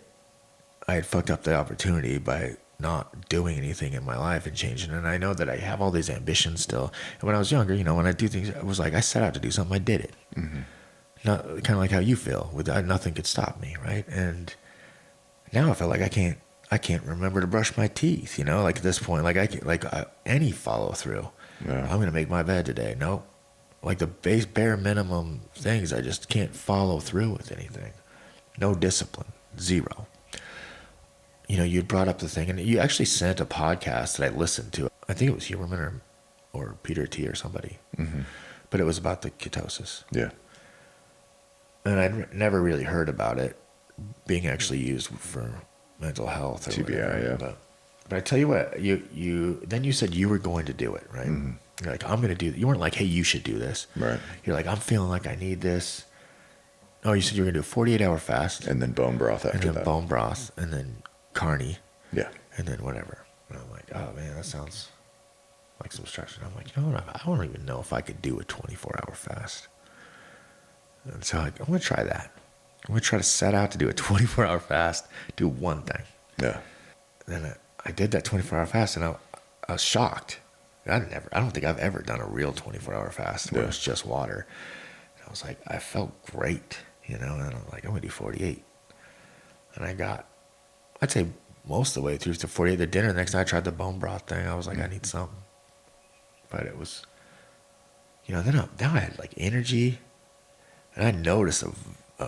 I had fucked up the opportunity by not doing anything in my life and changing. And I know that I have all these ambitions still. And when I was younger, you know, when I do things, I was like, I set out to do something, I did it. Mm-hmm. Not kind of like how you feel. Nothing could stop me, right? And now I feel like I I can't remember to brush my teeth, you know, like at this point, like any follow through. Yeah. I'm going to make my bed today. Nope. Like the bare minimum things, I just can't follow through with anything. No discipline, zero. You know, you brought up the thing, and you actually sent a podcast that I listened to. I think it was Huberman or Peter T or somebody, but it was about the ketosis. Yeah. And I'd never really heard about it being actually used for mental health or TBI, whatever. yeah. But I tell you what, then you said you were going to do it, right? You're like, I'm going to do it. You weren't like, hey, you should do this. Right. You're like, I'm feeling like I need this. Oh, you said you were going to do a 48-hour fast. And then bone broth after and then that. bone broth, and then carny. Yeah. And then whatever. And I'm like, oh, man, that sounds like some structure. I'm like, you know what? I don't even know if I could do a 24-hour fast. And so I'm going to try that. I'm going to try to set out to do a 24-hour fast, do one thing. Yeah. And then I did that 24-hour fast, and I was shocked. I don't think I've ever done a real 24-hour fast where it's just water. And I was like, I felt great, you know, and I'm like, I'm going to do 48. And I'd say most of the way through to 48. The dinner, the next night I tried the bone broth thing. I was like, I need something. But it was, you know, now I had like energy, and I noticed a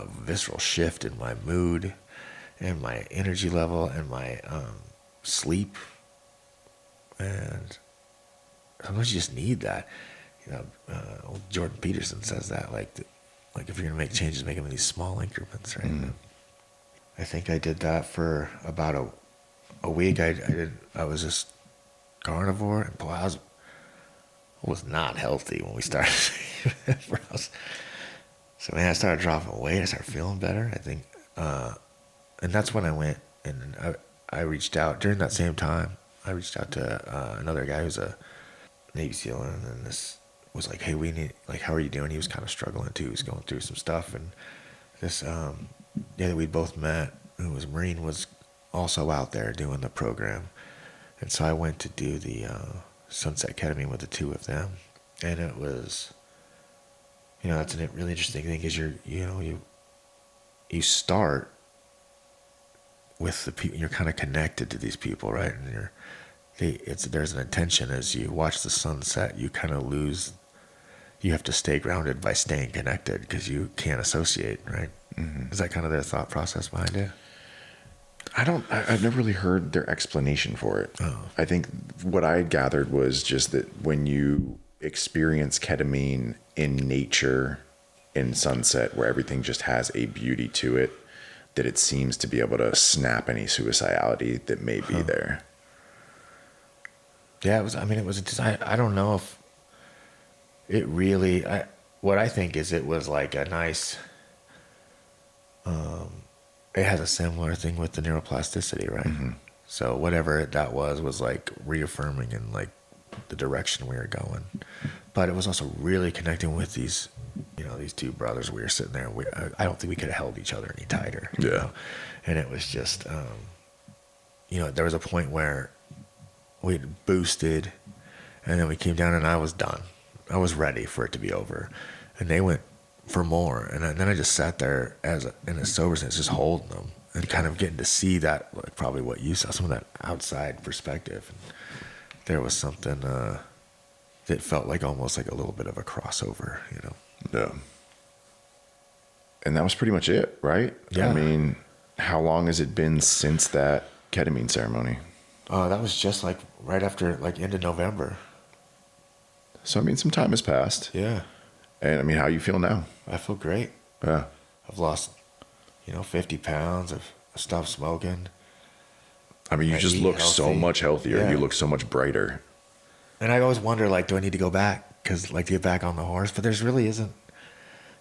visceral shift in my mood and my energy level and my sleep. And sometimes you just need that. You know, old Jordan Peterson says that, like if you're gonna make changes, make them in these small increments, right? I think I did that for about a week. I was just carnivore, and boy, I was not healthy when we started. So man, I started dropping weight. I started feeling better. I think, and that's when I went and I reached out during that same time. I reached out to another guy who's a Navy SEAL, and then this was like, hey, we need, like, how are you doing? He was kind of struggling too. He was going through some stuff, and this that we both met, who was a Marine, was also out there doing the program, and so I went to do the Sunset Ketamine with the two of them, and it was, you know, that's a really interesting thing because you start with the people, you're kind of connected to these people, right? And there's an intention as you watch the sunset. You kind of lose. You have to stay grounded by staying connected because you can't associate, right? Is that kind of their thought process behind it? I've never really heard their explanation for it. Oh. I think what I gathered was just that when you experience ketamine in nature, in sunset, where everything just has a beauty to it, that it seems to be able to snap any suicidality that may be there. Yeah, it was just, I don't know if it really, what I think is it was like a nice, it has a similar thing with the neuroplasticity, right? So whatever that was like reaffirming in like the direction we were going. But it was also really connecting with these, you know, these two brothers. We were sitting there. I don't think we could have held each other any tighter. Yeah. You know? And it was just, you know, there was a point where we boosted, and then we came down, and I was done. I was ready for it to be over, and they went for more. And then I just sat there in a sober sense, just holding them and kind of getting to see that, like probably what you saw, some of that outside perspective. And there was something that felt like almost like a little bit of a crossover, you know. Yeah. And that was pretty much it, right? Yeah. I mean, how long has it been since that ketamine ceremony? That was just like right after, like end of November. So, I mean, some time has passed. Yeah. And I mean, how you feel now? I feel great. Yeah. I've lost, 50 pounds. I've stopped smoking. I mean, you just look so much healthier. Yeah. You look so much brighter. And I always wonder, like, do I need to go back? Because, like, to get back on the horse. But there's really isn't.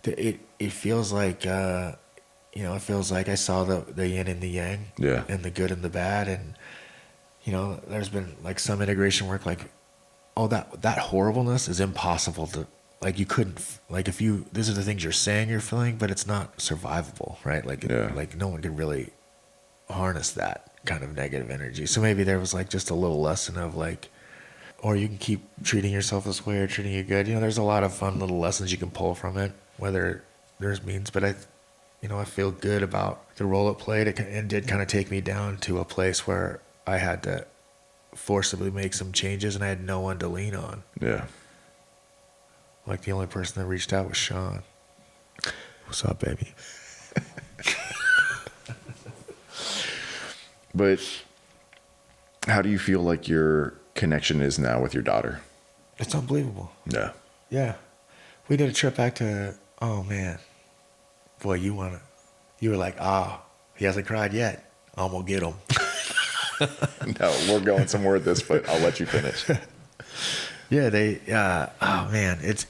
It feels like, it feels like I saw the yin and the yang. Yeah. And the good and the bad. And, there's been, like, some integration work, like, that horribleness is impossible to, like, you couldn't, like, these are the things you're saying you're feeling, but it's not survivable, right? Like, like no one could really harness that kind of negative energy. So maybe there was, like, just a little lesson of, like, or you can keep treating yourself this way or treating you good. There's a lot of fun little lessons you can pull from it, whether there's means, but I feel good about the role it played. It did kind of take me down to a place where I had to forcibly make some changes and I had no one to lean on. Yeah. Like the only person that reached out was Sean. What's up, baby? But how do you feel like your connection is now with your daughter? It's unbelievable. Yeah. Yeah. We did a trip back to, oh man. Boy, you were like, he hasn't cried yet. I'm going to get him. No, we're going somewhere with this, but I'll let you finish. Yeah, oh man, it's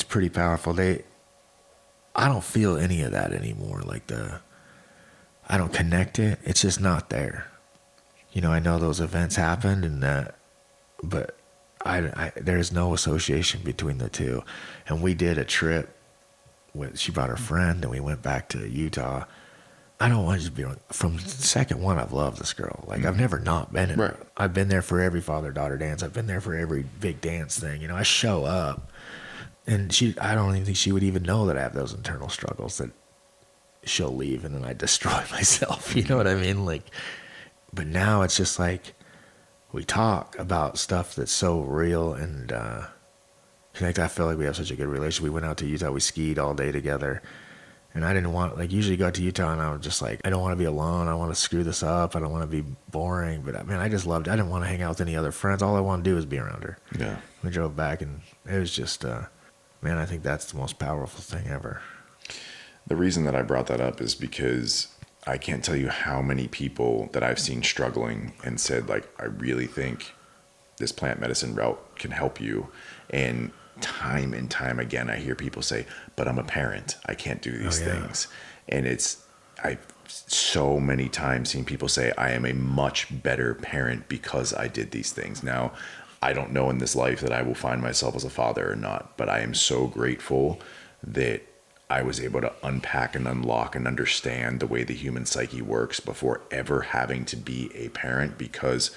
pretty powerful. I don't feel any of that anymore. Like I don't connect it. It's just not there. I know those events happened but there's no association between the two. And we did a trip she brought her friend and we went back to Utah. I don't want to just be wrong. From second one, I've loved this girl. Like I've never not been in. Right. I've been there for every father-daughter dance. I've been there for every big dance thing. I show up, and I don't even think she would even know that I have those internal struggles. That she'll leave, and then I destroy myself. You know what I mean? Like, but now it's just like we talk about stuff that's so real and connect. I feel like we have such a good relationship. We went out to Utah. We skied all day together. And I didn't want, usually go to Utah and I was just like, I don't want to be alone. I want to screw this up. I don't want to be boring. But man, I just loved it. I didn't want to hang out with any other friends. All I wanted to do was be around her. Yeah. We drove back and it was just, man, I think that's the most powerful thing ever. The reason that I brought that up is because I can't tell you how many people that I've seen struggling and said, like, I really think this plant medicine route can help you. And time again, I hear people say, but I'm a parent. I can't do these things. And I've so many times seen people say, I am a much better parent because I did these things. Now, I don't know in this life that I will find myself as a father or not, but I am so grateful that I was able to unpack and unlock and understand the way the human psyche works before ever having to be a parent, because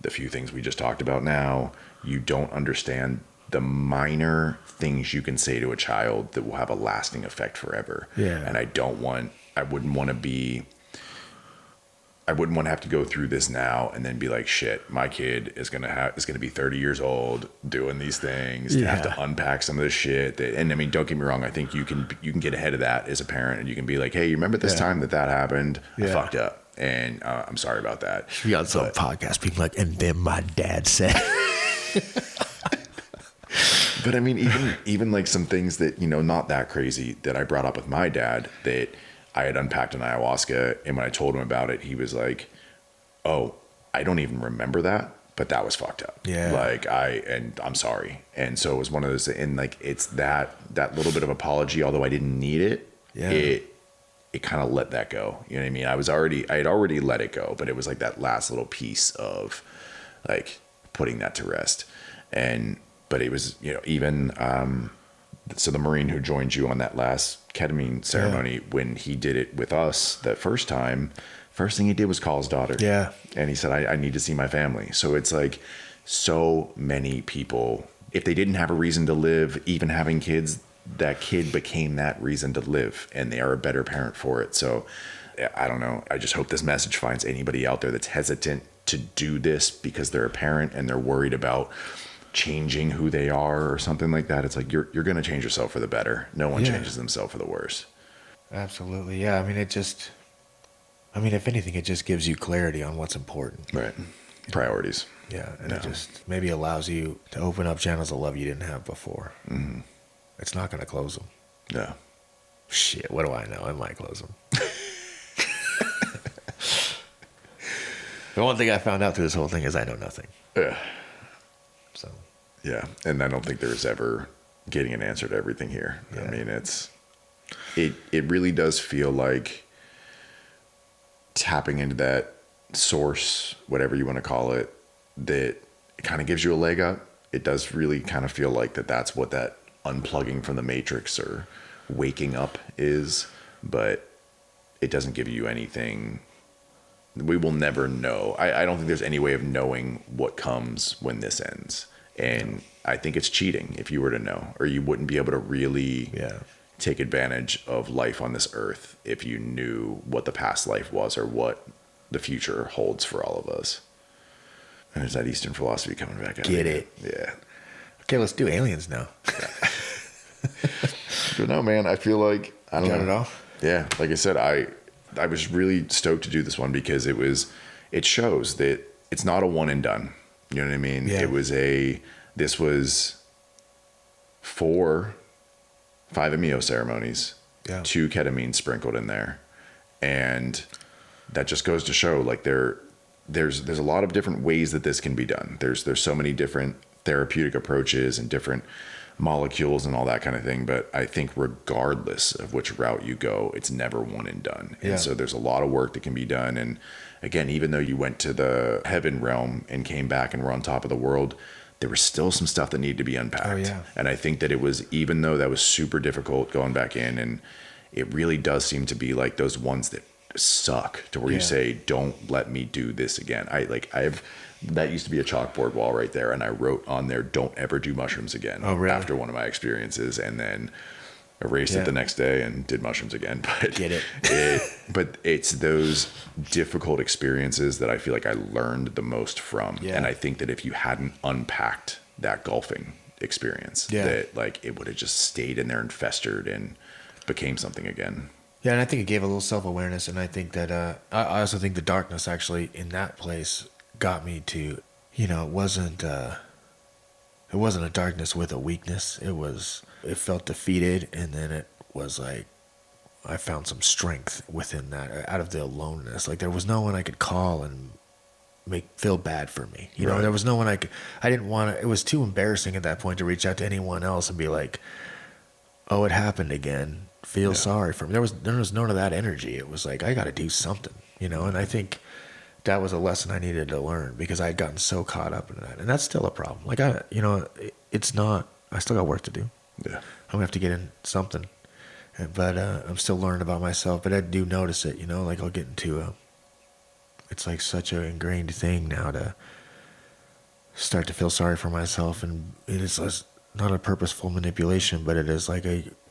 the few things we just talked about now, you don't understand the minor things you can say to a child that will have a lasting effect forever. Yeah. And I wouldn't want to have to go through this now and then be like, shit, my kid is going to be 30 years old doing these things, to have to unpack some of this shit. And I mean, don't get me wrong. I think you can get ahead of that as a parent, and you can be like, hey, you remember this time that happened? I fucked up. And I'm sorry about that. We got some podcast people like, and then my dad said. But I mean, even like some things that, not that crazy that I brought up with my dad that I had unpacked in ayahuasca. And when I told him about it, he was like, oh, I don't even remember that, but that was fucked up. Yeah. And I'm sorry. And so it was one of those, and like, it's that little bit of apology, although I didn't need it. Yeah. It kind of let that go. You know what I mean? I had already let it go, but it was like that last little piece of like putting that to rest. But it was, even, so the Marine who joined you on that last ketamine ceremony, when he did it with us that first time, first thing he did was call his daughter. Yeah. And he said, I need to see my family. So it's like so many people, if they didn't have a reason to live, even having kids, that kid became that reason to live, and they are a better parent for it. So I don't know. I just hope this message finds anybody out there that's hesitant to do this because they're a parent and they're worried about changing who they are or something like that. It's like, you're going to change yourself for the better. No one changes themselves for the worse. Absolutely. Yeah. I mean, if anything, it just gives you clarity on what's important. Right. Priorities. Yeah. And it just maybe allows you to open up channels of love you didn't have before. Mm-hmm. It's not going to close them. Yeah. Shit. What do I know? It might close them. The one thing I found out through this whole thing is I know nothing. Yeah. So. Yeah. And I don't think there's ever getting an answer to everything here. Yeah. I mean, it really does feel like tapping into that source, whatever you want to call it, that it kind of gives you a leg up. It does really kind of feel like that's what that unplugging from the matrix or waking up is, but it doesn't give you anything. We will never know. I don't think there's any way of knowing what comes when this ends. And I think it's cheating if you were to know, or you wouldn't be able to really take advantage of life on this earth if you knew what the past life was or what the future holds for all of us. And there's that Eastern philosophy coming back out. Get it? Yeah. Okay, let's do aliens now. But no, man, I feel like I don't Got know. it all? Yeah, like I said, I was really stoked to do this one because it shows that it's not a one and done. You know what I mean? Yeah. This was 5 Amio ceremonies, Yeah. 2 ketamine sprinkled in there, and that just goes to show like there's a lot of different ways that this can be done. There's so many different therapeutic approaches and different molecules and all that kind of thing. But I think regardless of which route you go, it's never one and done. Yeah. And so there's a lot of work that can be done. And again, even though you went to the heaven realm and came back and were on top of the world, there was still some stuff that needed to be unpacked. Oh, yeah. And I think that it was, even though that was super difficult going back in, and it really does seem to be like those ones that suck to where you Yeah. say, don't let me do this again. That used to be a chalkboard wall right there, and I wrote on there, don't ever do mushrooms again. Oh, really? After one of my experiences, and then erased Yeah. it the next day and did mushrooms again. But Get it. but it's those difficult experiences that I feel like I learned the most from. Yeah. And I think that if you hadn't unpacked that golfing experience, Yeah. that like it would have just stayed in there and festered and became something again. Yeah, and I think it gave a little self-awareness, and I think that I also think the darkness actually in that place got me to, it wasn't a darkness with a weakness. It felt defeated, and then it was like I found some strength within that out of the aloneness. Like there was no one I could call and feel bad for me. Right. There was no one I didn't want to. It was too embarrassing at that point to reach out to anyone else and be like, "Oh, it happened again. Feel sorry for me." There was none of that energy. It was like I got to do something, and I think that was a lesson I needed to learn because I had gotten so caught up in that, and that's still a problem. Like it's not. I still got work to do. Yeah. I'm gonna have to get in something, but I'm still learning about myself. But I do notice it. Like I'll get into it's like such an ingrained thing now to start to feel sorry for myself, and it is not a purposeful manipulation, but it is like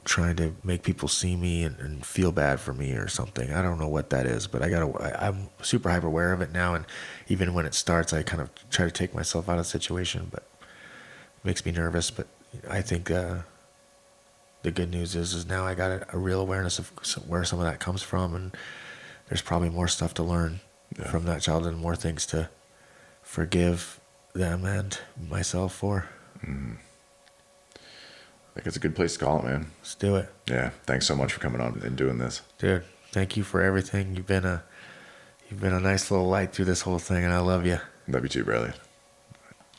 trying to make people see me and feel bad for me or something. I don't know what that is, but I'm super hyper aware of it now. And even when it starts, I kind of try to take myself out of the situation, but it makes me nervous. But I think the good news is now I got a real awareness of where some of that comes from. And there's probably more stuff to learn from that child and more things to forgive them and myself for. I think it's a good place to call it, man. Let's do it. Yeah. Thanks so much for coming on and doing this. Dude, thank you for everything. You've been a nice little light through this whole thing, and I love you. Love you too, Bradley.